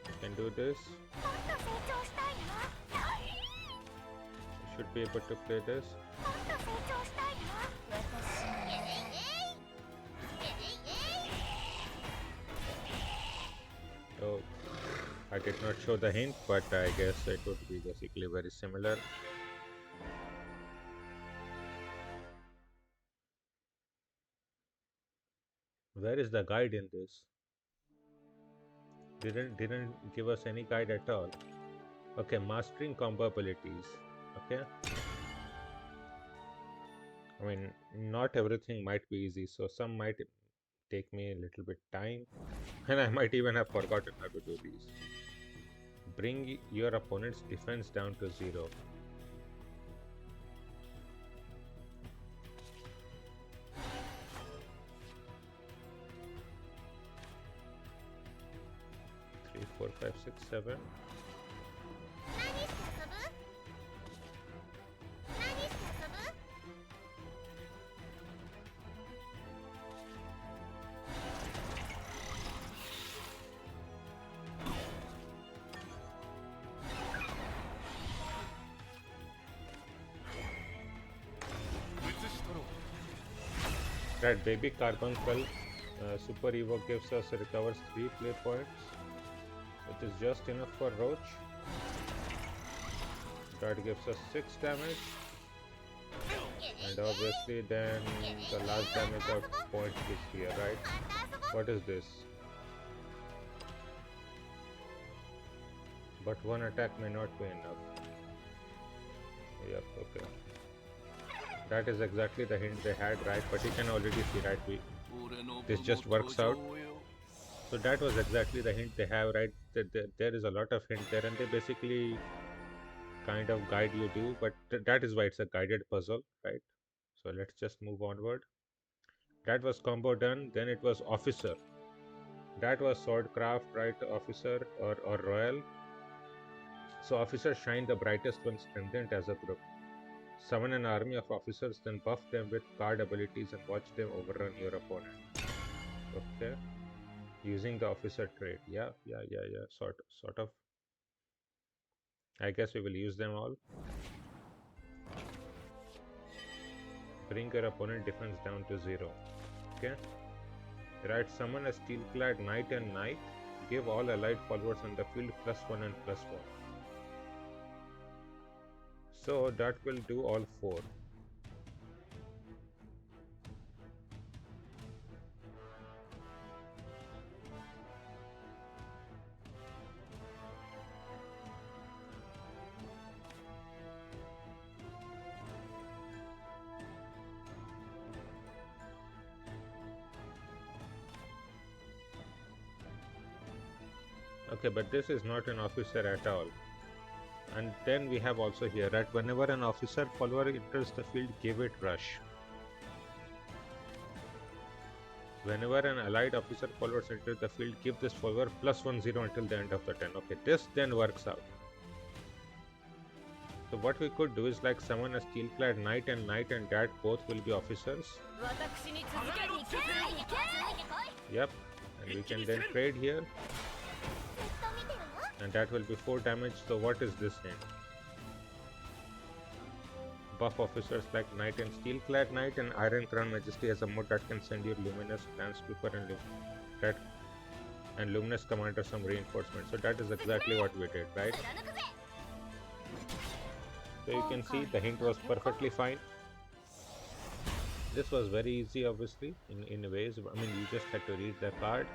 you can do this. You should be able to play this. So I did not show the hint, but I guess it would be basically very similar. Where is the guide in this? Didn't give us any guide at all. Okay, mastering combo abilities. Okay, I mean, not everything might be easy, so some might take me a little bit time, and I might even have forgotten how to do these. Bring your opponent's defense down to 0. Three, 4, 5, 6, 7. That baby carbuncle super evo gives us recovers 3 play points, which is just enough for Roach. That gives us 6 damage, and obviously then the last damage of point is here, right? What is this? But one attack may not be enough. Yep, okay. That is exactly the hint they had, right? But you can already see, right? This just works out. So that was exactly the hint they have, right? There is a lot of hint there, and they basically kind of guide you do, but that is why it's a guided puzzle, right? So let's just move onward. That was combo done. Then it was officer. That was swordcraft, right? Officer or royal. So officer shine the brightest one, strengthened as a group. Summon an army of officers, then buff them with card abilities and watch them overrun your opponent. Okay. Using the officer trait. Yeah. Sort of. I guess we will use them all. Bring your opponent defense down to 0. Okay. Right. Summon a steel-clad knight and knight. Give all allied followers on the field +1 and +1. So that will do all 4. Okay, but this is not an officer at all. And then we have also here that whenever an officer follower enters the field, give it rush. Whenever an allied officer followers enter the field, give this follower +10 until the end of the turn. Okay, this then works out. So what we could do is like summon a steel-clad knight, and that both will be officers. Yep, and we can then trade here. And that will be 4 damage. So what is this then? Buff officers like Knight and Steel-clad Knight, and Iron Crown Majesty has a mode that can send your Luminous Lance Trooper and Luminous Commander some reinforcement. So that is exactly what we did, right? So you can see the hint was perfectly fine. This was very easy, obviously, in ways. I mean, you just had to read the card.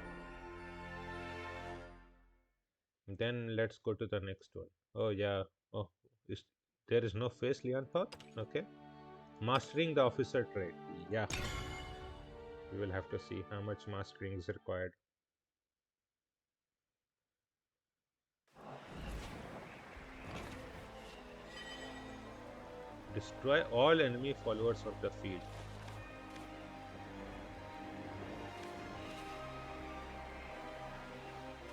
Then let's go to the next one. Oh yeah. Oh, there is no face, Leon thought. Okay. Mastering the officer trait. Yeah. We will have to see how much mastering is required. Destroy all enemy followers of the field.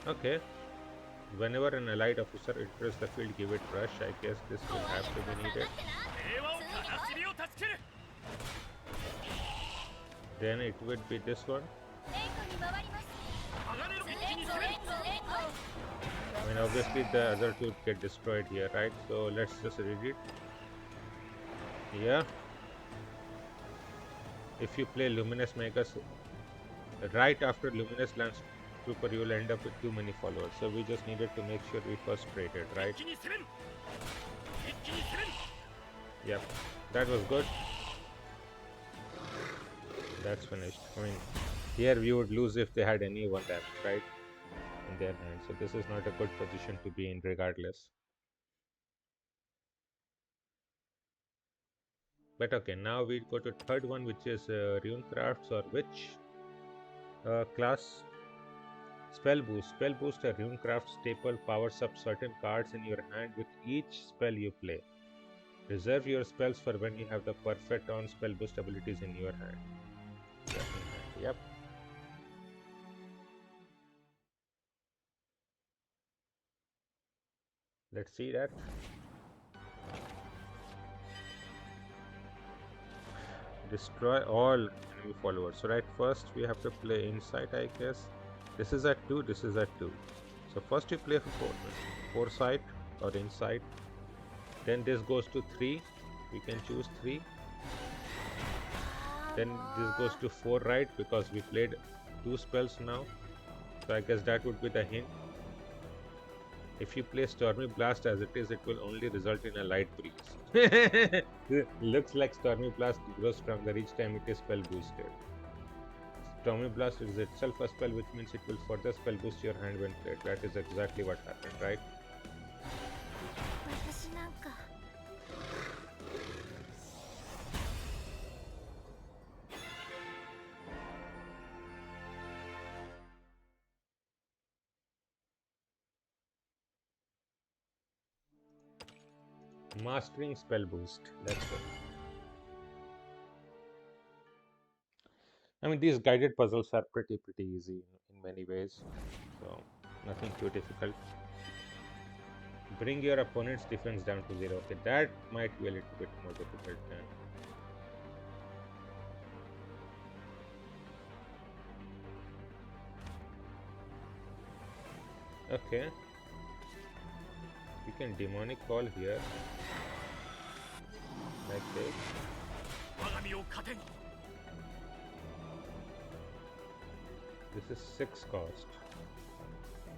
Okay. Whenever an allied officer enters the field, give it rush. I guess this will have to be needed. Then it would be this one. I mean, obviously the other two get destroyed here, right? So let's just read it. Yeah. If you play Luminous Magus right after Luminous Lance Trooper, you will end up with too many followers. So we just needed to make sure we first traded, right? Yep, that was good. That's finished. I mean, here we would lose if they had any one damage, right? In their hand. So this is not a good position to be in regardless. But okay, now we go to third one, which is Runecrafts or Witch class. Spell boost. Spell boost, a Runecraft staple, powers up certain cards in your hand with each spell you play. Reserve your spells for when you have the perfect on spell boost abilities in your hand. Yep. Let's see that. Destroy all enemy followers. So right, first we have to play Insight, I guess. This is at 2, this is at 2. So first you play for Foresight or Insight. Then this goes to 3. We can choose 3. Then this goes to 4, right? Because we played 2 spells now. So I guess that would be the hint. If you play Stormy Blast as it is, it will only result in a light breeze. Looks like Stormy Blast grows stronger each time it is spell boosted. Stormy Blast is itself a spell, which means it will further spell boost your hand when played. That is exactly what happened, right? Mastering spell boost. Let's go. I mean, these guided puzzles are pretty easy in many ways, so nothing too difficult. Bring your opponent's defense down to 0. Okay, that might be a little bit more difficult then. Okay. You can demonic call here. Like this. This is 6 cost.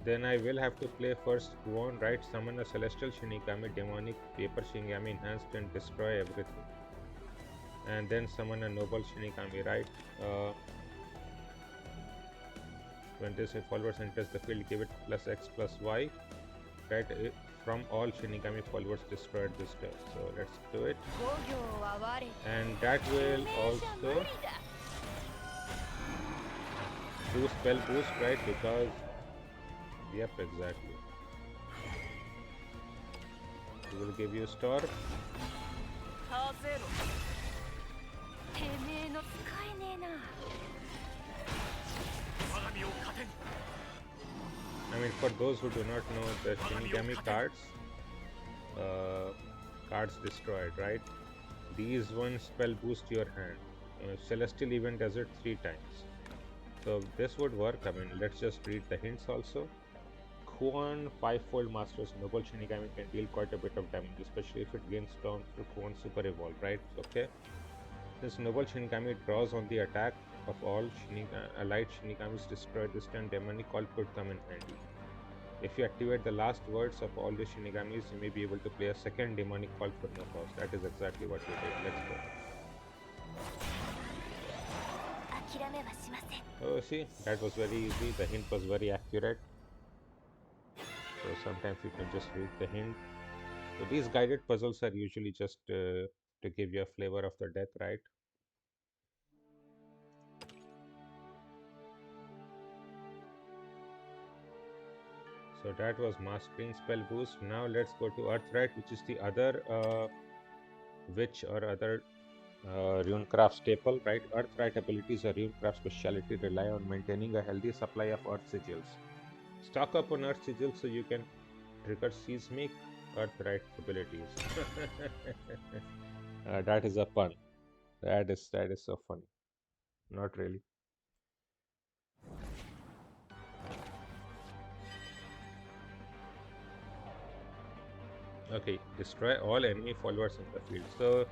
Then I will have to play first Kuon, right? Summon a Celestial Shinigami, Demonic Paper Shinigami enhanced and destroy everything. And then summon a Noble Shinigami, right? When this followers enters the field, give it +X+Y, right? From all Shinigami followers destroyed this turn. So let's do it. And that will also do spell boost, right? Because Yep, exactly. We will give you Storm. ハゼロてめえの使えねえな我が身を糧に I mean, for those who do not know the Shinigami cards, cards destroyed, right? These one spell boost your hand. Celestial Event does it 3 times. So this would work. I mean, let's just read the hints also. Kuon 5-fold Master's Noble Shinigami can deal quite a bit of damage, especially if it gains Storm through Kuon Super Evolve, right? Okay. This Noble Shinigami draws on the attack of all allied Shinigamis destroyed. This turn Demonic Call could come in handy. If you activate the last words of all the Shinigamis, you may be able to play a second Demonic Call for no cost. That is exactly what we did. Let's go. Oh, see, that was very easy. The hint was very accurate. So sometimes you can just read the hint. So these guided puzzles are usually just to give you a flavor of the deck, right? So that was Mastering Spell Boost. Now let's go to Earthright, which is the other witch or other Runecraft staple, right? Earthright abilities or Runecraft specialty rely on maintaining a healthy supply of Earth Sigils. Stock up on Earth Sigils so you can trigger Seismic Earthright abilities. That is a pun. That is so funny. Not really. Okay, destroy all enemy followers in the field. So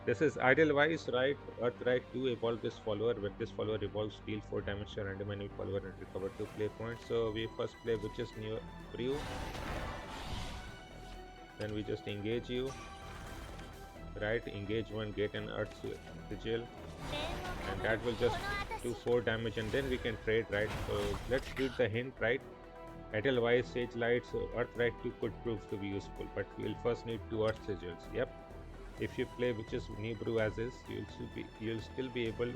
this is Idlewise, right? Earthright 2, evolve this follower. When this follower evolves, deal 4 damage to a random enemy follower and recover 2 play points. So we first play Witch's New Brew. Then we just engage you. Right, engage 1, get an Earth Sigil. And that will just do 4 damage and then we can trade, right? So let's read the hint, right? Edelweiss, Sage Light, so Earthright 2 could prove to be useful, but we'll first need 2 Earth Sigils. Yep. If you play Witch's New Brew as is, you'll still be able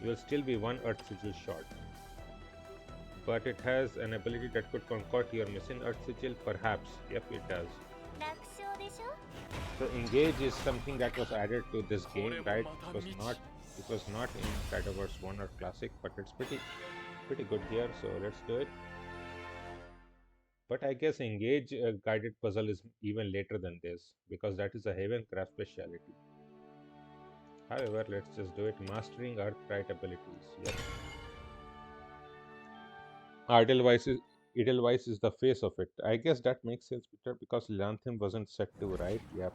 you'll still be 1 Earth Sigil short. But it has an ability that could concoct your missing Earth Sigil, perhaps. Yep, it does. So engage is something that was added to this game, right? It was not in Shadowverse 1 or Classic, but it's pretty good here, so let's do it. But I guess engage guided puzzle is even later than this because that is a Havencraft speciality. However, let's just do it. Mastering Earthright abilities. Yep. Edelweiss is the face of it. I guess that makes sense because Lanthem wasn't set to, right? Yep.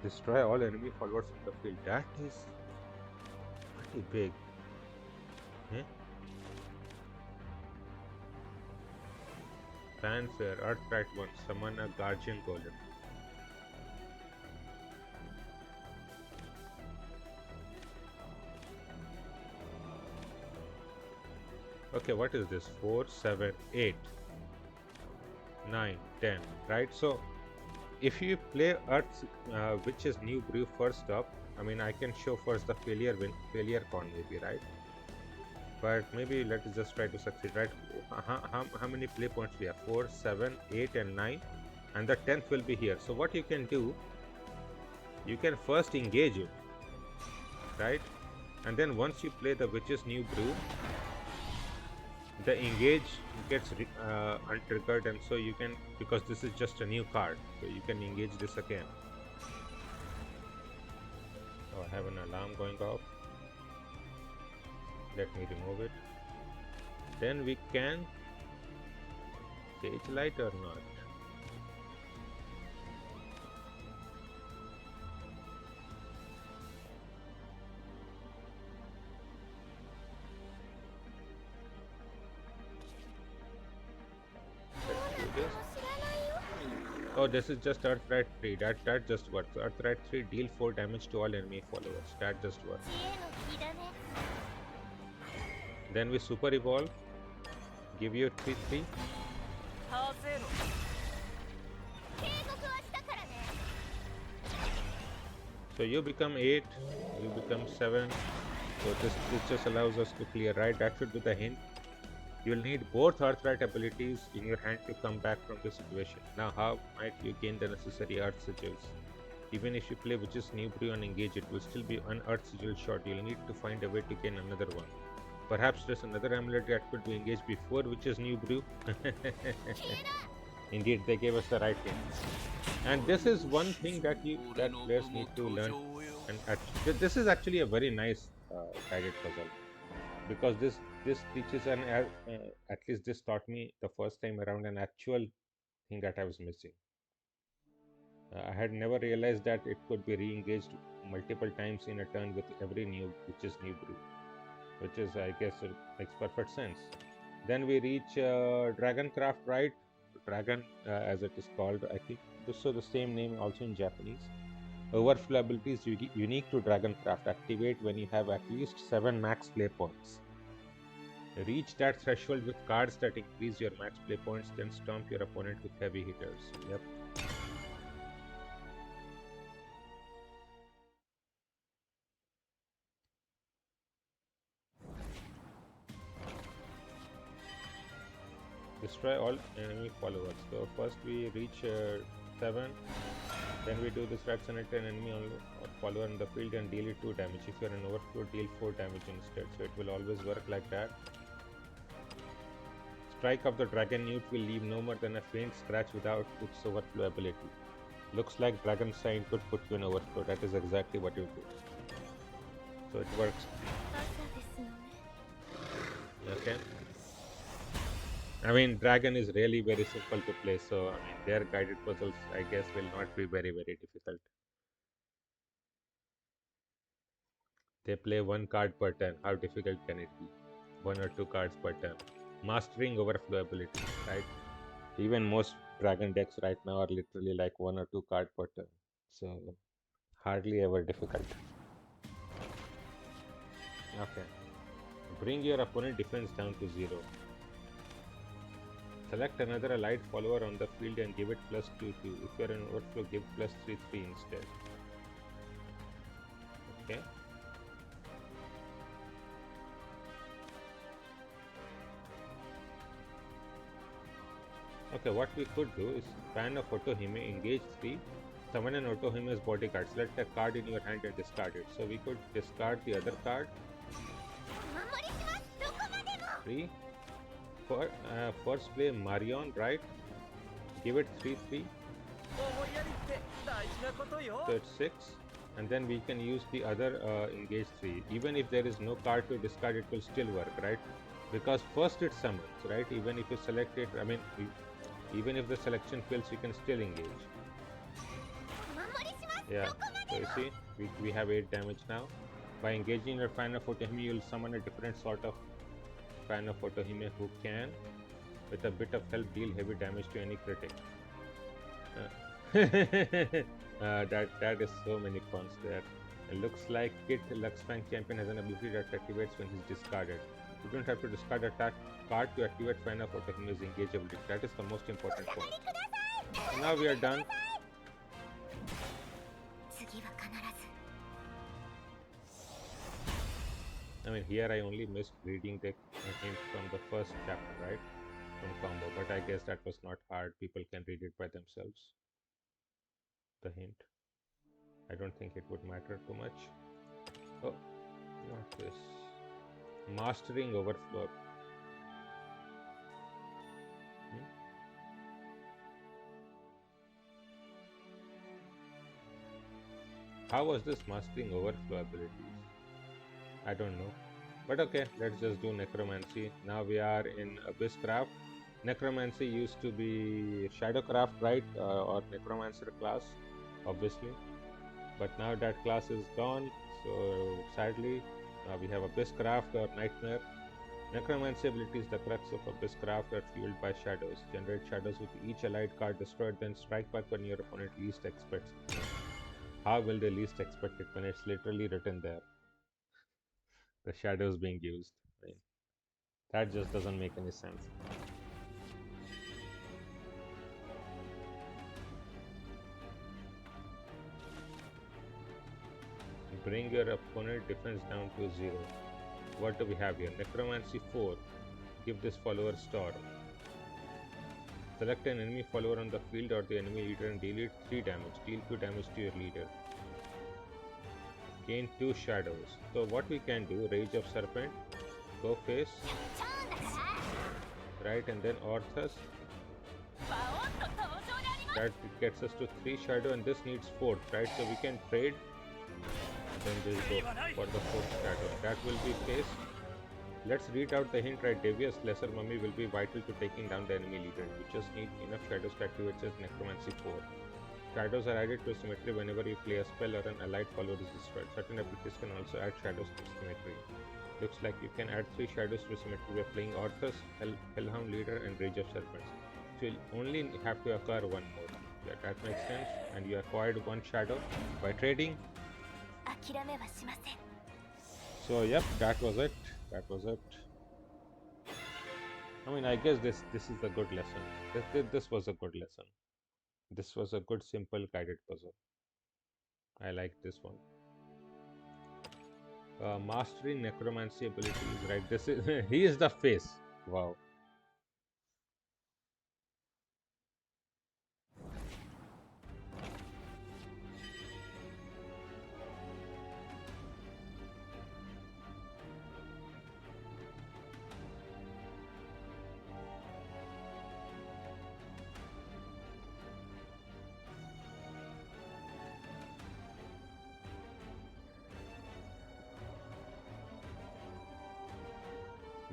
Destroy all enemy followers in the field. That is pretty big. Fanfare, Earthright 1, summon a Guardian Golem. Okay, what is this? 4, 7, 8, 9, 10, right? So if you play Witch's New Brew first up, I mean, I can show first the failure con maybe, right? But maybe let us just try to succeed, right? How many play points we have? 4, 7, 8 and 9, and the 10th will be here. So what you can do, you can first engage it, right? And then once you play the Witch's New Brew, the engage gets untriggered, and so you can, because this is just a new card, so you can engage this again. Oh, I have an alarm going off. Let me remove it. Then we can Sage Light or not. Oh, this is just Earthright 3. That just works. Earthright 3, deal 4 damage to all enemy followers. That just works. Then we super evolve. Give you 3/3. So you become 8, you become 7. So this just allows us to clear, right? That should be the hint. You'll need both Earthright abilities in your hand to come back from the situation. Now, how might you gain the necessary Earth Sigils? Even if you play Witch's New Brew and engage, it will still be an Earth Sigil shot. You'll need to find a way to gain another one. Perhaps there's another amulet that could be engaged before Witch's New Brew. Indeed, they gave us the right hint. And this is one thing that players need to learn. And this is actually a very nice guided puzzle, because this teaches at least this taught me the first time around an actual thing that I was missing. I had never realized that it could be re-engaged multiple times in a turn with every Witch's New Brew, which is, I guess, it makes perfect sense. Then we reach Dragoncraft, right? Dragon, as it is called, I think. So the same name also in Japanese. Overflow ability is unique to Dragoncraft. Activate when you have at least 7 max play points. Reach that threshold with cards that increase your max play points, then stomp your opponent with heavy hitters. Yep. Destroy all enemy followers. So first we reach 7, then we do this vaccinate an enemy or follower in the field and deal it 2 damage. If you're in overflow, deal 4 damage instead. So it will always work like that. Strike of the Dragon Newt will leave no more than a faint scratch without its overflow ability. Looks like Dragon Sign could put you in overflow. That is exactly what you do. So it works. Okay. I mean, Dragon is really very simple to play, so I mean, their guided puzzles, I guess, will not be very, very difficult. They play 1 card per turn. How difficult can it be? 1 or 2 cards per turn. Mastering overflow ability, right? Even most Dragon decks right now are literally like 1 or 2 card per turn. So, hardly ever difficult. Okay. Bring your opponent defense down to 0. Select another allied follower on the field and give it +2/2. If you're in overflow, give +3/3 instead. Okay. Okay, what we could do is fan of Otohime, engage 3, summon an Otohime's bodyguard. Select a card in your hand and discard it. So we could discard the other card. 3. First play Marion, right? Give it 3/3. So it's 6. And then we can use the other engage 3. Even if there is no card to discard, it will still work, right? Because first it summons, right? Even if you select it, I mean, even if the selection fails, you can still engage. Yeah, so you see, we have 8 damage now. By engaging your fan of Otohime, you'll summon a different sort of fan of Otohime who can, with a bit of help, deal heavy damage to any critic. That is so many cons there. It looks like Kit Luxfang Champion has an ability that activates when he's discarded. You don't have to discard a card to activate fan of Otohime's engage ability. That is the most important point. So now we are done. I mean, here I only missed reading the hint from the first chapter, right? From combo, but I guess that was not hard. People can read it by themselves. The hint. I don't think it would matter too much. Oh, not this. Mastering overflow. How was this mastering overflow abilities? I don't know. But okay, let's just do Necromancy. Now we are in Abysscraft. Necromancy used to be Shadowcraft, right? Or Necromancer class, obviously. But now that class is gone, so sadly, now we have Abysscraft or Nightmare. Necromancy abilities, the crux of Abysscraft, are fueled by shadows. Generate shadows with each allied card destroyed, then strike back when your opponent least expects it. How will they least expect it when it's literally written there? The shadows being used. I mean, that just doesn't make any sense. Bring your opponent defense down to 0. What do we have here? Necromancy 4. Give this follower Storm. Select an enemy follower on the field or the enemy leader and deal it 3 damage. Deal 2 damage to your leader. Gain 2 shadows. So what we can do, Rage of Serpent, go face, right, and then Orthus. That gets us to 3 shadow, and this needs 4th, right? So we can trade, then we'll go for the 4th shadow. That will be face. Let's read out the hint, right? Devious Lesser Mummy will be vital to taking down the enemy leader. You just need enough shadows to activate as Necromancy 4. Shadows are added to symmetry whenever you play a spell or an allied follower is destroyed. Certain abilities can also add shadows to symmetry. Looks like you can add 3 shadows to symmetry by playing Orthus, Hellhound Leader, and Rage of Serpents. So you'll only have to acquire 1 more. Yeah, that makes sense. And you acquired 1 shadow by trading. So yep, that was it. That was it. I mean, I guess this is a good lesson. This was a good lesson. This was a good, simple, guided puzzle. I like this one. Mastering necromancy abilities, right? This is he is the face. Wow.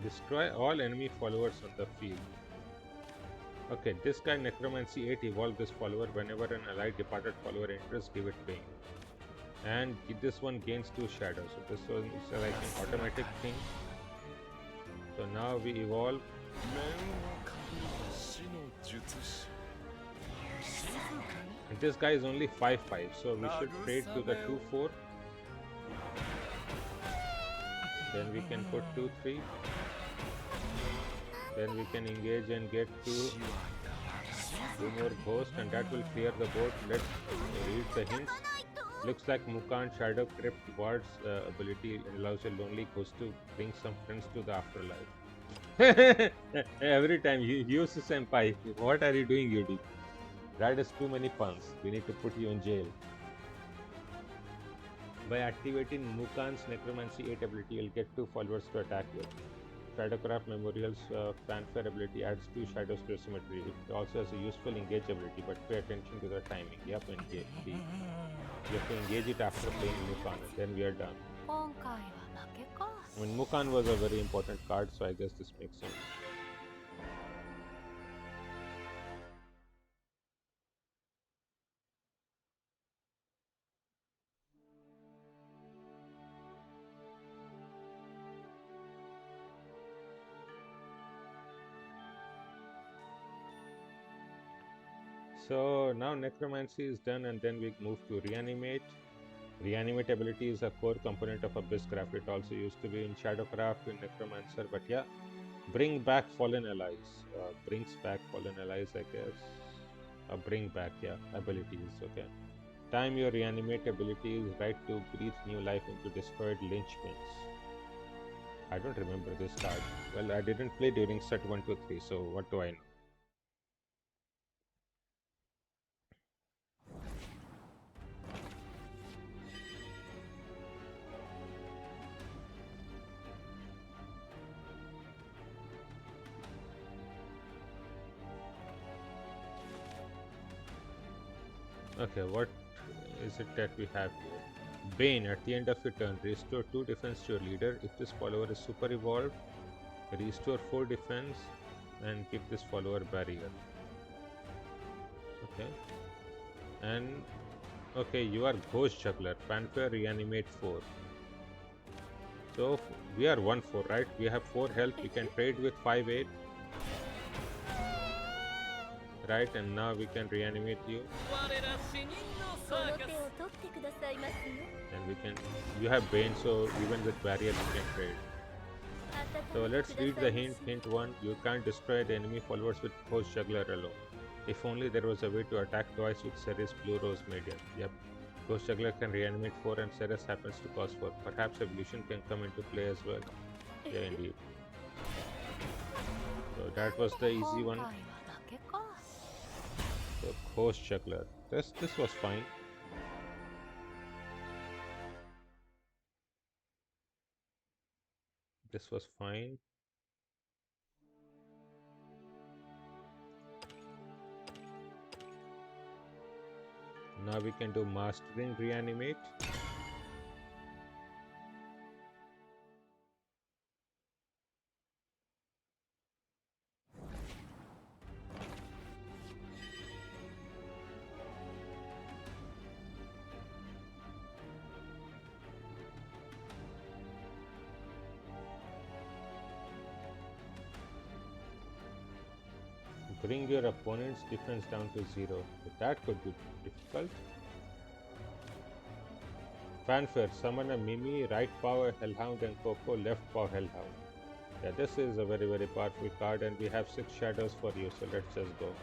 Destroy all enemy followers on the field. Okay, this guy Necromancy 8 evolve this follower. Whenever an allied departed follower enters, give it pain. And this one gains 2 shadows. So this one is like an automatic thing. So now we evolve. And this guy is only 5/5, so we should trade to the 2/4. Then we can put 2/3. Then we can engage and get 2 more ghosts, and that will clear the board. Let's read the hints. Looks like Mukan Shadow Crypt Ward's ability allows a lonely ghost to bring some friends to the afterlife. Every time you use senpai, what are you doing, Yudi? That is too many puns. We need to put you in jail. By activating Mukan's Necromancy 8 ability, you'll get 2 followers to attack you. Shadowcraft Memorial's Fanfare ability adds 2 shadows to symmetry. It also has a useful engage ability, but pay attention to the timing. You have to engage. You have to engage it after playing Mukan, and then we are done. I mean, Mukan was a very important card, so I guess this makes sense. So now Necromancy is done, and then we move to Reanimate. Reanimate ability is a core component of Abysscraft. It also used to be in Shadowcraft, in Necromancer, but yeah. Bring back fallen allies. Brings back fallen allies, I guess. Bring back, yeah, abilities, okay. Time your Reanimate ability is right to breathe new life into destroyed linchpins. I don't remember this card. Well, I didn't play during set 1 to 3, so what do I know? Okay, what is it that we have here? Bane, at the end of your turn, restore 2 defense to your leader. If this follower is super evolved, restore 4 defense and give this follower barrier. Okay. And okay, you are Ghost Juggler. Fanfare Reanimate 4. So we are 1/4, right? We have 4 health. We can trade with 5/8. Right, and now we can reanimate you. And we can, you have Bane, so even with barrier we can trade. So let's read the hint. Hint 1, you can't destroy the enemy followers with Ghost Juggler alone. If only there was a way to attack twice with Ceres Blue Rose Maiden. Yep, Ghost Juggler can reanimate 4 and Ceres happens to cause 4. Perhaps evolution can come into play as well. Yeah, indeed. So that was the easy one. So Ghost Juggler. This was fine. This was fine. Now we can do Mastering Reanimate. Bring your opponent's defense down to 0. That could be difficult. Fanfare, summon a Mimi, right power Hellhound and Coco, left power Hellhound. Yeah, this is a very powerful card and we have 6 shadows for you, so let's just go.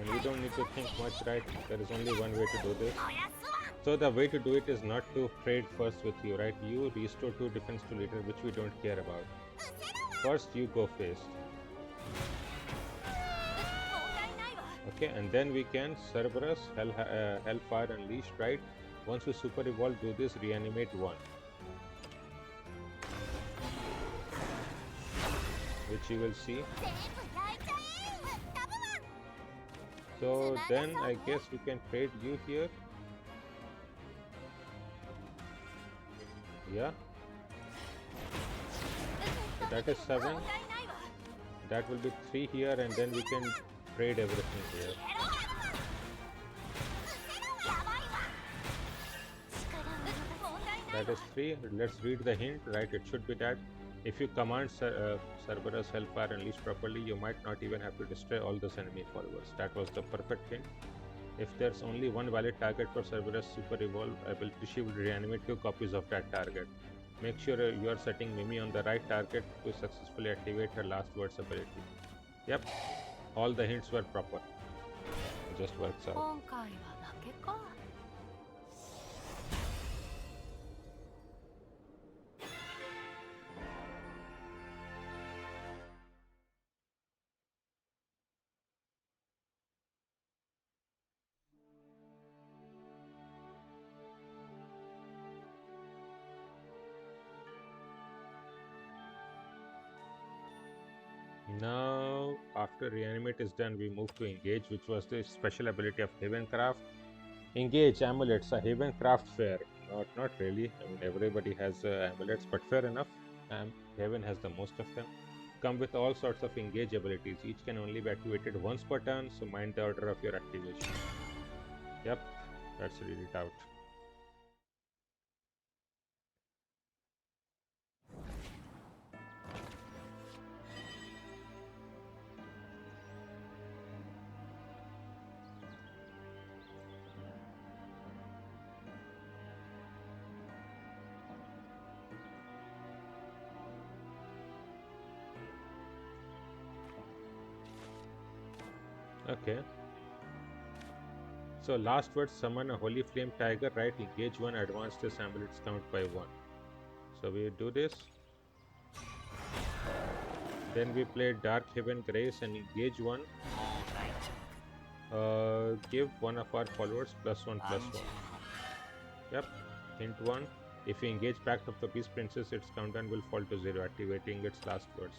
And we don't need to think much, right? There is only one way to do this. So the way to do it is not to trade first with you, right? You restore 2 defense to leader, which we don't care about. First you go first. Okay, and then we can Cerberus, Hellfire Unleashed, right? Once we super evolve, do this, reanimate 1. Which you will see. So then I guess we can trade you here. Yeah. So that is 7. That will be 3 here, and then we can trade everything here. That is 3. Let's read the hint, right? It should be that if you command Cerberus Hellfire Unleashed properly, you might not even have to destroy all those enemy followers. That was the perfect hint. If there's only one valid target for Cerberus Super Evolve ability, she will reanimate 2 copies of that target. Make sure you are setting Mimi on the right target to successfully activate her last words ability. Yep. All the hints were proper. It just works out. Now, after Reanimate is done, we move to Engage, which was the special ability of Havencraft. Engage amulets, a Havencraft fair. Not really. I mean, everybody has amulets, but fair enough. Haven has the most of them. Come with all sorts of Engage abilities. Each can only be activated once per turn, so mind the order of your activation. Yep, let's read it out. Okay. So last word, summon a Holy Flame Tiger, right? Engage 1, advance this amulets count by 1. So we do this. Then we play Dark Haven Grace and engage 1. Give one of our followers +1/+1. Yep. Hint 1. If you engage Pact of the Peace Princess, its countdown will fall to 0, activating its last words.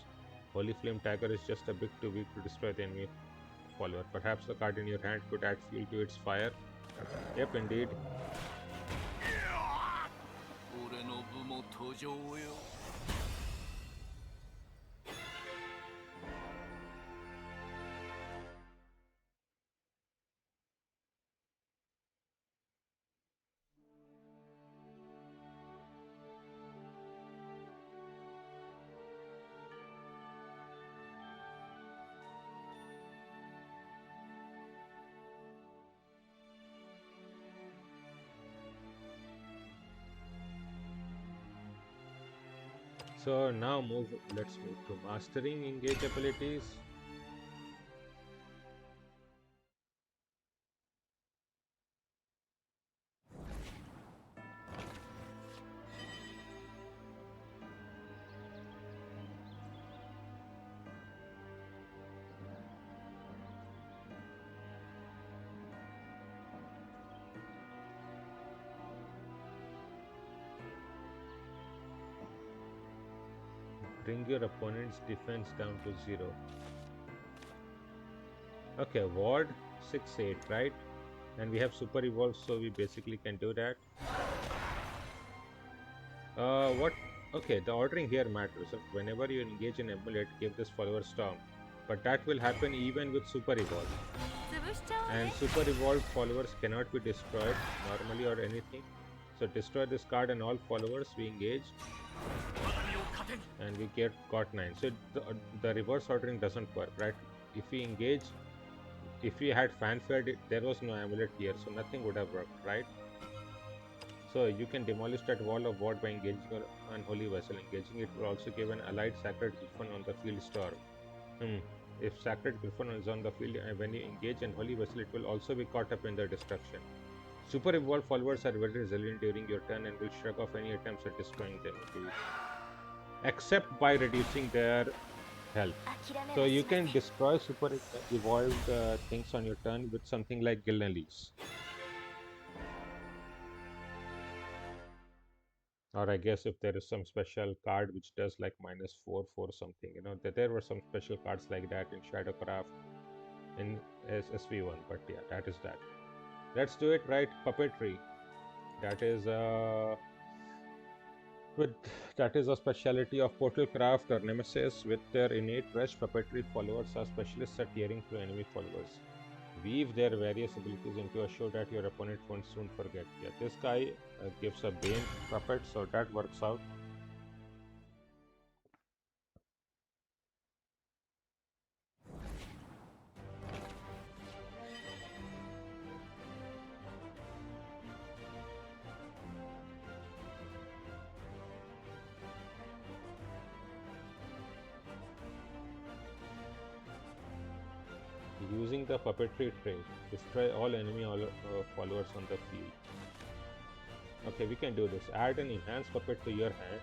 Holy Flame Tiger is just a bit too weak to destroy the enemy follower. Perhaps the card in your hand could add fuel to its fire. Yep, indeed. So now let's move to mastering engage abilities. Bring your opponent's defense down to 0. Okay, ward 6-8, right? And we have super evolve, so we basically can do that. What? Okay, the ordering here matters. So whenever you engage an amulet, give this follower storm. But that will happen even with super evolve. And super evolved followers cannot be destroyed normally or anything. So destroy this card and all followers we engage, and we got 9. So the reverse ordering doesn't work, right? If we engage, if we had fanfare, there was no amulet here, so nothing would have worked, right? So you can demolish that wall of ward by engaging an unholy vessel. Engaging it will also give an allied sacred griffin on the field storm. If sacred griffin is on the field and when you engage an holy vessel, it will also be caught up in the destruction. Super evolved followers are very resilient during your turn and will shrug off any attempts at destroying them, except by reducing their health. So you can destroy super evolved things on your turn with something like Gilnellies. Or I guess if there is some special card which does like -4/4 something, there were some special cards like that in Shadowcraft in SV1, but yeah, that is that. Let's do it right. Puppetry. That is a specialty of Portalcraft or Nemesis. With their innate rush, puppetry followers are specialists at tearing through enemy followers. Weave their various abilities into a show that your opponent won't soon forget. Yeah, this guy gives a Bane puppet, so that works out. Using the puppetry trait, destroy all enemy followers on the field. Okay, we can do this. Add an enhanced puppet to your hand.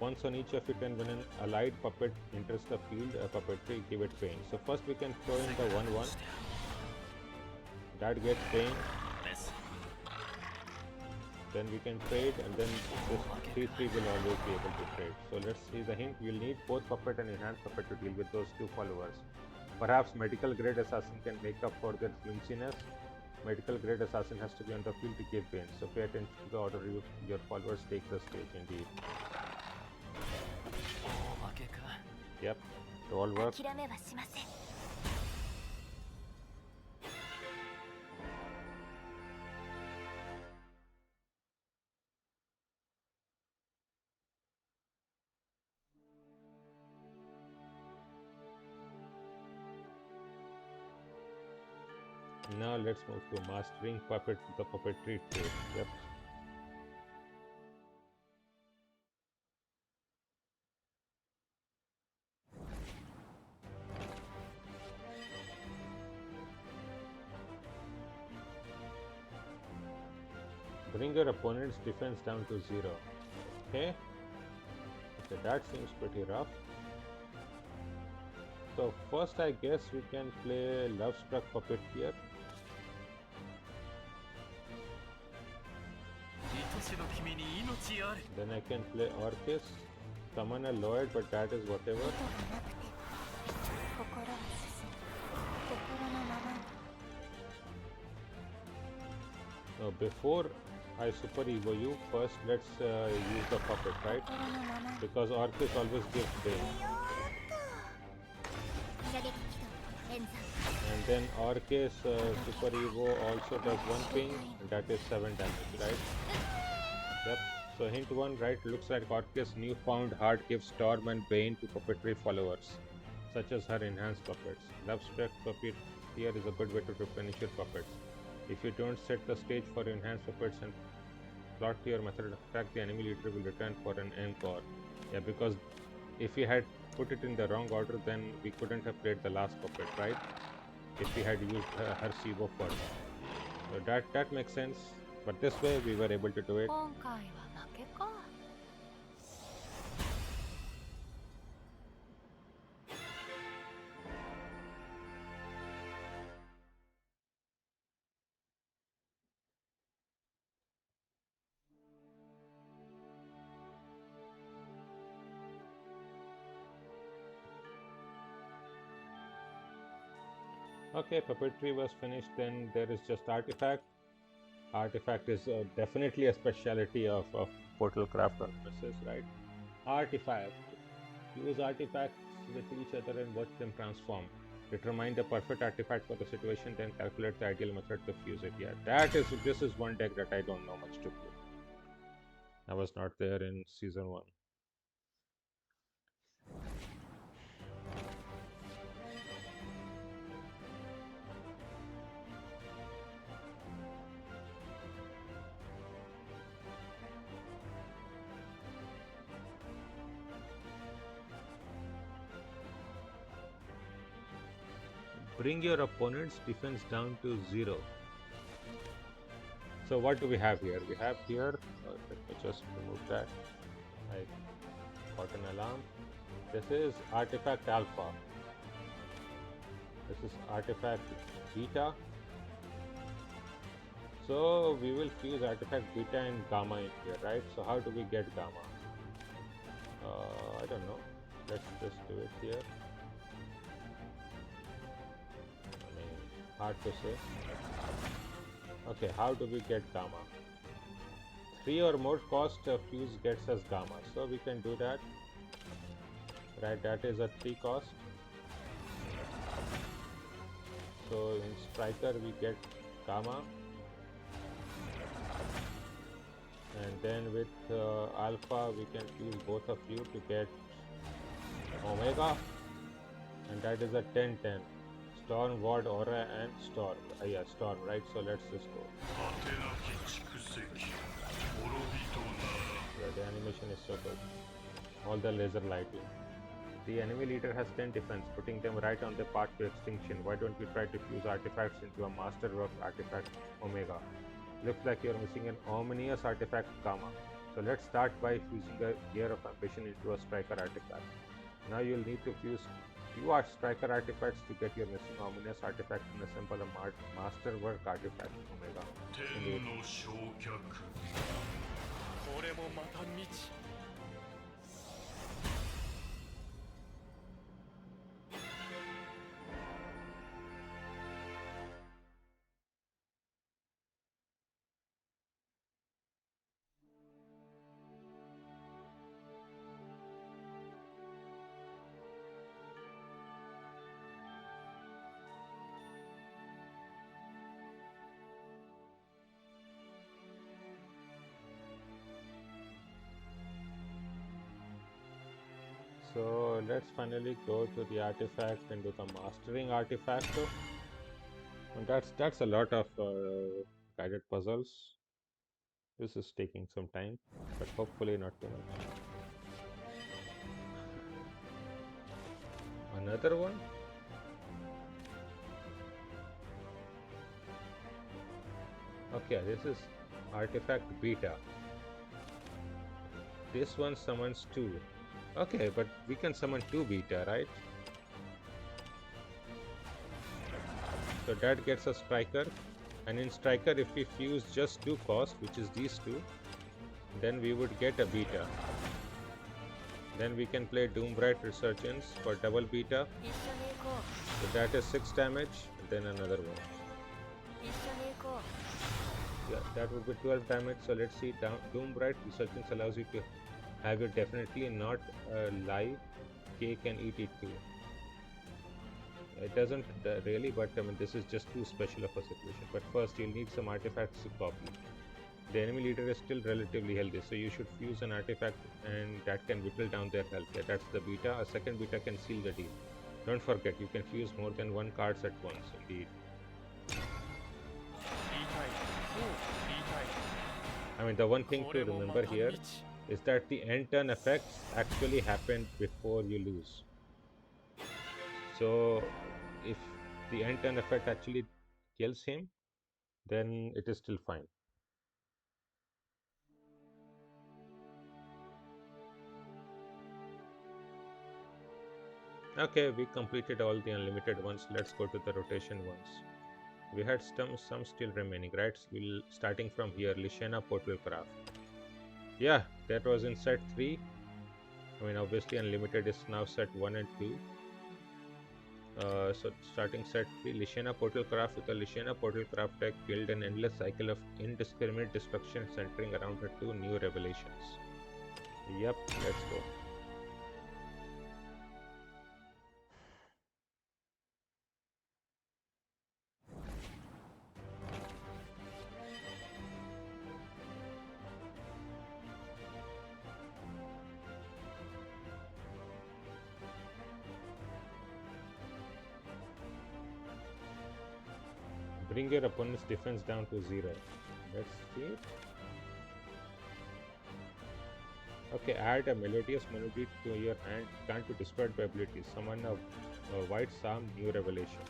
Once on each of it, and when an allied puppet enters the field, puppetry, give it pain. So first we can throw in the 1/1. That gets pain. Then we can trade, and then this 3/3 will always be able to trade. So let's see the hint. We'll need both puppet and enhanced puppet to deal with those two followers. Perhaps medical grade assassin can make up for their flimsiness. Medical grade assassin has to be on the field to give pain. So pay attention to the order your followers take the stage. Indeed. Yep, it all works. Now let's move to mastering puppet, the puppetry trait. Yep. Bring your opponent's defense down to 0. Okay. Okay, that seems pretty rough. So first I guess we can play Love Struck Puppet here. Then I can play Orcus, summon a Lloyd, but that is whatever. Now before I super evo you, first let's use the puppet, right? Because Orcus always gives Bane. And then Orcus super evo also does 1 ping, and that is 7 damage, right? Yep. So hint 1, right? Looks like Orcus' newfound heart gives Storm and Bane to puppetry followers, such as her enhanced puppets. Love Struck Puppet here is a good way to replenish your puppets. If you don't set the stage for enhanced puppets and plot your method of attack, the enemy leader will return for an encore. Yeah, because if we had put it in the wrong order, then we couldn't have played the last puppet, right? If we had used her Sivo first. So that makes sense. But this way we were able to do it. Okay, puppetry was finished. Then there is just artifact. Artifact is definitely a specialty of Portal Craft or Nemesis, right? Artifact. Use artifacts with each other and watch them transform. Determine the perfect artifact for the situation, then calculate the ideal method to fuse it. Yeah, this is one deck that I don't know much to play. I was not there in season 1. Bring your opponent's defense down to 0. So what do we have here? We have here, let me just remove that. I got an alarm. This is artifact alpha. This is artifact beta. So we will fuse artifact beta and gamma in here, right? So how do we get gamma? I don't know. Let's just do it here. I mean, hard to say. Okay, how do we get gamma? 3 or more cost fuse gets us gamma. So we can do that. Right, that is a 3 cost. So in striker we get gamma. And then with alpha we can fuse both of you to get omega, and that is a 10-10. Storm, Ward, Aura, and Storm. Yeah, Storm, right? So let's just go. Yeah, the animation is so good. All the laser lighting. The enemy leader has 10 defense, putting them right on the path to extinction. Why don't we try to fuse artifacts into a masterwork artifact Omega? Looks like you're missing an ominous artifact Gamma. So let's start by fusing a Gear of Ambition into a striker artifact. Now you'll need to fuse few striker artifacts to get your missing ominous artifact and assemble a masterwork artifact Omega. Indeed. これもまた未知 So let's finally go to the artifact and do the mastering artifact. And that's a lot of guided puzzles. This is taking some time, but hopefully not too much. Another one? Okay, this is artifact beta. This one summons 2. Okay, but we can summon 2 beta, right? So that gets a striker, and in striker if we fuse just 2 cost, which is these 2, then we would get a beta. Then we can play Doombright Resurgence for double beta. So that is 6 damage, and then another one. Yeah, that would be 12 damage. So let's see, Doombright Resurgence allows you to have it definitely not live. K can eat it too. It doesn't really, but I mean this is just too special of a situation. But first you'll need some artifacts to copy. The enemy leader is still relatively healthy, so you should fuse an artifact and that can whittle down their health. Yeah, that's the beta. A second beta can seal the deal. Don't forget, you can fuse more than 1 cards at once, indeed. I mean the one thing to remember here is that the end turn effects actually happen before you lose. So if the end turn effect actually kills him, then it is still fine. Okay, we completed all the unlimited ones. Let's go to the rotation ones. We had some still remaining, right? We'll starting from here, Lishena Portal Craft. Yeah, that was in set 3. I mean, obviously unlimited is now set 1 and 2. So starting set 3, Lishana Portal Craft. With the Lishana Portal Craft deck, build an endless cycle of indiscriminate destruction centering around her 2 new revelations. Yep, let's go. Bring your opponent's defense down to 0. Let's see. Okay, add a melodious melody to your hand. Can't be destroyed by abilities. Summon a white psalm, new revelation.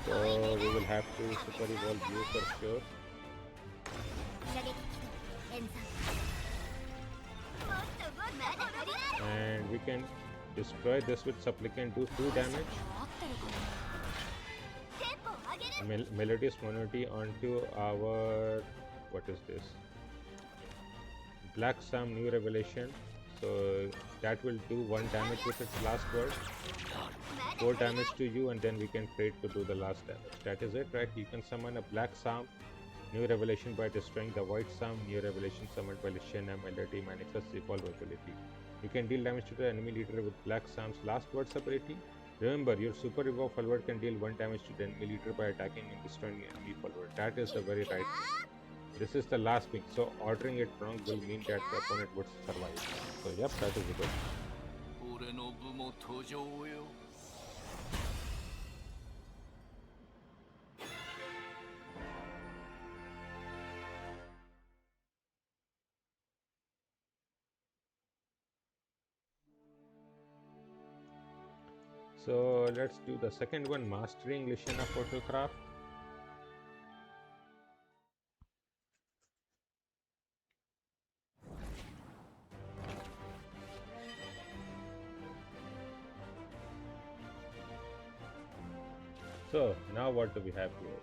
So we will have to super evolve you for sure. And we can destroy this with supplicant, do 2 damage. Melodious melody onto our, what is this, black psalm, new revelation. So that will do 1 damage with its last word, 4 damage to you, and then we can trade to do the last damage. That is it, right? You can summon a black psalm, new revelation by destroying the white psalm, new revelation summoned by Lishana melody, manifests evolve ability. You can deal damage to the enemy leader with black psalm's last words ability. Remember, your super evolve forward can deal 1 damage to the enemy leader by attacking and destroying the enemy forward. That is the very right thing. This is the last thing, so ordering it wrong will mean that the opponent would survive. So yep, that is good. So let's do the second one, mastering Lishana Portal Craft. So now what do we have here?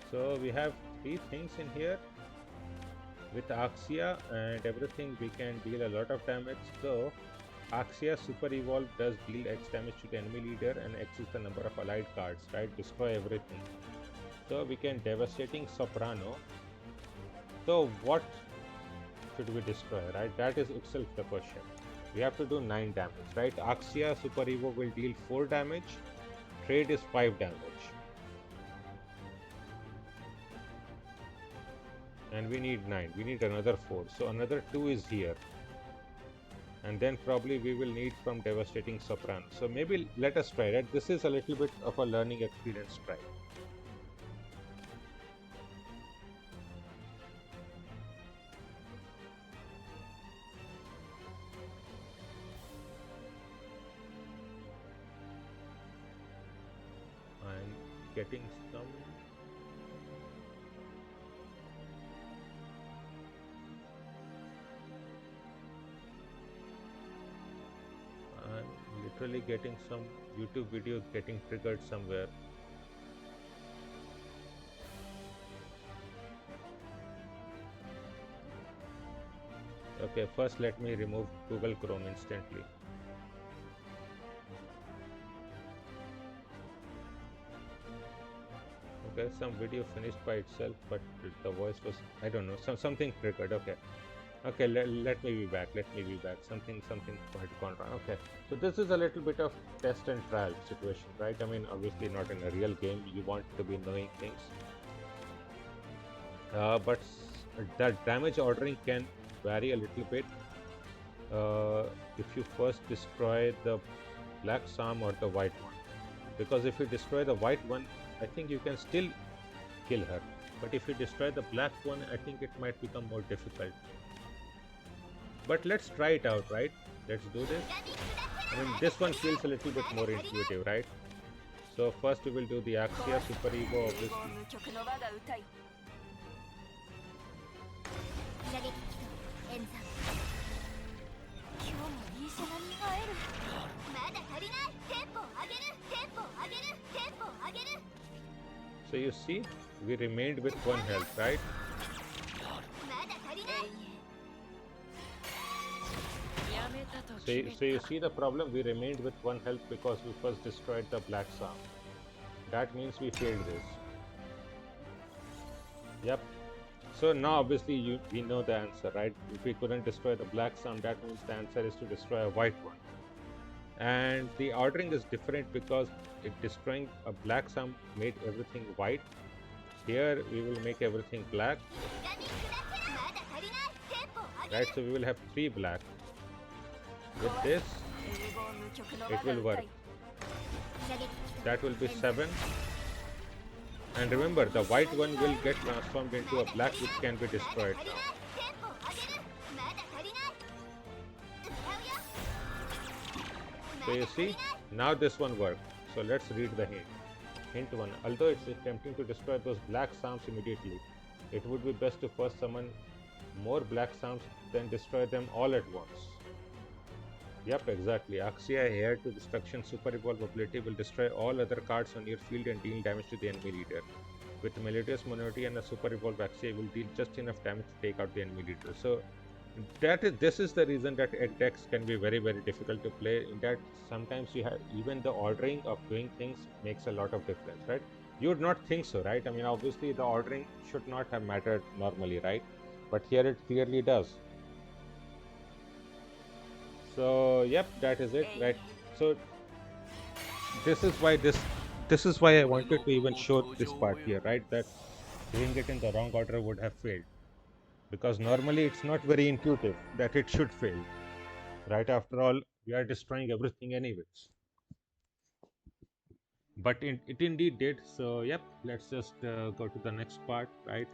So we have 3 things in here. With Axia and everything we can deal a lot of damage. So Axia Super Evolve does deal X damage to the enemy leader, and X is the number of allied cards, right? Destroy everything. So we can Devastating Soprano. So what should we destroy, right? That is itself the question. We have to do 9 damage, right? Axia Super Evo will deal 4 damage. Trade is 5 damage. And we need 9. We need another 4. So another 2 is here. And then probably we will need from Devastating Soprano. So maybe let us try, right? This is a little bit of a learning experience try. I'm getting some. Literally getting some YouTube video getting triggered somewhere. Okay, first let me remove Google Chrome instantly. Okay, some video finished by itself, but the voice was, I don't know, something triggered. Okay, let me be back. Something had gone wrong. Okay, so this is a little bit of test and trial situation, right? I mean, obviously not in a real game. You want to be knowing things, but the damage ordering can vary a little bit. If you first destroy the black psalm or the white one, because if you destroy the white one, I think you can still kill her. But if you destroy the black one, I think it might become more difficult. But let's try it out, right? Let's do this. I mean, this one feels a little bit more intuitive, right? So first we will do the Axia Super Ego, obviously. So you see, we remained with 1 health, right? So you see the problem? We remained with 1 health because we first destroyed the black psalm. That means we failed this. Yep. So now obviously we know the answer, right? If we couldn't destroy the black psalm, that means the answer is to destroy a white one. And the ordering is different because destroying a black psalm made everything white. Here we will make everything black. Right, so we will have 3 black. With this, it will work. That will be 7. And remember, the white one will get transformed into a black which can be destroyed now. So you see, now this one worked. So let's read the hint. Hint 1. Although it's tempting to destroy those black psalms immediately, it would be best to first summon more black psalms than destroy them all at once. Yep, exactly. Axia Heir to Destruction Super Evolve ability will destroy all other cards on your field and deal damage to the enemy leader. With Melodious Minority and a Super Evolve Axia will deal just enough damage to take out the enemy leader. So this is the reason that egg decks can be very difficult to play. In that sometimes you have even the ordering of doing things makes a lot of difference, right? You would not think so, right? I mean, obviously the ordering should not have mattered normally, right? But here it clearly does. So yep, that is it, right? So this is why I wanted to even show this part here, right? That doing it in the wrong order would have failed, because normally it's not very intuitive that it should fail, right? After all, we are destroying everything anyways. But it indeed did. So yep, let's just go to the next part, right?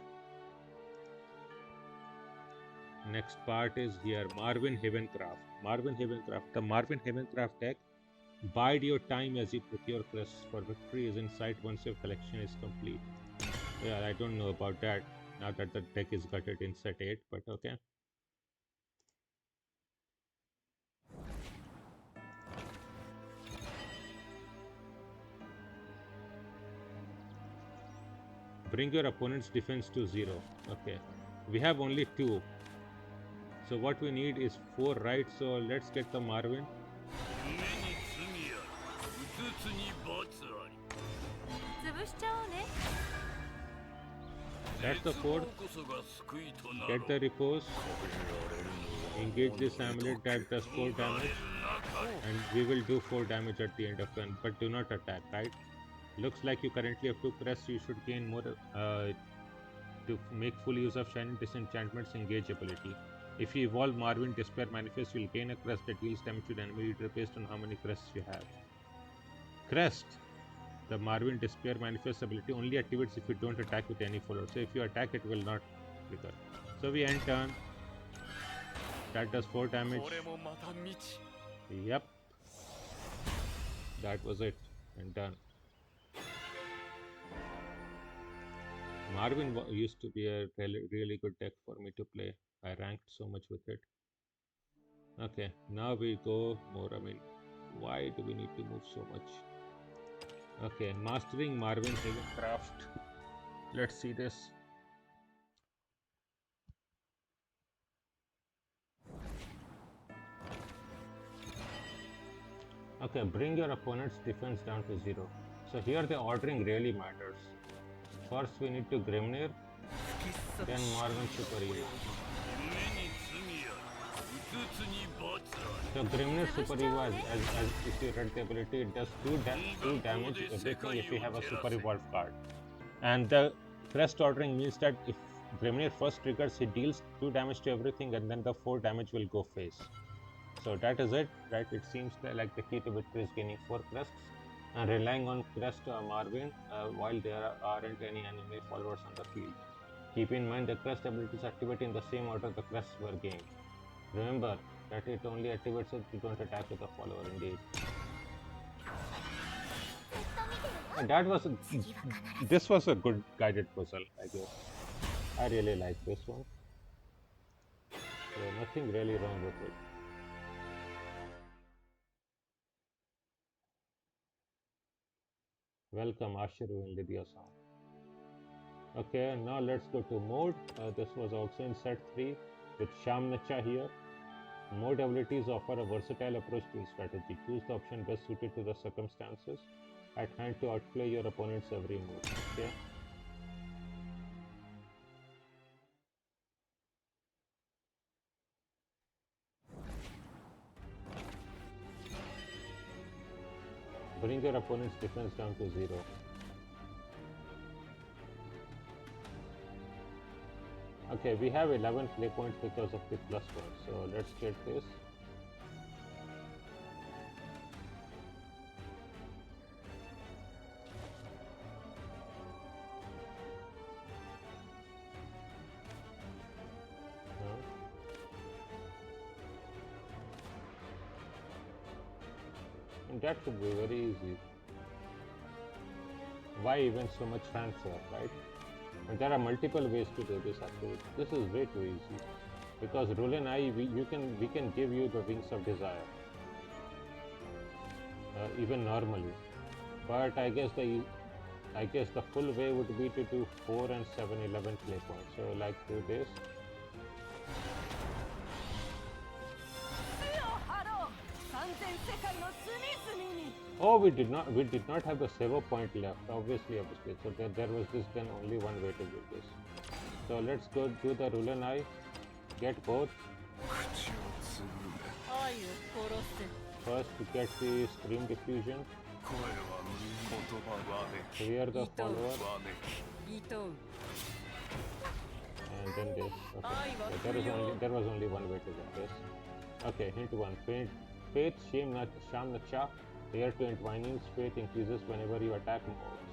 Next part is here, Marvin Havencraft. The Marvin Havencraft deck. Bide your time as you procure crests for victory is in sight once your collection is complete. Yeah, I don't know about that now that the deck is gutted in set 8, but okay. Bring your opponent's defense to 0. Okay, we have only 2. So what we need is 4, right? So let's get the Marvin. That's the 4th. Get the repose. Engage this amulet that does 4 damage. And we will do 4 damage at the end of turn, but do not attack, right? Looks like you currently have 2 crests. You should gain more to make full use of Shining Disenchantment's Engage ability. If you evolve Marvin Despair Manifest, you'll gain a crest that deals damage to the enemy leader based on how many crests you have. Crest. The Marvin Despair Manifest ability only activates if you don't attack with any follower. So if you attack, it will not trigger. So we end turn. That does 4 damage. Yep. That was it. And done. Marvin used to be a really good deck for me to play. I ranked so much with it. Okay, now we go more. I mean, why do we need to move so much? Okay, Mastering Marvin Havencraft. Let's see this. Okay, bring your opponent's defense down to 0. So here the ordering really matters. First we need to Grimnir, then Marvin Super Ego. So Grimnir Super Ego, as if you read the ability, it does 2 damage everything if you have a Super Evolve card. And the crest ordering means that if Grimnir first triggers, he deals 2 damage to everything and then the 4 damage will go face. So that is it, right? It seems like the key to victory is gaining 4 crests and relying on crest Marvin while there aren't any enemy followers on the field. Keep in mind the crest abilities activate in the same order the crests were gained. Remember that it only activates if you don't attack with a follower indeed. And this was a good guided puzzle, I guess. I really like this one. So nothing really wrong with it. Welcome Ashiru and Lydia-san. Okay, now let's go to mode. This was also in set 3 with Shamnacha here. Mode abilities offer a versatile approach to strategy. Choose the option best suited to the circumstances at hand to outplay your opponent's every move. Okay. Bring your opponent's defense down to 0. Okay, we have 11 play points because of the +1. So let's get this. And that should be very easy. Why even so much fanfare, right? And there are multiple ways to do this actually. This is way too easy. Because Rule and I, we can give you the Wings of Desire. Even normally. But I guess the full way would be to do 4 and 7, 11 play points. So like do this. Oh, we did not have the saver point left, obviously. So there was this then only one way to do this. So let's go do the Rule and I, get both. First to get the Scream Diffusion. Clear the follower. And then this. Okay. So there was only one way to get this. Okay, hint 1. Faith, Sham Nacha. Here to Entwining's faith increases whenever you attack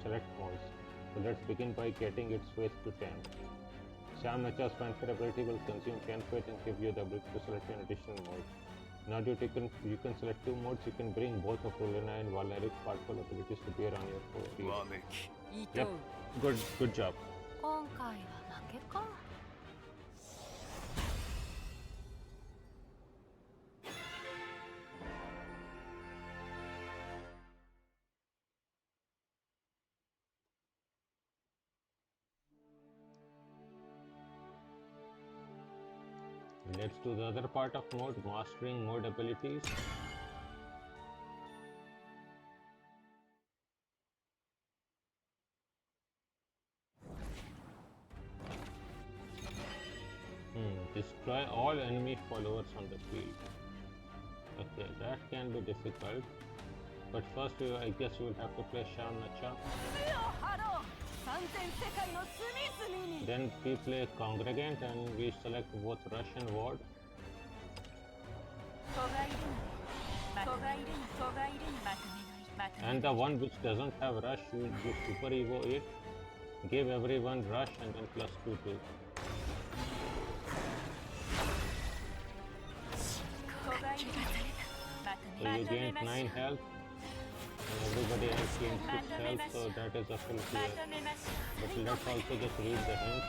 select modes. So let's begin by getting its faith to 10. Sham Nacha's fanfare ability will consume 10 faith and give you the ability to select an additional mode. Now you can select 2 modes. You can bring both of Rulena and Valeric powerful abilities to bear on your foe. Yep, good job. Let's do the other part of mode, mastering mode abilities. Destroy all enemy followers on the field. Okay, that can be difficult. But first, I guess we will have to play Sham Nacha. Then we play Congregant and we select both Rush and Ward. And the one which doesn't have Rush, you Super Evo it. Give everyone Rush and then +2 too. So you gained 9 health. And everybody else gained 6 health, so that is a full clear. But let's also just read the hints.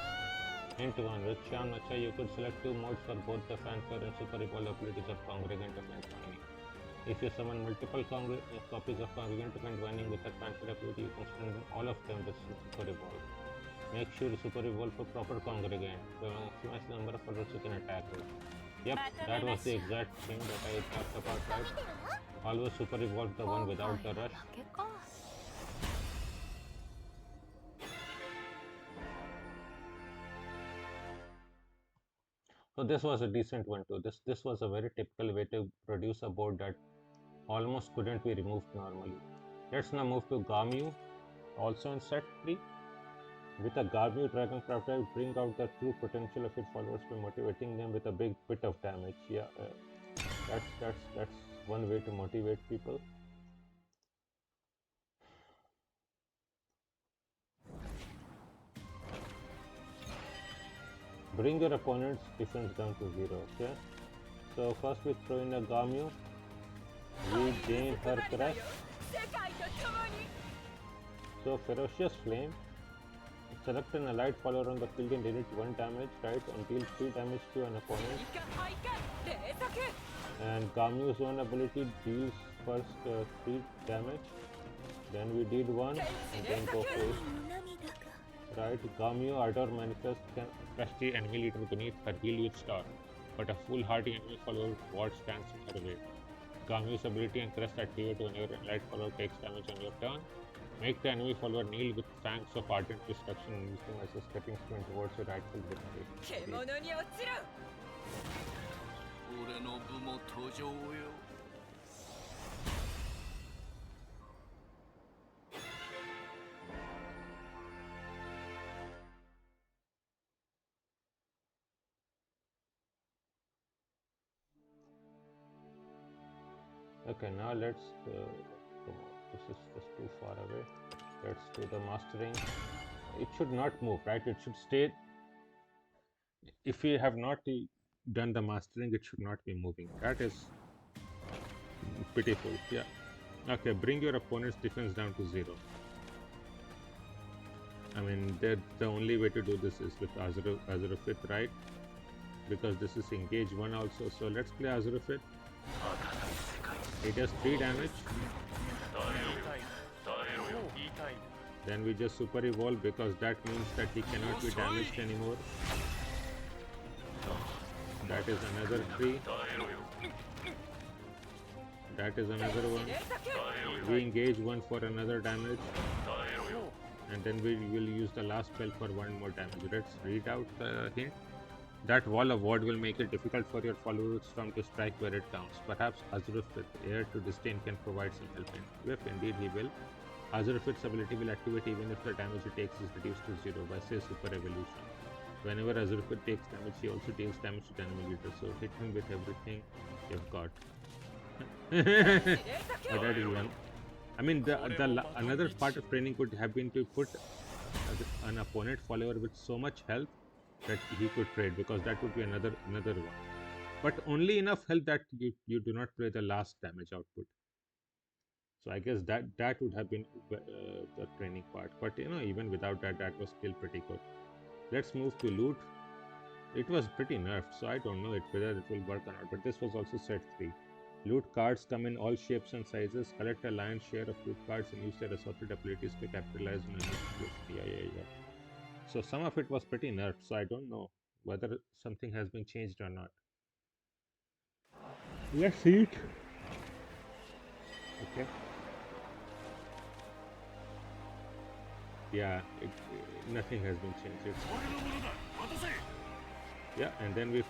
Hint 1. With Sham Nacha, you could select 2 modes for both the fanfare and super evolved abilities of Congregant of Entwining. If you summon multiple copies of Congregant of Entwining with that fanfare ability, you can strengthen all of them with super evolve. Make sure you super evolve for proper Congregant to maximize the number of followers you can attack with. Yep, that was the exact thing that I talked about, right? Always super evolve the one without the rush. So this was a decent one too. This was a very typical way to produce a board that almost couldn't be removed normally. Let's now move to Gamu, also in set 3. With a Gamu Dragoncraft, I bring out the true potential of your followers by motivating them with a big bit of damage. Yeah, that's one way to motivate people. Bring your opponent's defense down to 0. Okay. So first we throw in a Gamu. We gain her crush. So Ferocious Flame. Select an allied follower on the field and deal 1 damage, right, and deal 3 damage to an opponent. And Gamu's own ability deals first 3 damage, then we did 1 and then go first. Right, Gamu Ardor Manifest can crush the enemy leader beneath her, heal with star. but a foolhardy enemy follower with ward stands in her way. Gamu's ability and thrust activate whenever an allied follower takes damage on your turn. Make the enemy follower kneel with fangs of ardent destruction and use them as a stepping stone towards your rightful victory. 獣に落ちろ。俺の部も登場よ。Okay, now let's come on. This is just too far away. Let's do the mastering. It should not move, right? It should stay. If we have not done the mastering, it should not be moving. That is pitiful. Yeah. Okay, bring your opponent's defense down to 0. I mean, the only way to do this is with Azurafith, right? Because this is engage 1 also. So let's play Azurafith. It does 3 damage. Then we just super evolve because that means that he cannot be damaged anymore. That is another 3. That is another one. We engage 1 for another damage. And then we will use the last spell for 1 more damage. Let's read out the hint. That wall of ward will make it difficult for your follower storm to strike where it counts. Perhaps Azurafith, heir to disdain, can provide some help in. If indeed he will, Azurafith's ability will activate even if the damage he takes is reduced to 0 by say Super Evolution. Whenever Azurafith takes damage, he also deals damage to the enemy leader, so hit him with everything you've got. But that is one. I mean, another part of training could have been to put an opponent follower with so much health that he could trade, because that would be another one, but only enough health that you do not play the last damage output. So I guess that would have been the training part, but you know, even without that was still pretty good. Let's move to loot. It was pretty nerfed, so I don't know whether it will work or not, but this was also set 3. Loot cards come in all shapes and sizes. Collect a lion's share of loot cards and use their assorted abilities to capitalize on any situation. Yeah. So some of it was pretty nerfed, so I don't know whether something has been changed or not. Let's see it. Okay. Yeah, nothing has been changed. Yeah, and then we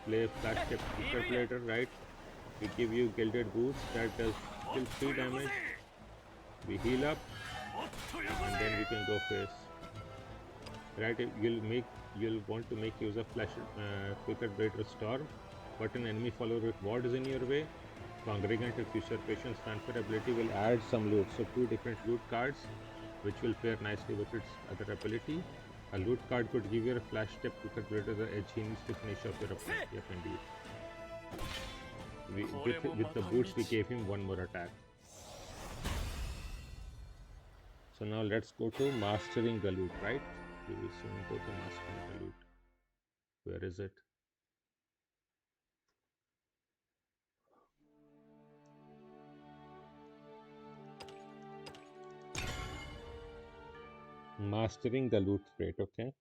play flagship calculator, right? We give you gilded boots that does still 3 damage. We heal up, and then we can go face. Right, you'll want to make use of quicker blade restore, but an enemy follower with ward is in your way. Congregant and Usurpation's fanfare ability will add some loot, so 2 different loot cards, which will pair nicely with its other ability. A loot card could give you a flash step quicker blade to the edge he needs to finish off your opponent. Yep, indeed. With the boots, we gave him 1 more attack. So now let's go to mastering the loot, right? We will soon go to mastering the loot. Where is it? Mastering the loot rate, okay.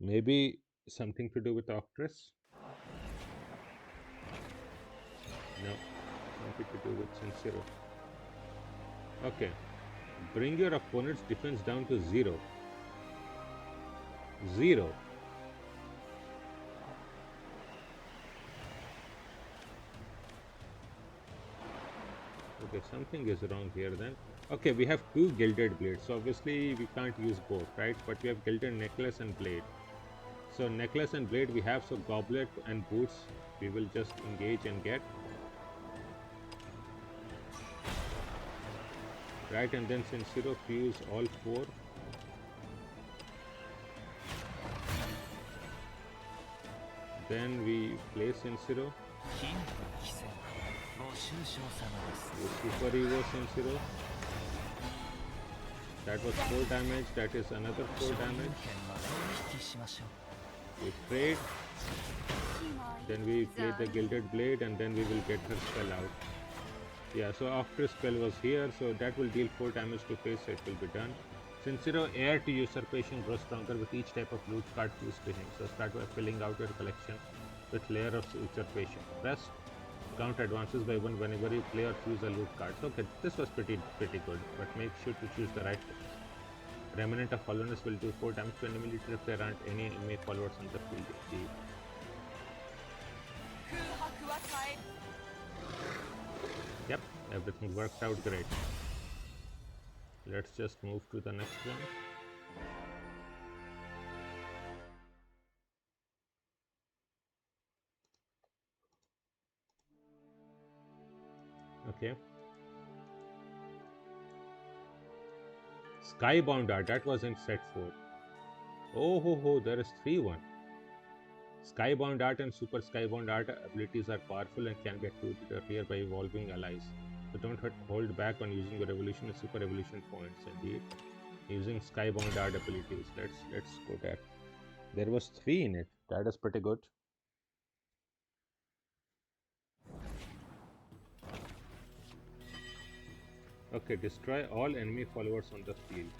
Maybe something to do with Octress? No, something to do with Sincero. Okay, bring your opponent's defense down to 0. 0. Okay, something is wrong here then. Okay, we have 2 gilded blades, so obviously we can't use both, right? But we have gilded necklace and blade. So necklace and blade we have, so goblet and boots we will just engage and get. Right, and then Sincero fuse all 4. Then we play Sincero. Super Evo Sincero. That was 4 damage, that is another 4 damage. We trade. Then we play the Gilded Blade and then we will get her spell out. Yeah, so after spell was here, so that will deal 4 damage to face, so it will be done. Sincero Heir to Usurpation grows stronger with each type of loot card fused to him. So start by filling out your collection with layer of usurpation. Press count advances by 1 whenever you play or choose a loot card. So, okay, this was pretty good, but make sure to choose the right one. Remnant of Hollowness will do 4 damage to enemy leader if there aren't any enemy followers on the field. Yep, everything worked out great. Let's just move to the next one. Okay. Skybound Art, that was in set 4. Oh, there is 3-1. Skybound Art and Super Skybound Art abilities are powerful and can be activated earlier by evolving allies. So don't hold back on using your evolution and super evolution points. Indeed, using Skybound Art abilities. Let's go there. There was 3 in it. That is pretty good. Okay, destroy all enemy followers on the field.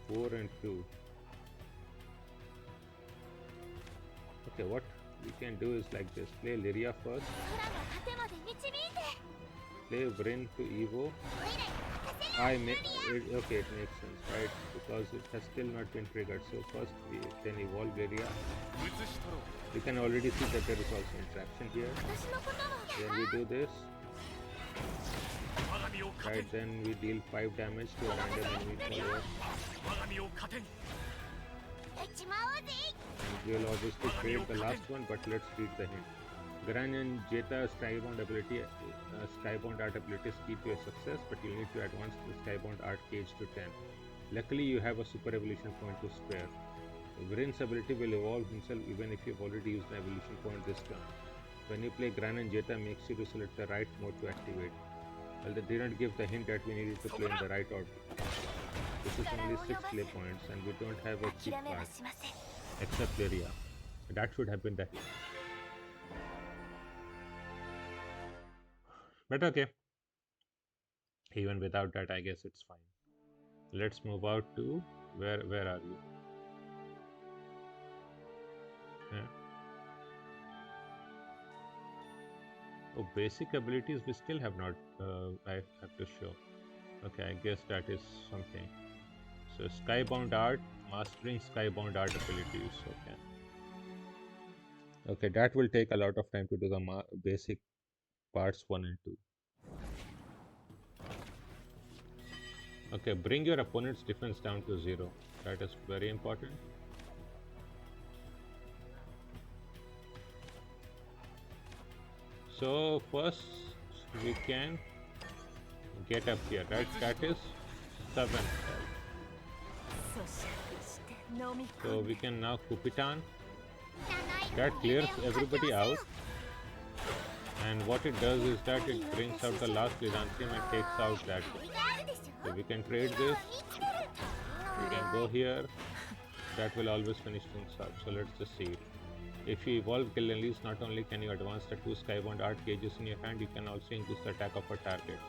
4 and 2. Okay, what we can do is like this. Play Lyria first. Play Vryn to Evo. Okay, it makes sense, right? Because it has still not been triggered. So first we can evolve Lyria. You can already see that there is also interaction here. Then we do this. Right, then we deal 5 damage to a random enemy follower. And we will obviously trade the last one, but let's read the hint. Gran and Jeta's Skybound ability, Skybound Art abilities key to a success, but you need to advance the Skybound Art gauge to 10. Luckily, you have a super evolution point to spare. Vryn's ability will evolve himself even if you've already used an evolution point this turn. When you play Gran and Jeta, make sure to select the right mode to activate. Well, they didn't give the hint that we needed to play in the right order. This is only 6 play points and we don't have a cheap card except Lyria. That should have been the hint. But okay. Even without that, I guess it's fine. Let's move out to where are you? Yeah. Oh, basic abilities we still have not. I have to show. Okay, I guess that is something. So Skybound Art, mastering Skybound Art abilities. Okay. Okay, that will take a lot of time to do the basic parts 1 and 2. Okay, bring your opponent's defense down to 0. That is very important. So first we can get up here, right? That is 7. So we can now Kupitan. That clears everybody out. And what it does is that it brings out the last Lyrantium and takes out that one. So we can trade this. We can go here. That will always finish things up. So let's just see it. If you evolve Gillenlees, not only can you advance the 2 Skybound Art gauges in your hand, you can also increase the attack of a target.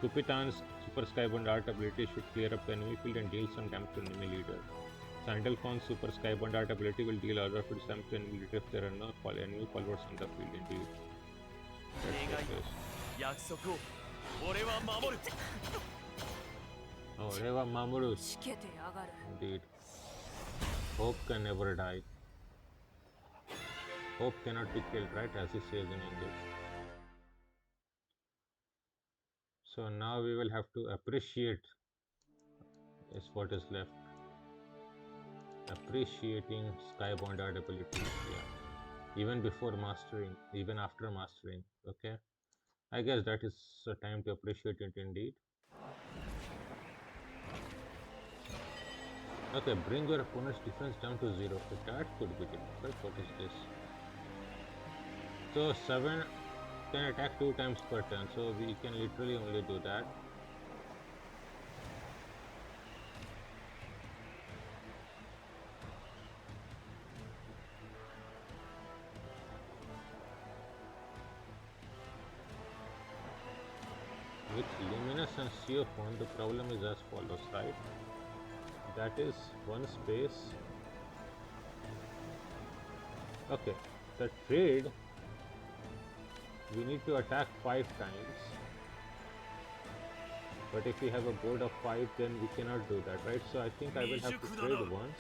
Kupitan's Super Skybound Art ability should clear up the enemy field and deal some damage to enemy leader. Sandalphon's Super Skybound Art ability will deal other field damage to enemy leader if there are no enemy followers on the field. Indeed. Oreva Mamoru. Indeed. Hope can never die. Hope cannot be killed, right? As he says in English. So now we will have to appreciate is what is left. Appreciating Skybound Art abilities, yeah. Even before mastering, even after mastering, okay? I guess that is a time to appreciate it indeed. Okay, bring your opponent's defense down to 0. That could be difficult. What is this? So 7 can attack 2 times per turn, so we can literally only do that. With Luminous and Seophone, the problem is as follows, right? That is 1 space Okay, the trade, we need to attack 5 times. But if we have a board of 5, then we cannot do that, right? So I think I will have to trade once.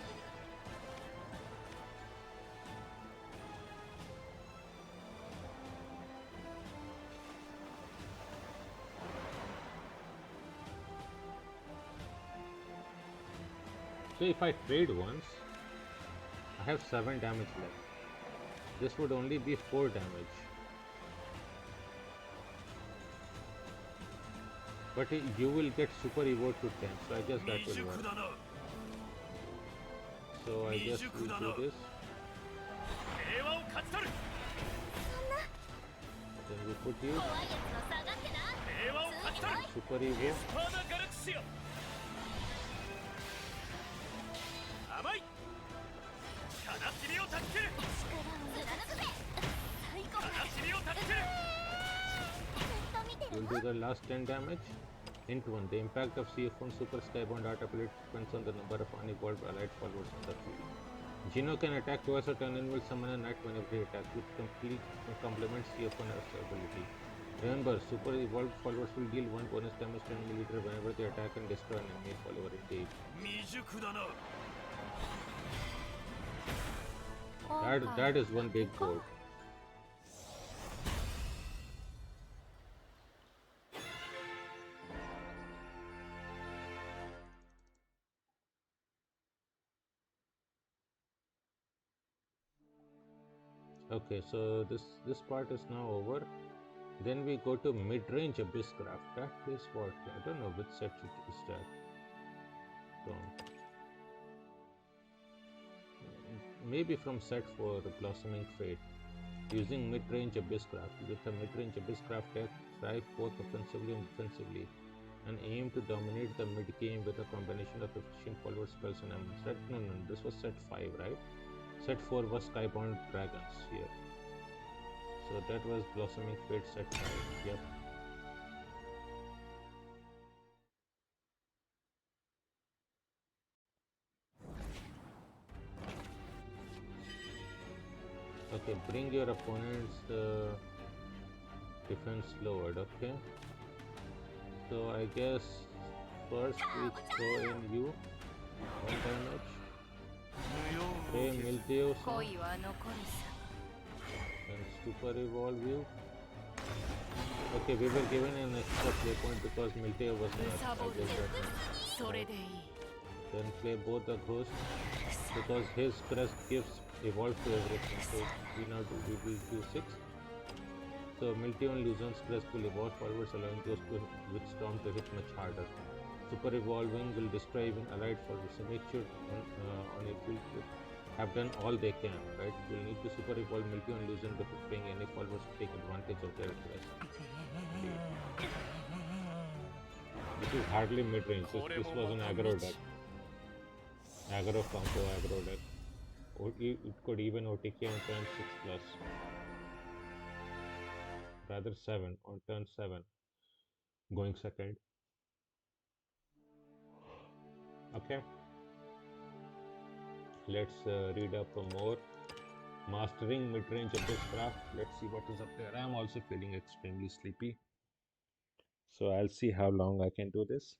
So if I trade once, I have 7 damage left. This would only be 4 damage. But you will get super evo to 10, so I guess that will work. So I guess we do this. Then we put you super evo. We'll do the last 10 damage. Hint 1. The impact of CF1 Super Skybound art ability depends on the number of unevolved allied followers on the field. Gino can attack twice a turn and will summon a knight whenever he attacks, which complements CF1 ability. Remember, super evolved followers will deal 1 bonus damage to enemy leader whenever they attack and destroy an enemy follower indeed. That is one big board. Okay, so this part is now over. Then we go to mid-range Abyss Craft. That is what? I don't know which set is that. Maybe from set 4, Blossoming Fate. Using mid-range Abyss Craft. With a mid-range Abyss Craft deck, thrive both offensively and defensively, and aim to dominate the mid-game with a combination of efficient follower spells and emmons. No, this was set 5, right? Set 4 was Skybound Dragons here. So that was Blossoming Fate set 5. Yep. Okay, bring your opponent's defense lowered. Okay. So I guess first we throw in you 1 damage. Play Milteo and super evolve you. Okay, we were given an extra play point because Milteo was not. I guess that. Then play both the ghosts because his crest gives evolve to everything. So we will do 6. So Milteo and Luzon's crest will evolve forwards, allowing those with Storm to hit much harder. Super evolving will destroy even allied forwards. So make sure on your field have done all they can, right? You'll need to super evolve Milteo and Luzon before playing any followers to take advantage of their crest. This is hardly mid-range. This was an aggro deck. Aggro combo aggro deck. It could even OTK on turn 6 plus. Rather 7 on turn 7. Going second. Okay. Let's read up more. Mastering mid-range Abyss Craft. Let's see what is up there. I'm also feeling extremely sleepy. So I'll see how long I can do this.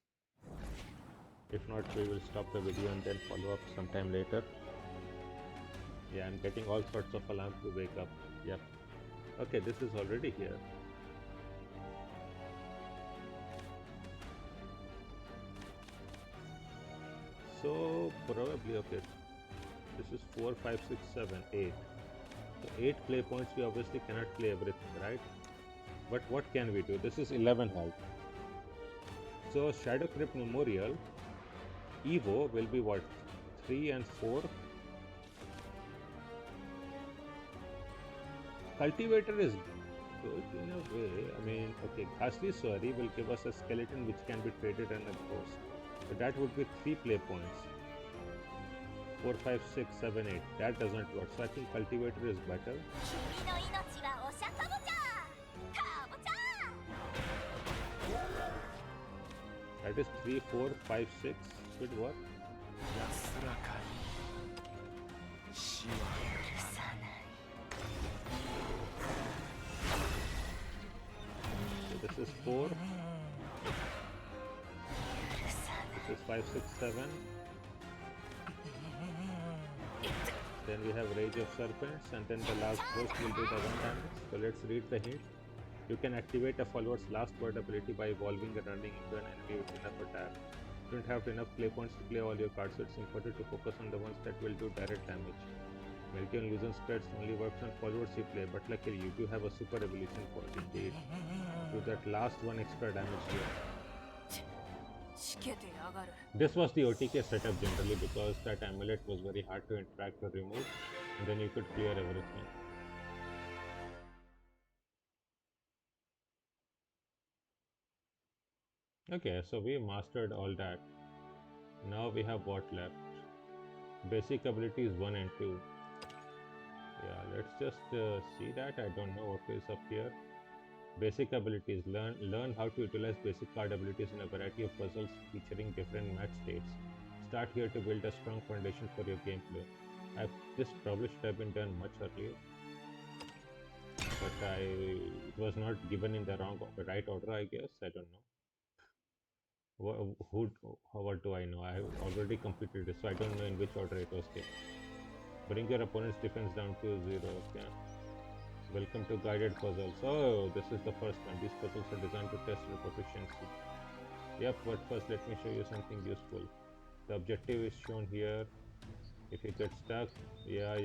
If not, we will stop the video and then follow up sometime later. Yeah, I'm getting all sorts of alarms to wake up. Yep. Okay, this is already here. So probably, okay, this is 4, 5, 6, 7, 8. So 8 play points, we obviously cannot play everything, right? But what can we do? This is 11 health. So Shadow Crypt Memorial Evo will be what? 3 and 4. Cultivator is good in a way. I mean, okay, Ghastly Soari will give us a skeleton which can be traded and a ghost. So that would be 3 play points. 4, 5, 6, 7, 8. That doesn't work. So I think Cultivator is better. That is 3, 4, 5, 6. Should work. So this is 4. This is 5, 6, 7. Then we have Rage of Serpents, and then the last burst will do the 1 damage. So let's read the hint. You can activate a follower's last word ability by evolving and running into an enemy with enough attack. You don't have enough play points to play all your cards, so it's important to focus on the ones that will do direct damage. Melty and Illusion Spreads only works on followers you play, but luckily you do have a super evolution point indeed. Do that last 1 extra damage here. This was the OTK setup generally because that amulet was very hard to interact or remove, and then you could clear everything. Okay, so we mastered all that. Now we have what left? Basic abilities 1 and 2. Yeah, let's just see that. I don't know what is up here. Basic abilities. Learn how to utilize basic card abilities in a variety of puzzles featuring different match states. Start here to build a strong foundation for your gameplay. This probably should have been done much earlier, but it was not given in the right order, I guess. I don't know. What do I know? I have already completed this, so I don't know in which order it was given. Bring your opponent's defense down to 0. Okay. Welcome to guided puzzles. Oh, this is the first one. These puzzles are designed to test your proficiency. Yep, but first let me show you something useful. The objective is shown here. If you get stuck, yeah.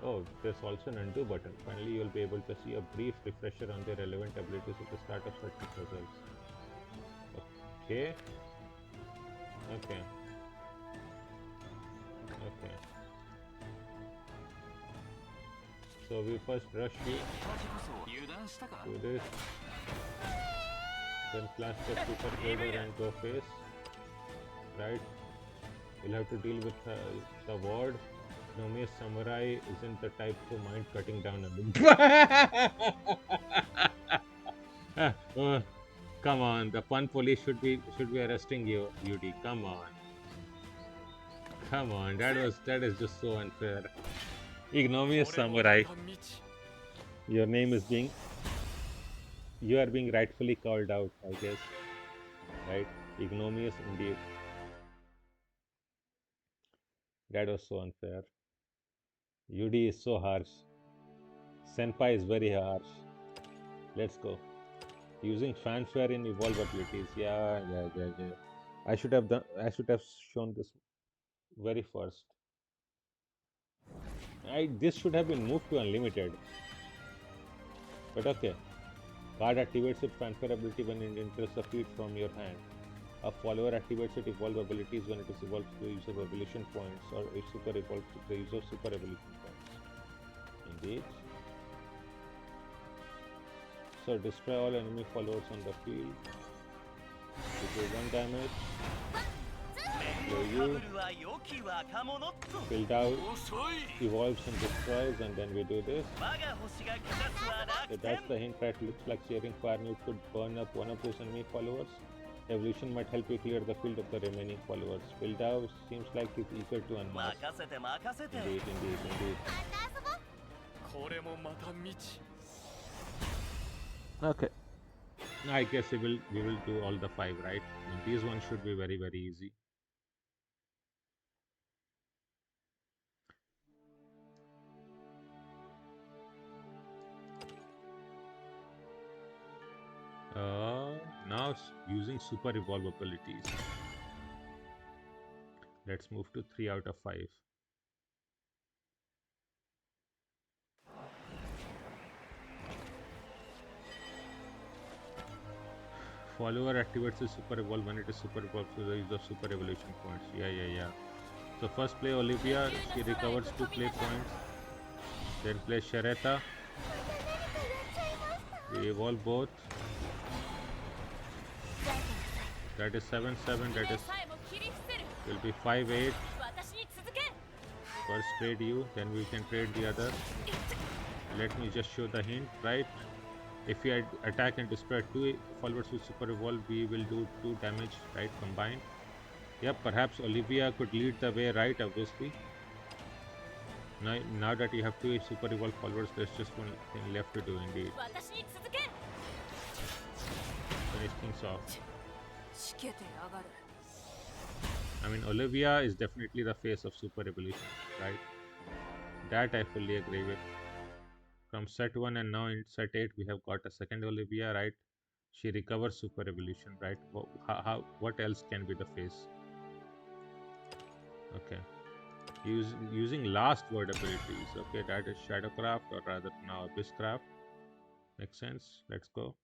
Oh, there's also an undo button. Finally, you'll be able to see a brief refresher on the relevant abilities at the start of certain puzzles. Okay. So we first rush you. Do this. Then flash the super trader and go face. Right. You'll have to deal with the ward. Nomi's samurai isn't the type to mind cutting down a bit. Come on, the fun police should be arresting you, UD. Come on, that is just so unfair. Ignominious samurai. Your name is you are being rightfully called out, I guess. Right? Ignominious indeed. That was so unfair. UD is so harsh. Senpai is very harsh. Let's go. Using fanfare in evolve abilities. Yeah. I should have shown this very first. This should have been moved to unlimited. But okay. Card activates its fanfare ability when it enters the field from your hand. A follower activates its evolve abilities when it is evolved to the use of evolution points, or it super evolves to the use of super evolution points. Indeed. So destroy all enemy followers on the field. This is 1 damage. Play you. Build out, evolves and destroys, and then we do this. So that's the hint, right? Looks like sharing fire node could burn up one of those enemy followers. Evolution might help you clear the field of the remaining followers. Build out seems like it's eager to unmask. Indeed. Okay. I guess we will do all the 5, right? These ones should be very, very easy. Now using super evolve abilities. Let's move to 3 out of 5. Follower activates the super evolve when it is super evolved to the use of super evolution points. Yeah. So first play Olivia, she recovers 2 play points. Then play Shareta. We evolve both. That is 7/7. That is will be 5/8. First trade you, then we can trade the other. Let me just show the hint, right? If we attack and destroy 2 followers with super evolve, we will do 2 damage, right? Combined. Yep, perhaps Olivia could lead the way, right? Obviously. Now that you have 2 super evolved followers, there's just one thing left to do indeed. 私に続け Finish things off. しけてやがる I mean, Olivia is definitely the face of Super Evolution, right? That I fully agree with. From set 1 and now in set 8, we have got a second Olivia, right? She recovers Super Evolution, right? What else can be the face? Okay. Using last word abilities. Okay, that is Shadowcraft, or rather now Abysscraft. Makes sense. Let's go.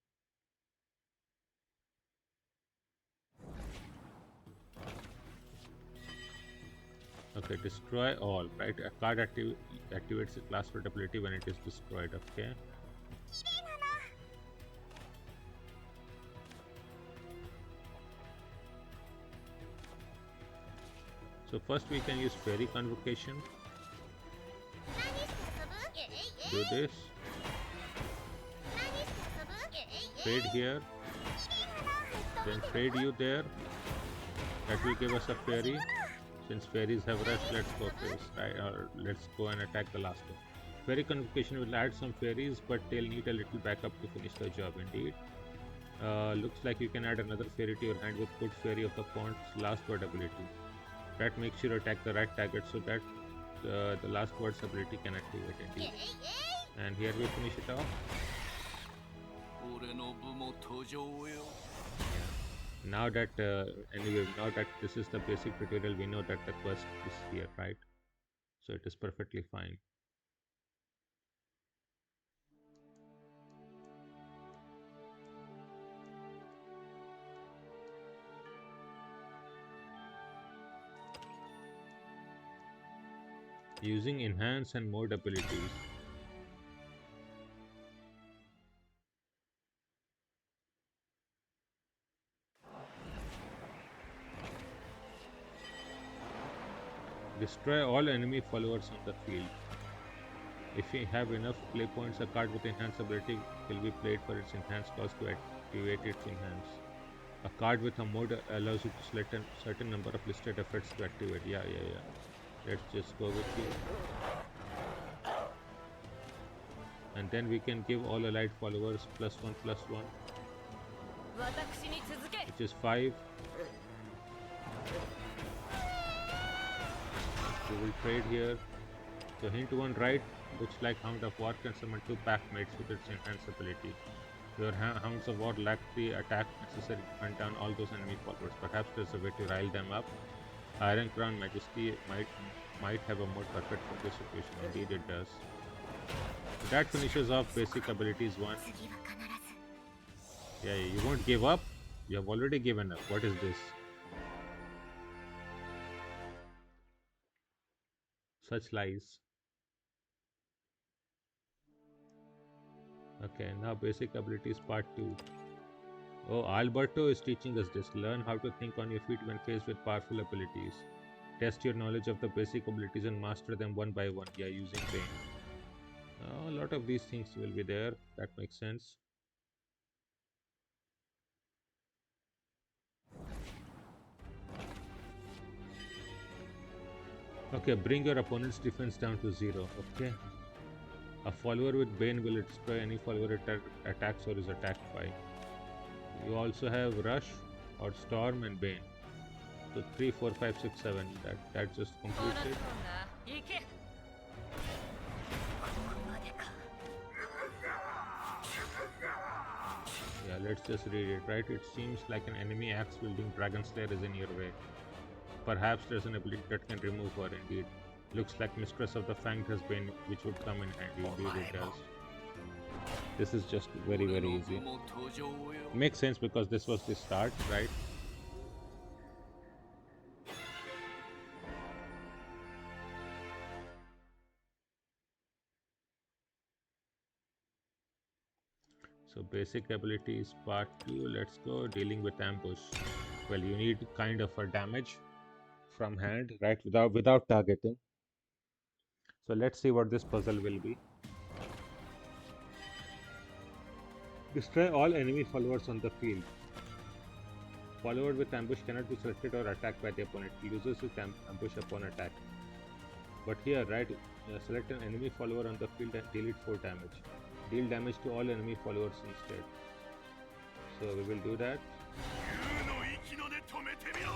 Okay, destroy all, right? A card activates a class word ability when it is destroyed, okay? So first we can use Fairy Convocation. Do this. Trade here. Then trade you there. That will give us a Fairy. Since fairies have rush, let's go first, right? Or let's go and attack the last one. Fairy Convocation will add some fairies, but they'll need a little backup to finish the job indeed. Looks like you can add another fairy to your hand with Good Fairy of the Font's last word ability. That makes you attack the right target so that the last word's ability can activate indeed. And here we finish it off. Now that now that this is the basic tutorial, we know that the quest is here, right? So it is perfectly fine. Using enhance and mode abilities. Destroy all enemy followers on the field. If you have enough play points, a card with enhanced ability will be played for its enhanced cost to activate its enhance. A card with a mode allows you to select a certain number of listed effects to activate. Yeah. Let's just go with you. And then we can give all allied followers +1/+1, which is 5. We will trade here. So hint 1 right, looks like Hound of War can summon 2 pack mates with its enhanced ability. Your Hounds of War lack the attack necessary to hunt down all those enemy followers. Perhaps there's a way to rile them up. Iron Crown Majesty might have a mode perfect for this situation. Indeed it does. So that finishes off basic abilities 1. Yeah, you won't give up? You have already given up. What is this? Such lies. Okay, now basic abilities part 2. Oh, Alberto is teaching us this. Learn how to think on your feet when faced with powerful abilities. Test your knowledge of the basic abilities and master them one by one. Yeah, using pain. A lot of these things will be there. That makes sense. Okay, bring your opponent's defense down to 0. Okay. A follower with Bane will destroy any follower attacks or is attacked by. You also have Rush or Storm and Bane. So 3, 4, 5, 6, 7. That just completes it. Yeah, let's just read it, right? It seems like an enemy axe wielding Dragon Slayer is in your way. Perhaps there's an ability that can remove her indeed. Looks like Mistress of the Fanged has been, which would come in handy. Indeed it does. This is just very easy. Makes sense because this was the start, right? So basic abilities part 2. Let's go. Dealing with ambush. Well, you need kind of a damage from hand, right? Without targeting. So let's see what this puzzle will be. Destroy all enemy followers on the field. Follower with ambush cannot be selected or attacked by the opponent. He loses his ambush upon attack. But here, right, select an enemy follower on the field and deal it 4 damage. Deal damage to all enemy followers instead. So we will do that. 竜の息ので止めてみろ。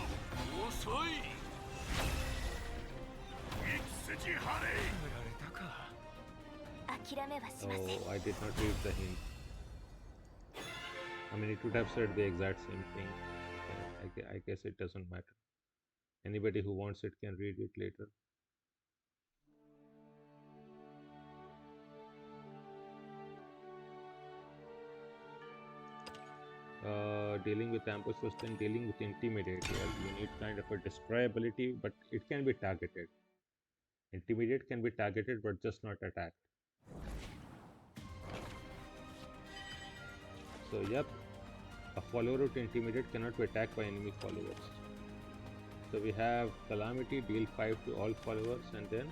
遅い。息筋張れ。やられたか。諦めはしません。 Oh, I did not read the hint. I mean, it would have said the exact same thing. I guess it doesn't matter. Anybody who wants it can read it later. Dealing with ambushes, then dealing with intimidate. Yeah, you need kind of a destroy ability, but it can be targeted. Intimidate can be targeted, but just not attacked. So, yep, a follower with intimidate cannot be attacked by enemy followers. So we have Calamity, deal 5 to all followers, and then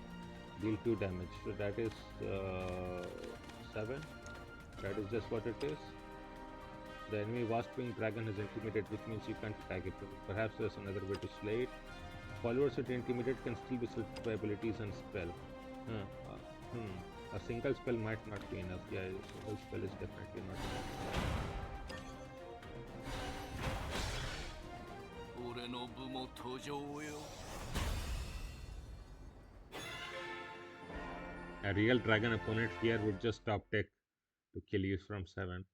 deal 2 damage. So that is 7. That is just what it is. The enemy Wasp-Winged Dragon has Intimidate, which means you can't target him. Perhaps there's another way to slay it. Followers with Intimidate can still be selected by abilities and spell. A single spell might not be enough. Yeah, a single spell is definitely not enough. A real dragon opponent here would just top deck to kill you from 7.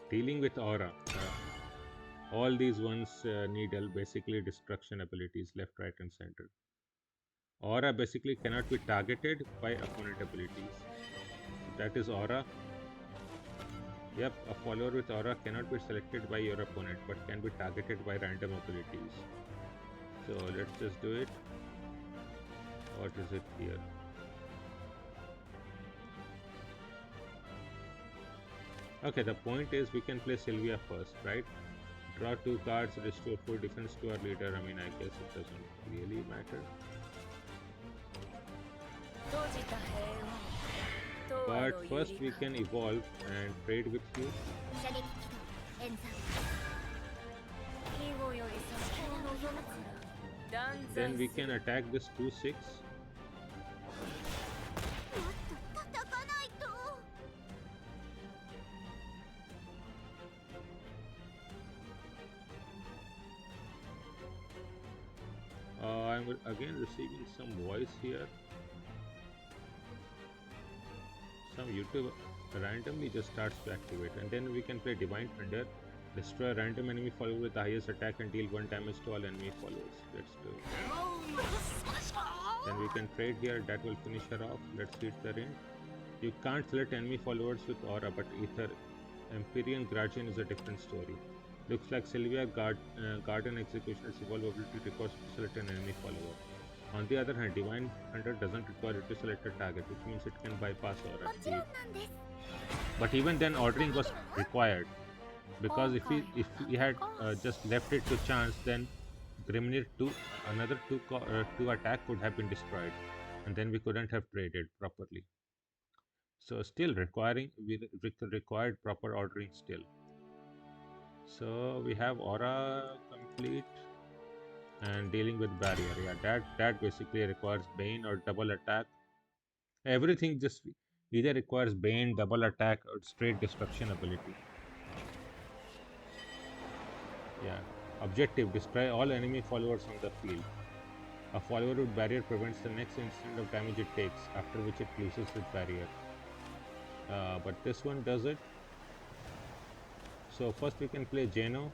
Dealing with aura. All these ones need basically destruction abilities left, right, and center. Aura basically cannot be targeted by opponent abilities. That is aura. Yep, a follower with aura cannot be selected by your opponent but can be targeted by random abilities. So let's just do it. What is it here? Okay, the point is we can play Sylvia first, right? Draw 2 cards, restore 4 defense to our leader. I mean, I guess it doesn't really matter. But first we can evolve and trade with you. Then we can attack this 2/6. I'm again receiving some voice here. Some YouTube randomly just starts to activate, and then we can play Divine Thunder, destroy a random enemy follower with the highest attack and deal 1 damage to all enemy followers. Let's do it. Then we can trade here, that will finish her off. Let's hit the ring. You can't select enemy followers with aura, but either Empyrean Guardian is a different story. Looks like Sylvia Garden Executioner's evolve ability requires to select an enemy follower. On the other hand, Divine Hunter doesn't require you to select a target, which means it can bypass aura. But even then, ordering was required, because if we had just left it to chance, then Grimnir another two attack would have been destroyed, and then we couldn't have traded properly. So still required proper ordering still. So we have aura complete and dealing with barrier. Yeah, that basically requires Bane or double attack. Everything just either requires Bane, double attack, or straight destruction ability. Yeah. Objective: destroy all enemy followers on the field. A follower with barrier prevents the next instant of damage it takes, after which it loses its barrier. But this one does it. So first we can play Geno.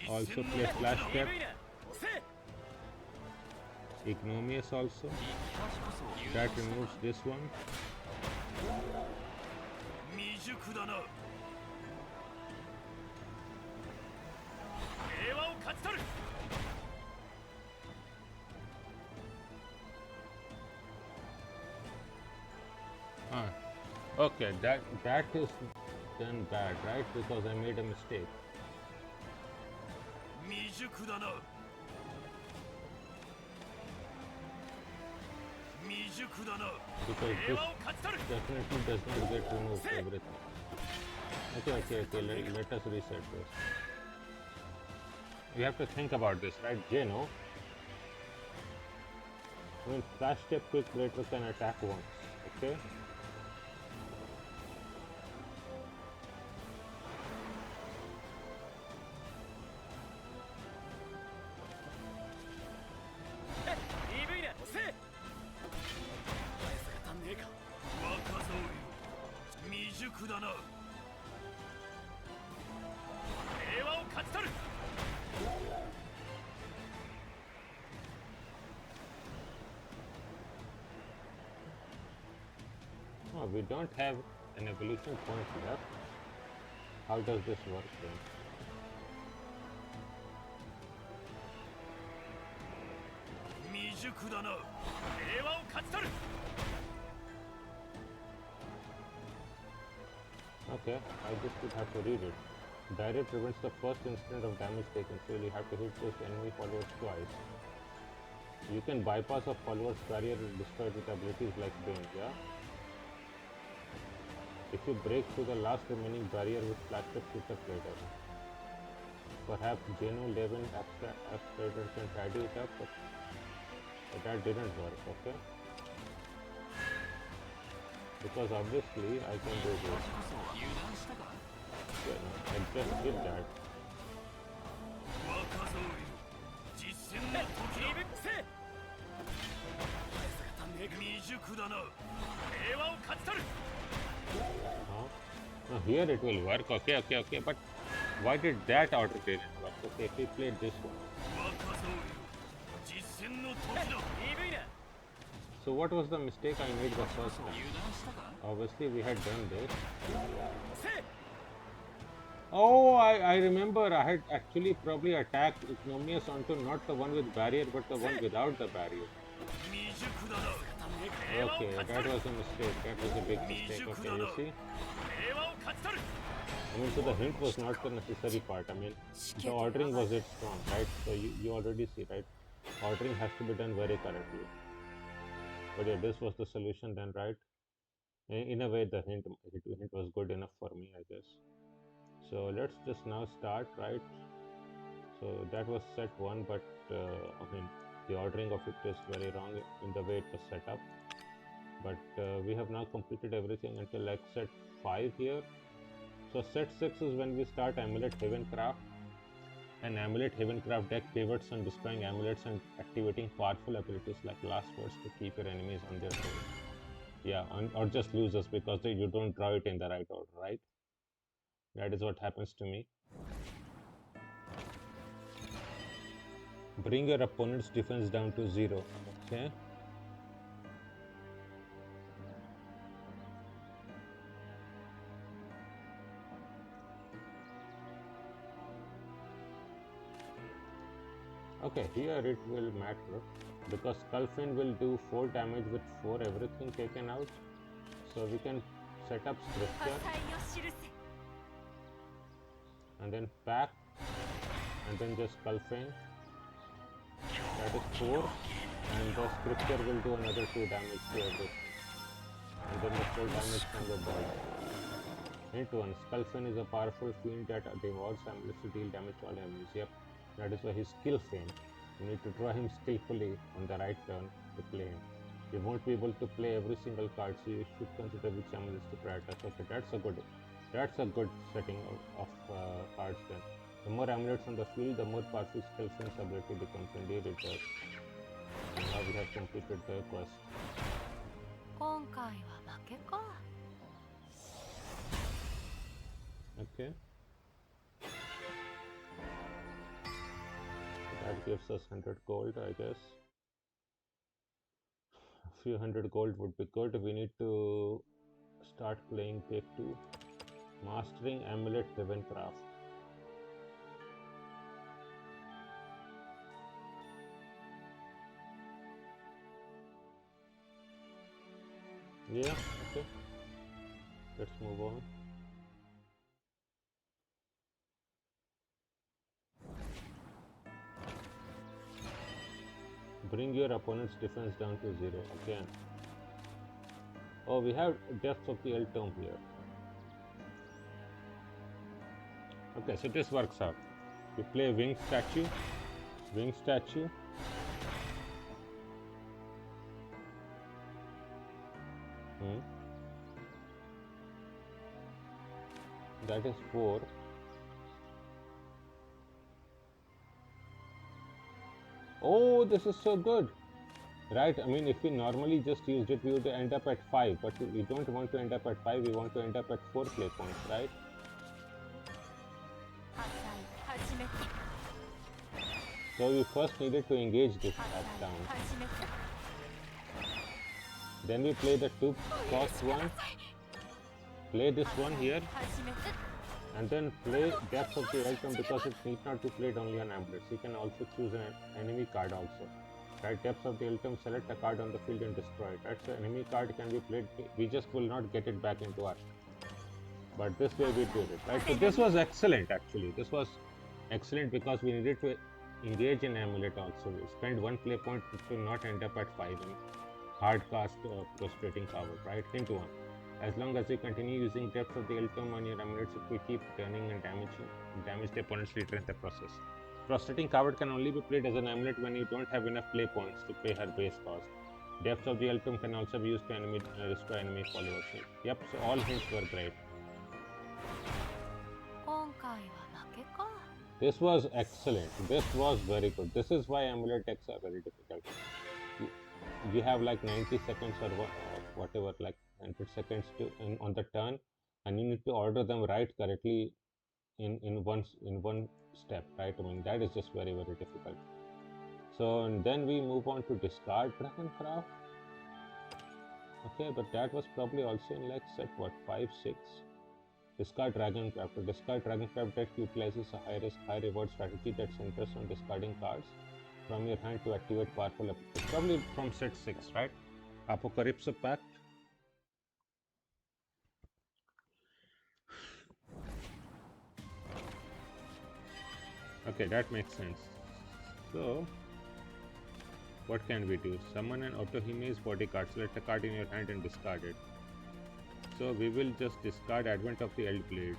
Also play Flash Step. Ignominious also. That removes this one. Okay, that is then bad, right? Because I made a mistake. Because this definitely does not get removed everything. Okay. Let us reset this. We have to think about this, right, Jeno? I mean, flash step quick breaker can attack once, okay? EV だ押せ返すが足んねえか若造よ未熟だな平和を勝ち取る Oh, we don't have an evolution point left. How does this work then? Okay, I just would have to read it. Direct prevents the first instant of damage taken, so you have to hit this enemy followers twice. You can bypass a follower's barrier and destroy it with abilities like Bane, yeah? If you break through the last remaining barrier with flagship shooter later. Perhaps Geno Levin Accelerator can tidy it up, but that didn't work, okay? Because obviously I can do this. Yeah, no, I just did that. No, here it will work, okay, but why did that order didn't work? Okay, if we played this one. So what was the mistake I made the first time? Obviously we had done this. Oh, I remember I had actually probably attacked Ignominious onto not the one with barrier but the one without the barrier. Okay, that was a mistake. That was a big mistake. Okay, you see? I mean, so the hint was not the necessary part. I mean, the ordering was it strong, right? So you already see, right? Ordering has to be done very correctly. But yeah, this was the solution then, right? In a way, the hint was good enough for me, I guess. So let's just now start, right? So that was set 1, but I mean, the ordering of it is very wrong in the way it was set up. But we have now completed everything until like set 5 here. So set 6 is when we start Amulet Heavencraft. An Amulet Heavencraft deck pivots on destroying amulets and activating powerful abilities like Last Words to keep your enemies on their toes. Yeah, or just losers because you don't draw it in the right order, right? That is what happens to me. Bring your opponent's defense down to 0. Okay. Okay, here it will matter because Skullfin will do 4 damage with 4 everything taken out. So we can set up Scripture and then pack and then just Skullfin. That is 4 and the Scripture will do another 2 damage to everything. And then the full damage from the body. Hint 1. Skullfin is a powerful fiend that devours amulets to deal damage to all enemies. Yep. That is why he's skill fiend. You need to draw him skillfully on the right turn to play him. You won't be able to play every single card, so you should consider which amulets to prioritize. Okay, that's a good setting of cards then. The more amulets on the field, the more powerful skill fiend's ability becomes. Indeed it does. And now we have completed the quest. Okay. That gives us 100 gold, I guess. A few hundred gold would be good. We need to start playing Take 2. Mastering Amulet Heavencraft. Yeah, okay. Let's move on. Bring your opponent's defense down to 0 again. Oh, we have Depths of the Eltome here. Okay, so this works out. We play winged statue. That is 4. Oh, this is so good. Right, I mean, if we normally just used it, we would end up at 5, but we don't want to end up at 5, we want to end up at 4 play points, right? So we first needed to engage this up down. Then we play the 2 cost one, play this one here, and then play Depths of the Elton because it need not be played only on amulets. You can also choose an enemy card also. Right, Depths of the Elton, select a card on the field and destroy it. Right, so enemy card can be played, we just will not get it back into our hand. But this way we did it, right? So this was excellent actually. This was excellent because we needed to engage in amulet also. We spend 1 play point to not end up at 5 in hard cast prostrating power, right? Hint 1. As long as you continue using Depths of the Elton on your amulets, it will keep turning and damage the opponent's leader in the process. Prostrating Coward can only be played as an amulet when you don't have enough play points to pay her base cost. Depths of the Elton can also be used to destroy enemy followers. Yep, so all hints were great. This was excellent. This was very good. This is why amulet decks are very difficult. You have like 90 seconds or whatever, like 100 seconds on the turn, and you need to order them right correctly in one step, right? I mean, that is just very, very difficult. So, and then we move on to discard Dragoncraft. Okay, but that was probably also in like set 5, 6. Discard Dragoncraft. To discard Dragoncraft deck utilizes a high risk, high reward strategy that centers on discarding cards from your hand to activate powerful abilities. Probably from set 6, right? Apocalypse Pact. Okay, that makes sense. So, what can we do? Summon an Otohime's bodyguard. Select a card in your hand and discard it. So we will just discard Advent of the Eldblades,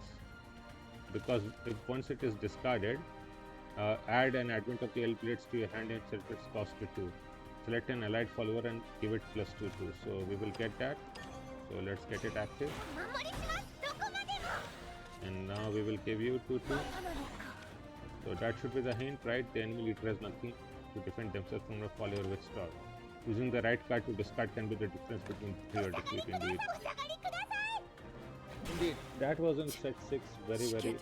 because if once it is discarded, add an Advent of the Eldblades to your hand and set its cost to 2. Select an allied follower and give it +2/2. So we will get that. So let's get it active. And now we will give you 2/2. So that should be the hint, right? The enemy leader has nothing to defend themselves from a follower with Star. Using the right card to discard can be the difference between 3 or defeat indeed. Indeed, that was in set 6, very strong.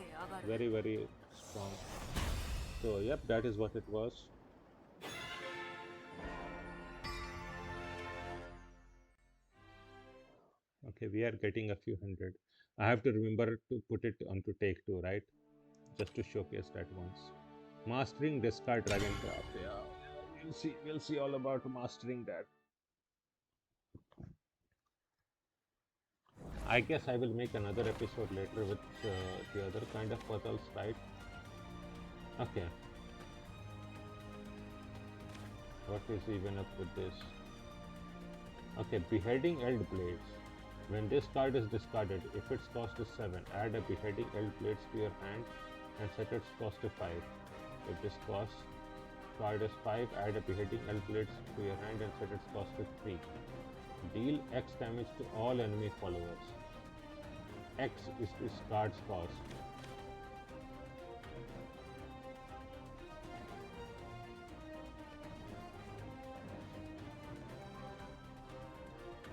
So yep, that is what it was. Okay, we are getting a few hundred. I have to remember to put it onto take 2, right? Just to showcase that once. Mastering discard Dragoncraft. Yeah, we'll see all about mastering that. I guess I will make another episode later with the other kind of puzzles, right? Okay. What is even up with this? Okay, Beheading Eldblades. When this card is discarded, if its cost is 7, add a Beheading Eldblades to your hand and set its cost to 5. If this card is 5, add a Beheading Eldblades to your hand and set its cost to 3. Deal X damage to all enemy followers. X is this card's cost.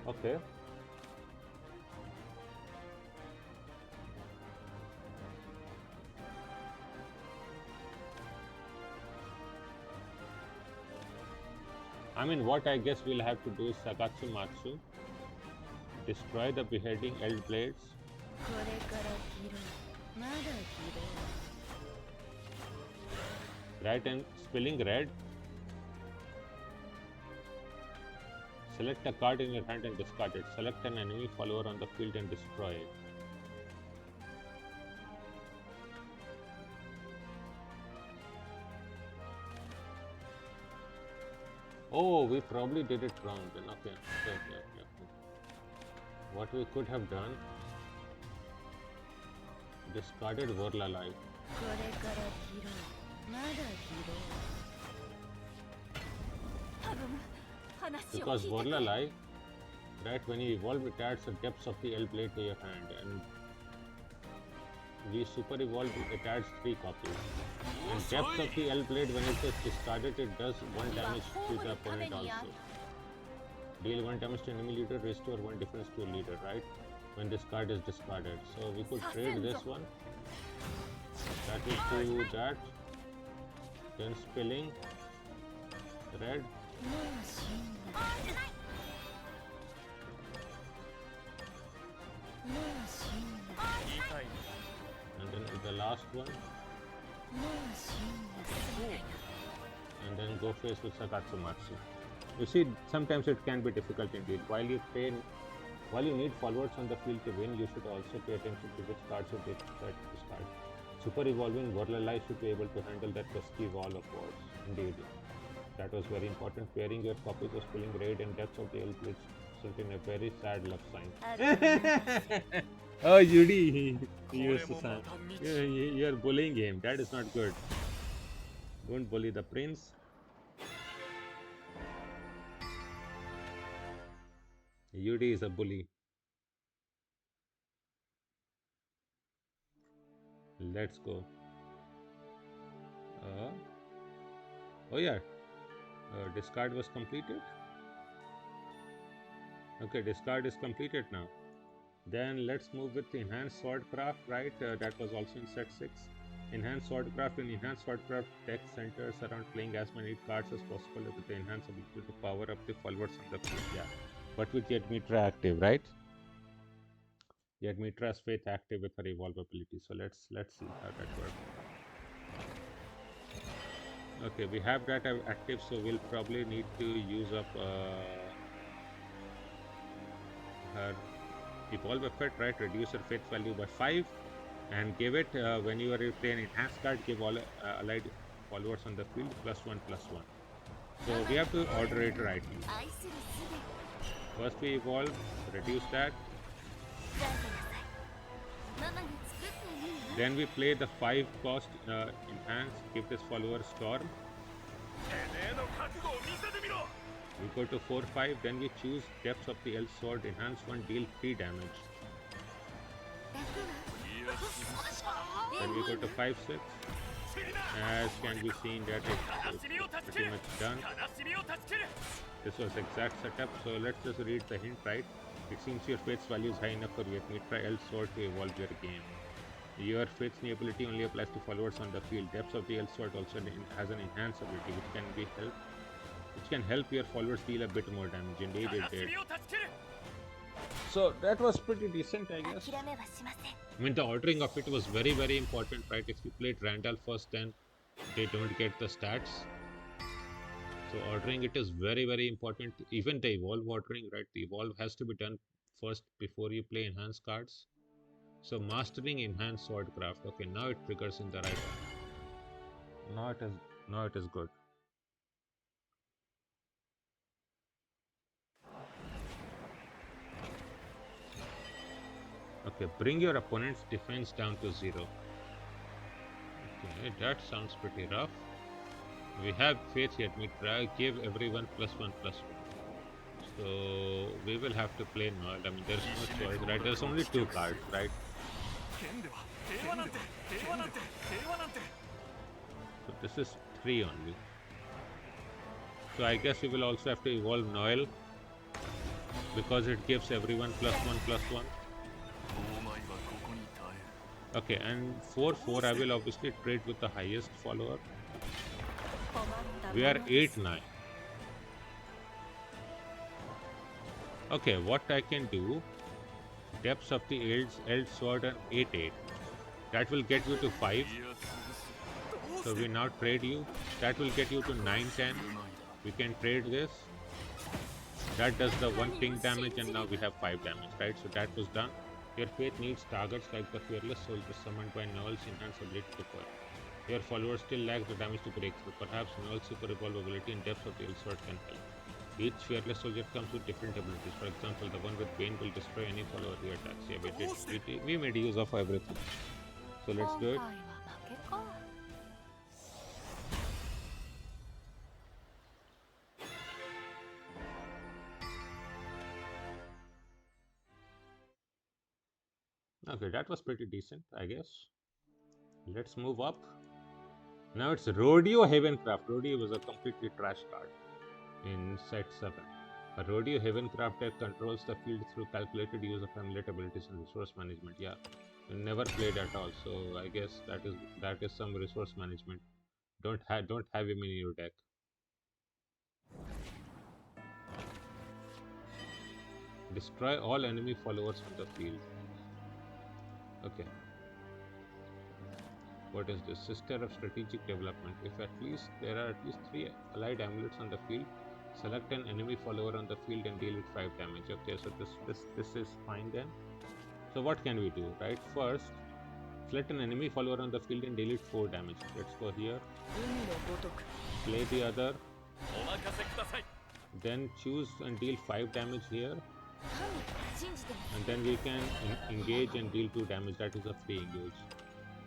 Okay. I mean, what I guess we'll have to do is Sagatsu Matsu, destroy the Beheading Eldblades. Right, and spilling red. Select a card in your hand and discard it. Select an enemy follower on the field and destroy it. Oh, we probably did it wrong then. Okay. What we could have done, discarded Vorla Life. これから拾う。まだ拾う。頼む。話を Because 聞いてく Borla れ。 Life, right, when you evolve, it adds the depths of the L blade to your hand, and we super evolve, it adds 3 copies. And depths of the L blade, when it is discarded, it does 1 damage to the opponent also. Deal 1 damage to enemy leader, restore 1 defense to leader, right? When this card is discarded. So we could trade this one. That will do that. Then spilling. Red. もう死んだ。もう死んだ。言いたい And then the last one. もう死んだ。 And then go face with Sakatsumatsu. You see, sometimes it can be difficult indeed. While you need forwards on the field to win, you should also pay attention to which cards you discard. Super evolving Borla should be able to handle that pesky wall of wars. Indeed. That was very important. Pairing your copies of Spilling Raid and Depths of the Elf which result in a very sad love sign. Oh, Judy! You're bullying him. That is not good. Don't bully the prince. Yudi is a bully. Let's go. Oh yeah, discard was completed. Okay, discard is completed now. Then let's move with the enhanced swordcraft, right? That was also in set 6. Enhanced swordcraft. In enhanced swordcraft, deck centers around playing as many cards as possible with the enhanced ability to power up the followers on the field. Yeah, but with Yadmitra active, right? Yadmitra's Faith active with her evolve ability. So let's see how that works. Okay, we have that active, so we'll probably need to use up her evolve effect, right? Reduce her faith value by 5 and give it when you are playing enhanced card, give all allied followers on the field +1/+1. So we have to order it rightly. First we evolve, reduce that. Then we play the 5 cost enhance, give this follower storm. We go to 4/5, then we choose depths of the Elf sword, enhance 1, deal 3 damage. Then we go to 5/6. As can be seen that it's pretty much done. This was exact setup, so let's just read the hint, right? It seems your faith's value is high enough for Yadmitra Elf sword to evolve your game. Your faith's new ability only applies to followers on the field. Depths of the Elf sword also has an enhanced ability which can help your followers deal a bit more damage. Indeed it did. So that was pretty decent, I guess. I mean, the ordering of it was very, very important, right? If you played Randall first, then they don't get the stats. So ordering it is very, very important. Even the evolve ordering, right? The evolve has to be done first before you play enhanced cards. So mastering enhanced swordcraft. Okay, now it triggers in the right order. Now it is good. Okay, bring your opponent's defense down to 0. Okay, that sounds pretty rough. We have Faith Yadmitra, give everyone +1/+1. So we will have to play Noel. I mean, there's no choice, right? There's only 2 cards, right? So this is 3 only. So I guess we will also have to evolve Noel because it gives everyone +1/+1. Okay, and 4/4 I will obviously trade with the highest follower. We are 8/9. Okay, what I can do, depths of the Eld sword and 8/8. That will get you to 5. So we now trade you. That will get you to 9/10. We can trade this. That does the 1 ping damage, and now we have 5 damage, right? So that was done. Your faith needs targets like the Fearless Soldier summoned by Noel's enhanced ability to power. Your follower still lacks the damage to break through. Perhaps Noel's super evolve ability and depths of the Eld sword can help. Each Fearless Soldier comes with different abilities. For example, the one with Bane will destroy any follower he attacks. Yeah, we made use of everything. So let's do it. Okay, that was pretty decent, I guess. Let's move up. Now it's Rodeo Havencraft. Rodeo was a completely trash card in set 7. A Rodeo Havencraft deck controls the field through calculated use of amulet abilities and resource management. Yeah, never played at all, so I guess that is some resource management. Don't have him in your deck. Destroy all enemy followers on the field. Okay. What is this? Sister of Strategic Development. If there are at least 3 allied amulets on the field, select an enemy follower on the field and deal it 5 damage. Okay, so this is fine then. So what can we do? Right, first select an enemy follower on the field and deal it 4 damage. Let's go here. Play the other. Then choose and deal 5 damage here. And then we can engage and deal 2 damage. That is a free engage.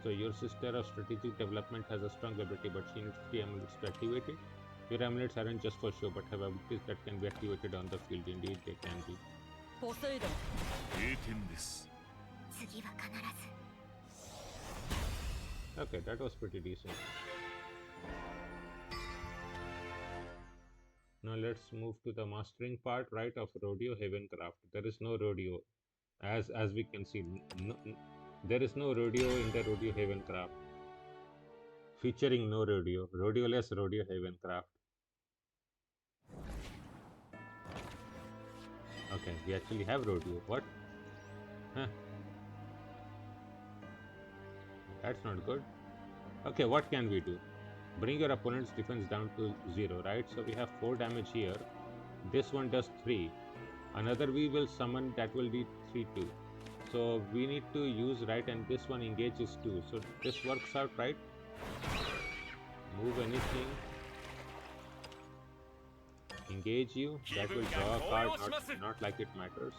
So your Sister of Strategic Development has a strong ability, but she needs 3 amulets to activate it. Your amulets aren't just for show, but have abilities that can be activated on the field. Indeed, they can be. Okay, that was pretty decent. Now let's move to the mastering part, right, of Rodeo Havencraft. There is no rodeo, as we can see. There is no rodeo in the Rodeo Havencraft. Featuring no rodeo. Rodeo-less Rodeo Havencraft. Okay, we actually have rodeo. What? Huh. That's not good. Okay, what can we do? Bring your opponent's defense down to 0, right? So we have 4 damage here. This one does 3. Another we will summon that will be 3-2. So we need to use, right, and this one engages 2. So this works out, right? Move anything. Engage you. That will draw a card, not like it matters.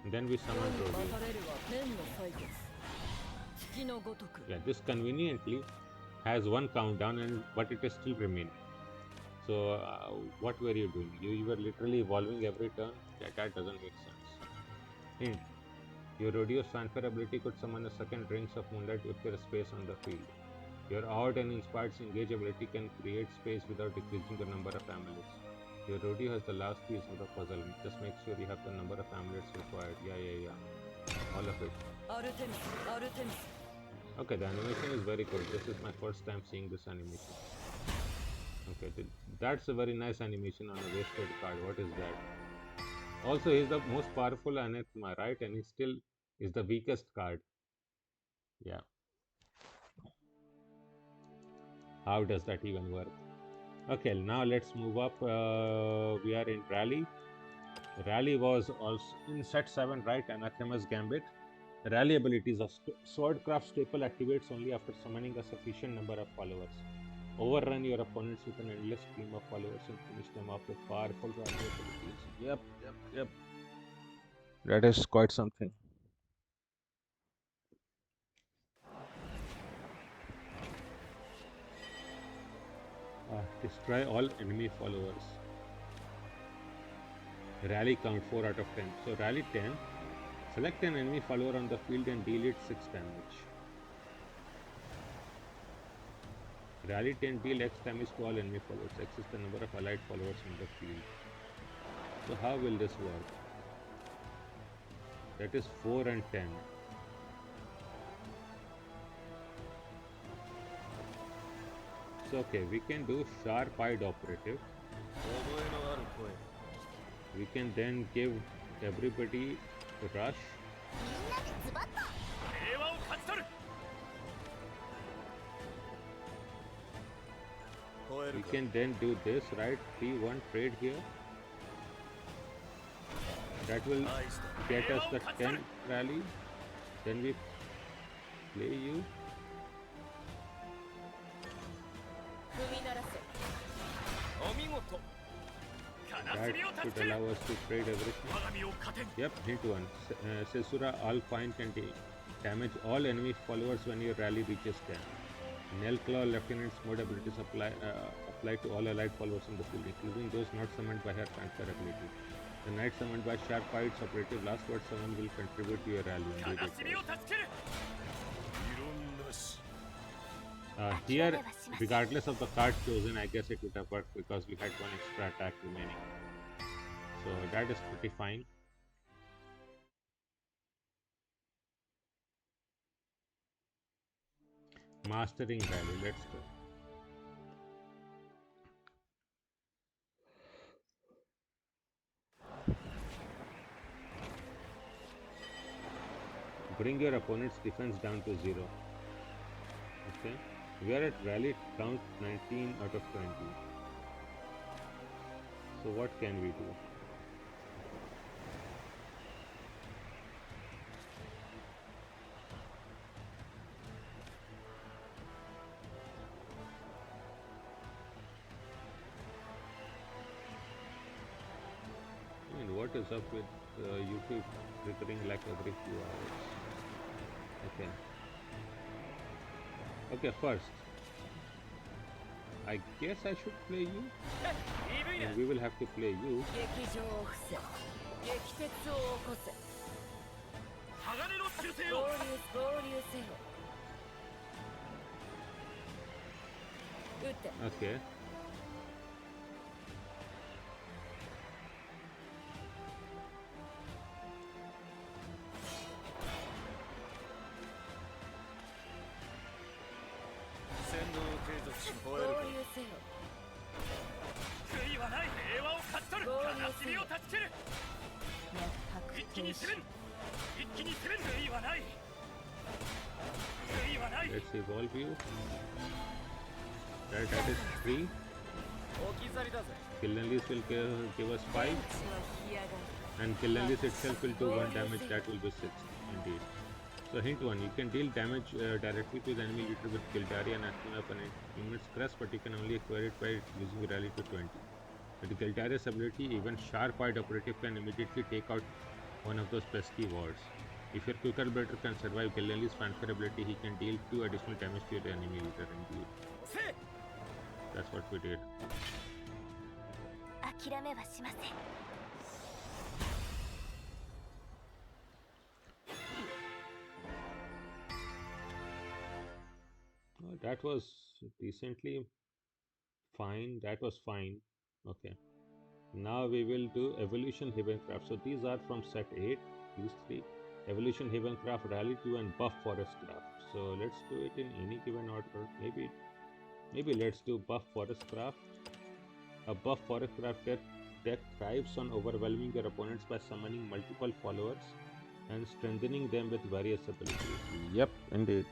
And then we summon rodeo. Yeah, this conveniently has 1 countdown, but it is still remaining. So what were you doing? You were literally evolving every turn. That doesn't make sense. Hint: your Rodeo's fanfare ability could summon a second Rings of Moonlight if there is space on the field. Your Awed and Inspired Engage ability can create space without decreasing the number of amulets. Your Rodeo has the last piece of the puzzle. Just make sure you have the number of amulets required. Yeah. All of it. Okay, the animation is very good. This is my first time seeing this animation. Okay, that's a very nice animation on a wasted card. What is that? Also, he's the most powerful Anathema, right? And he still is the weakest card. Yeah. How does that even work? Okay, now let's move up. We are in Rally. Rally was also in set 7, right? Anathema's Gambit. Rally abilities of Swordcraft Staple activates only after summoning a sufficient number of followers. Overrun your opponents with an endless stream of followers and finish them off with powerful rally abilities. Yep. That is quite something. Destroy all enemy followers. Rally count 4 out of 10. So rally 10. Select an enemy follower on the field and deal it 6 damage. Rally 10, deal X damage to all enemy followers. X is the number of allied followers on the field. So how will this work? That is 4 and 10. So okay, we can do Sharp-Eyed Operative. We can then give everybody Rush. We can then do this, right? 3-1 trade here. That will get us the 10 rally. Then we play you. That should allow us to trade everything. Yep, hit 1. Sesura Alpine can damage all enemy followers when your rally reaches 10. Nailclaw Lieutenant's mode abilities apply to all allied followers in the field, including those not summoned by her fanfare ability. The knight summoned by Sharp Fights operative last word summon will contribute to your rally. Indeed it 鏡を does. 助ける Here, regardless of the card chosen, I guess it would have worked because we had one extra attack remaining. So that is pretty fine. Mastering rally, let's go. Bring your opponent's defense down to 0. Okay. We are at rally count 19 out of 20. So what can we do? I mean, what is up with YouTube triggering like every few hours? Okay. Okay, first, I guess I should play you, 鈍いな and we will have to play you. 劇場を伏せ激鉄を起こせ鋼の忠誠合を流せよ撃て Okay.合流せよ悔いはない平和を勝ち取る合流悲しみを断ち切る脈拍一気に停止攻める一気に攻める悔いはない悔いはない Let's evolve you. That is 3. 置き去りだぜ Kill Unleash will give us 5. 天地は干上がる And Kill Unleash itself will do 1 damage. That will be 6. Indeed. So hint 1. You can deal damage directly to the enemy leader with Gildari and Asuna upon unit's crest, but you can only acquire it by using rally to 20. With Gildari's ability, even Sharp-Eyed operative can immediately take out one of those pesky wards. If your quick arbiter can survive Gillenly's fanfare ability, he can deal 2 additional damage to your enemy leader. Indeed. せい That's what we did. 諦めはしません That was decently fine. That was fine. Okay. Now we will do Evolution Heavencraft. So these are from set 8. These 3. Evolution Heavencraft, Rally 2 and Buff Forest Craft. So let's do it in any given order. Maybe let's do Buff Forest Craft. A Buff Forest Craft deck thrives on overwhelming your opponents by summoning multiple followers and strengthening them with various abilities. Yep, indeed.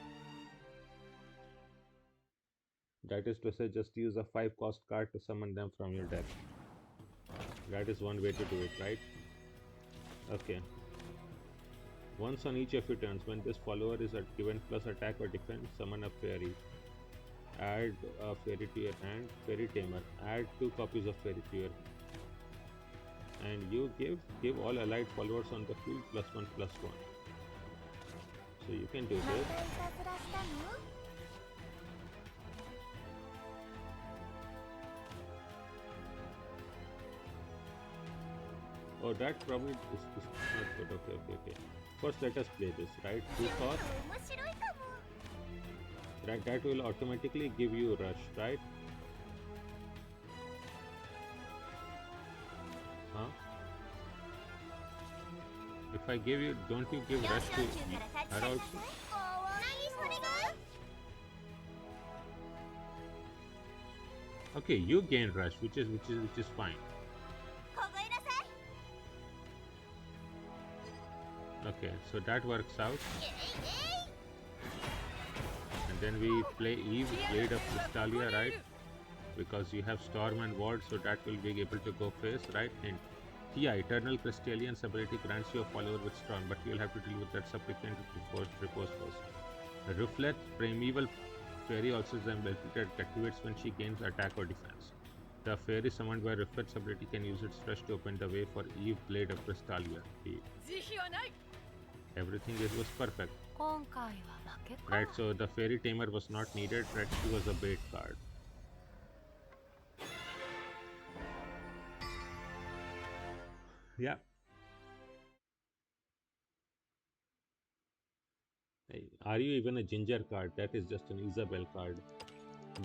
That is to say, just use a 5 cost card to summon them from your deck. That is one way to do it, right? Okay. Once on each of your turns, when this follower is given plus attack or defense, summon a fairy. Add a fairy to your hand, Fairy Tamer. Add 2 copies of fairy to your hand. And you give all allied followers on the field +1/+1. So you can do またい this. たずらしたの Oh, that probably is not good. Okay. First, let us play this, right? 2 cost. 面白いかも Right, that will automatically give you rush, right? Huh? If I give you, don't you give 幼 rush 少 to 級から立ち her 去りな also? さい何それが Okay, you gain rush, which is fine. 凍えなさい Okay, so that works out. えいえい And then we play Eve, Blade of Crystallia, right? Because you have Storm and Ward, so that will be able to go face, right? And Tia, Eternal Crystallian's ability grants you a follower with Storm, but you will have to deal with that supplicant before repose first. Ruflet, Primeval Fairy also is ability that activates when she gains attack or defense. The fairy summoned by Ruflet's ability can use its rush to open the way for Eve, Blade of Crystallia. 慈悲はない Everything was perfect. 今回は負けか Right, so the Fairy Tamer was not needed, right? She was a bait card. Yeah. Hey, are you even a ginger card? That is just an Isabel card.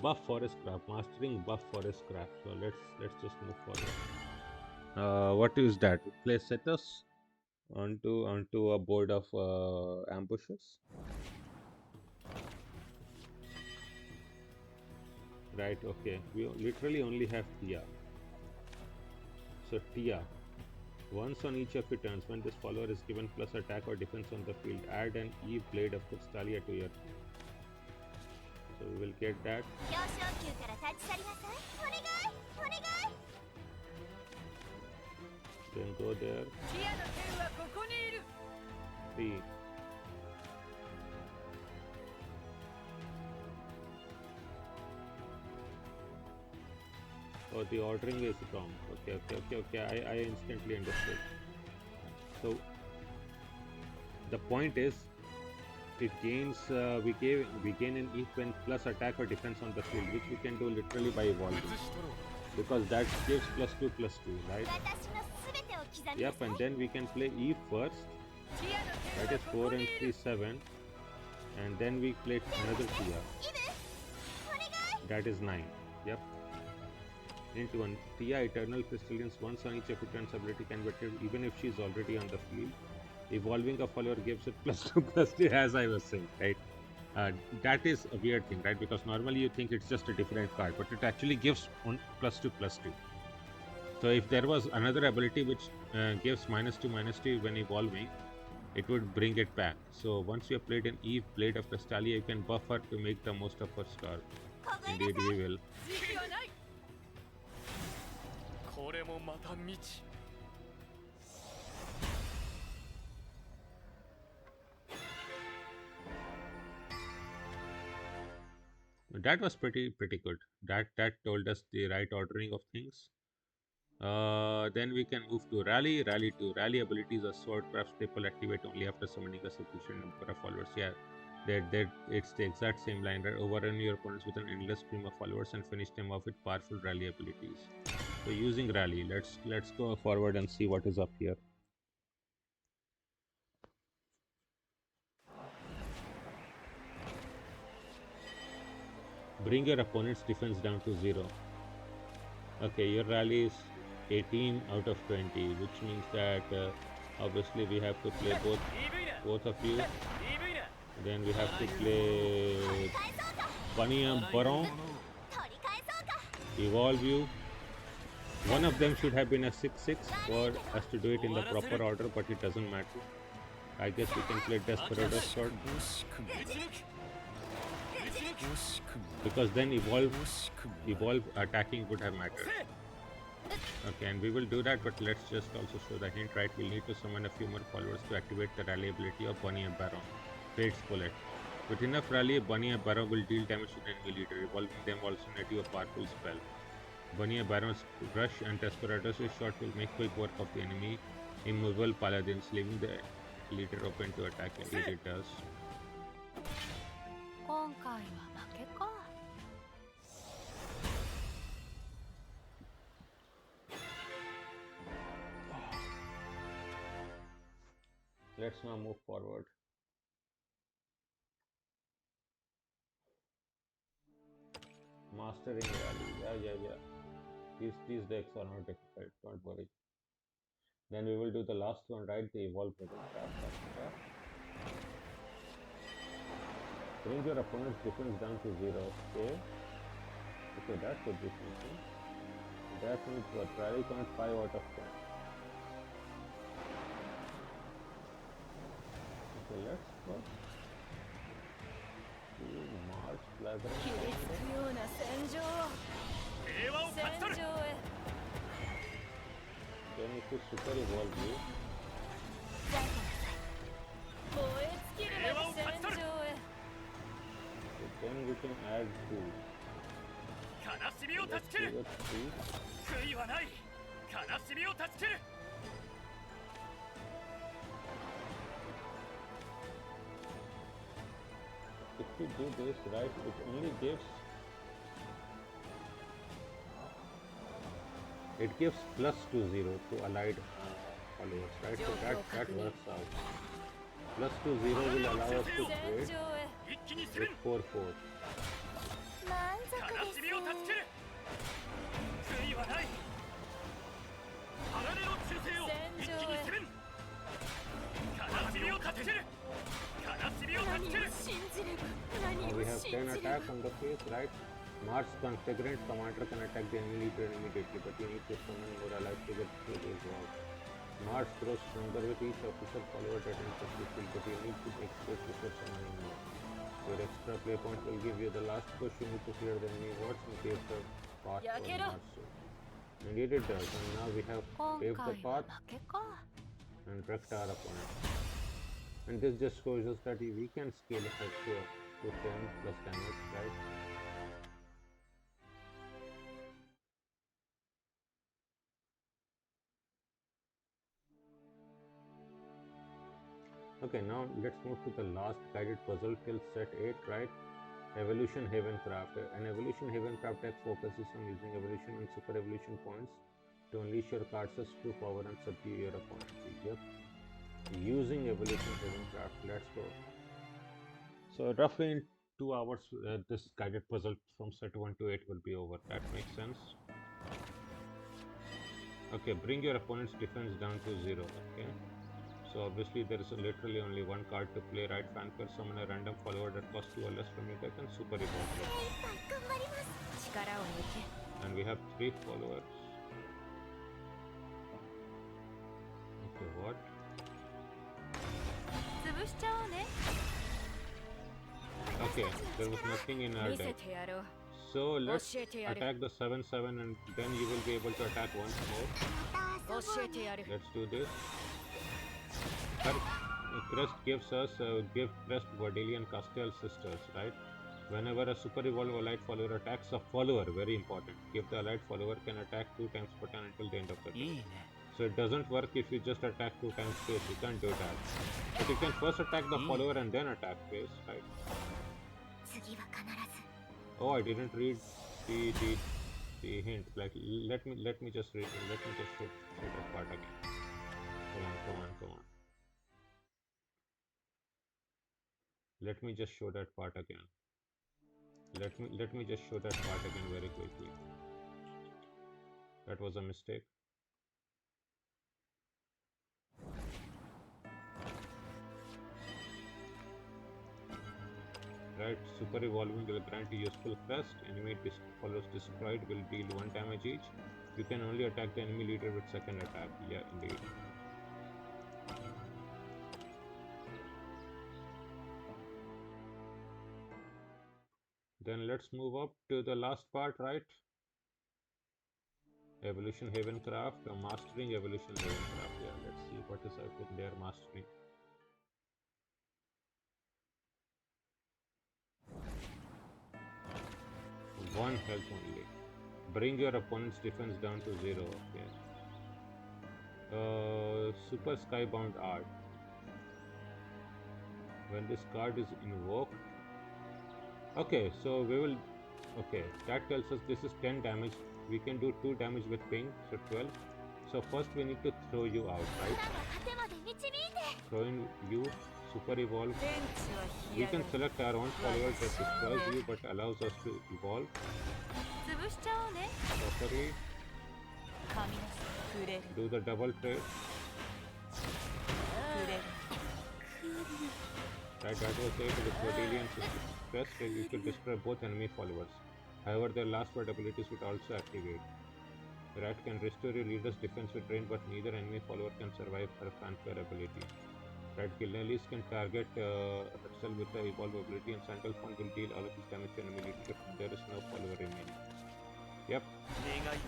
Buff forest craft, mastering buff forest craft. So let's just move forward. What is that? Place us onto a board of ambushes. Right. Okay. We literally only have Tia. So Tia. Once on each of your turns, when this follower is given plus attack or defense on the field, add an Eve Blade of Crystallia to your. So we will get that. 表彰級から立ち去りなさい。お願いお願い。 Then go there. ティアの剣はここにいる。 See. Oh, the ordering is wrong. Okay. I instantly understood. So the point is, it gains we gain an even plus attack or defense on the field, which we can do literally by evolving, because that gives +2/+2, right? 私のすべてを刻みな Yep, さい。 and then we can play Eve first. ティアの剣 That は is ここ 4 and にい 3, る。 7, and then we play another Tia. イブお願い。 That is 9. Yep. Into one Tia Eternal Crystallines, once on each of your turns ability can be activated even if she is already on the field. Evolving a follower gives it +2/+2, as I was saying, right? That is a weird thing, right? Because normally you think it's just a different card, but it actually gives +2/+2. So if there was another ability which gives -2/-2 when evolving, it would bring it back. So once you have played an Eve Blade of Crystallia, you can buff her to make the most of her star. 凍えな Indeed, さ we い。 will. 時期はない。これもまた未知。 That was pretty good. That told us the right ordering of things. Then we can move to rally. Rally 2. Rally abilities are swordcraft staple, activate only after summoning a sufficient number of followers. Yeah, it's the exact same line, right? Overrun your opponents with an endless stream of followers and finish them off with powerful rally abilities. So using rally, let's go forward and see what is up here. Bring your opponent's defense down to 0. Okay, your rally is 18 out of 20, which means that obviously we have to play both of you. Then we have to play 返そうか。 Bunny and Baron, 取り返そうか。 evolve you. One of them should have been a 6/6 for us to do it in the proper order, but it doesn't matter. I guess we can play Desperado's Sword, 惜しくも惜しくも because then 惜しくも evolve attacking would have mattered. Okay, and we will do that, but let's just also show the hint, right? We'll need to summon a few more followers to activate the rally ability of Bunny and Baron. Fate's Bullet. With enough rally, Bunny and Baron will deal damage to the enemy leader, evolving them also into a powerful spell. Bunny and Baron's Rush and Desperado's shot will make quick work of the enemy immovable paladins, leaving the leader open to attack. Indeed it does. 今回は負けか。 Let's now move forward. Mastering rally. Yeah. These decks are not difficult, don't worry. Then we will do the last one, right? The evolve button. Bring your opponent's defense down to 0. Okay, that could be something. That means what? Rally count 5 out of 10. Okay, let's go. March Plaza. 切りつくような戦場を。平和を勝ち取る。戦場へ。 Then if you super evolve you, 燃え尽きるべき戦場へ。 then we can add 2. 悲しみを断 Let's ち切 do る。 the 3. 悔いはない。悲しみを断ち切る。 If we do this right, it only gives +2/0 to allied followers, right? So that works out. Plus 2 0 will allow us to trade 一気に攻め with ん 4 4. 満足悲ですしみを断ち切る悔いはない鋼の忠誠を一気に攻めん悲しみを断ち切る悲しみを断ち切る Now we have 10 attacks on the face, right? Mars Configurant Commander can attack the enemy leader immediately, but you need to summon more allies to get through his wall. Mars grows stronger with each officer follower that enters the field, but you need to make space before summoning more. Your extra play point will give you the last push. You need to clear the enemy wards in case the path for Mars soon. Indeed it does, and now we have 今 paved 回 the は path 負けか and wrecked our opponent. And this just shows us that we can scale effect to 10 plus damage, right? Okay, now let's move to the last guided puzzle till set 8, right? Evolution Havencraft. An Evolution Havencraft deck focuses on using evolution and super evolution points to unleash your card's true power and subdue your opponents. Yep. Using Evolution Havencraft. Let's go. So roughly in 2 hours, this guided puzzle from set 1 to 8 will be over. That makes sense. Okay, bring your opponent's defense down to 0. Okay. So obviously there is literally only one card to play, right? Fanfare, summon a random follower that costs 2 or less from your deck and super evolve it. 頑張ります 力を抜け And we have 3 followers. Okay, what? 潰しちゃおうね Okay, there was nothing in our 見せ deck. てやろう So let's 教えてやる attack the 7-7 and then you will be able to attack once more. 教えてやる Let's do this. Her crest gives us give crest Verdilian Castiel sisters, right? Whenever a super evolved allied follower attacks a follower, very important. If the allied follower can attack 2 times per turn until the end of the いい turn. ね So it doesn't work if you just attack 2 times face. You can't do that. But you can first attack the follower and then attack face, right? 次は必ず Oh, I didn't read the hint. Like let me just read. Let me just show that part again. Come on. Let me just show that part again. Let me just show that part again very quickly. That was a mistake. Right, super evolving will grant you useful crest. Enemy follows destroyed will deal 1 damage each. You can only attack the enemy leader with second attack. Yeah, indeed. Then let's move up to the last part, right? Evolution Havencraft, mastering Evolution Havencraft. Yeah, let's see what is up in their mastering. One health only. Bring your opponent's defense down to 0. Okay. Super Skybound Art. When this card is invoked. Okay, so we will. Okay, that tells us this is 10 damage. We can do 2 damage with ping, so 12. So first we need to throw you out, right? 果てまで導いて Throw in you, super evolve. 天地は We 干上 can がる select our own follower that destroys you but allows us to evolve 潰しちゃおうね properly. 神の触れる Do the double trade. 触れる Right, that was it with Verdilian Crest. You could destroy both enemy followers. However, their last word abilities would also activate. Rat can restore your leader's defense with drain, but neither enemy follower can survive her fanfare ability. Rat Gilnelis can target herself with the evolve ability, and Sandalphon will deal all of his damage to enemy leader if there is no follower remaining. Yep, 願い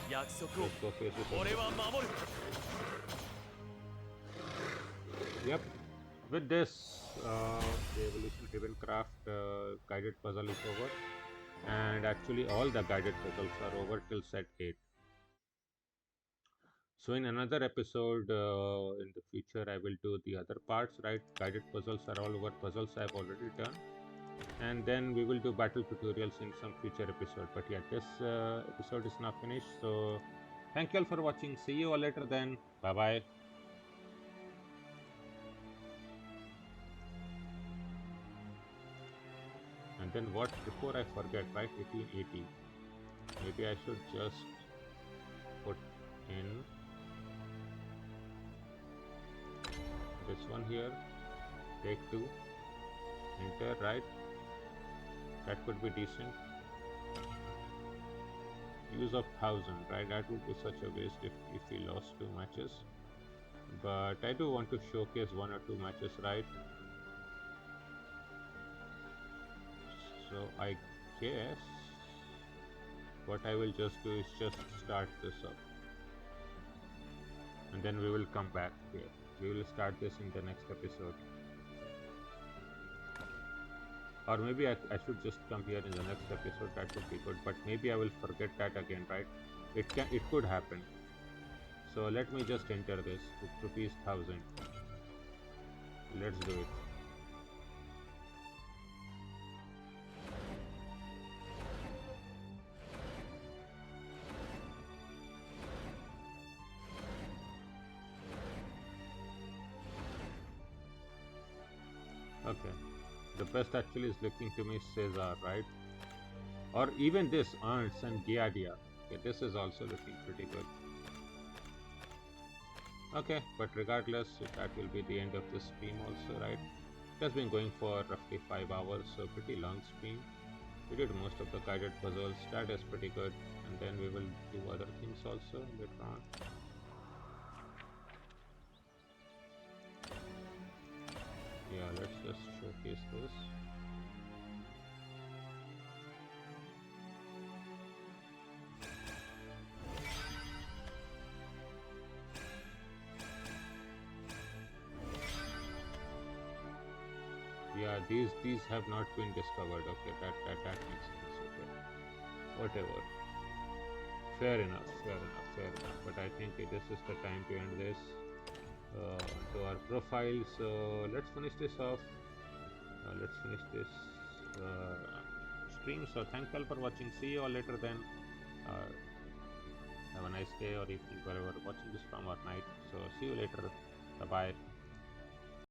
約束を let's go face it. 俺は守る Yep. With this, the Evolution Havencraft guided puzzle is over, and actually all the guided puzzles are over till set 8. So in another episode in the future, I will do the other parts, right? Guided puzzles are all over. Puzzles I have already done, and then we will do battle tutorials in some future episode. But yeah, this episode is now finished. So thank you all for watching. See you all later then. Bye bye. And then what, before I forget, right, 1880. Maybe I should just put in this one here, take 2, enter, right? That could be decent. Use of 1000, right? That would be such a waste if we lost 2 matches. But I do want to showcase 1 or 2 matches, right? So I guess what I will just do is just start this up. And then we will come back here. We will start this in the next episode. Or maybe I should just come here in the next episode. That would be good. But maybe I will forget that again, right? It could happen. So let me just enter this with rupees 1000. Let's do it. Okay. The best actually is looking to me Cesar, right? Or even this Ernst and Giadia. Okay, this is also looking pretty good. Okay, but regardless, that will be the end of this stream also, right? It has been going for roughly 5 hours, so pretty long stream. We did most of the guided puzzles, that is pretty good. And then we will do other things also later on. Yeah, let's just showcase this. Yeah, these have not been discovered. Okay, that makes sense. Okay, whatever. Fair enough. But I think this is the time to end this. To our profile. So let's finish this off. Let's finish this stream. So thank you all for watching. See you all later then. Have a nice day or evening wherever watching this from, or night. So see you later. Bye bye.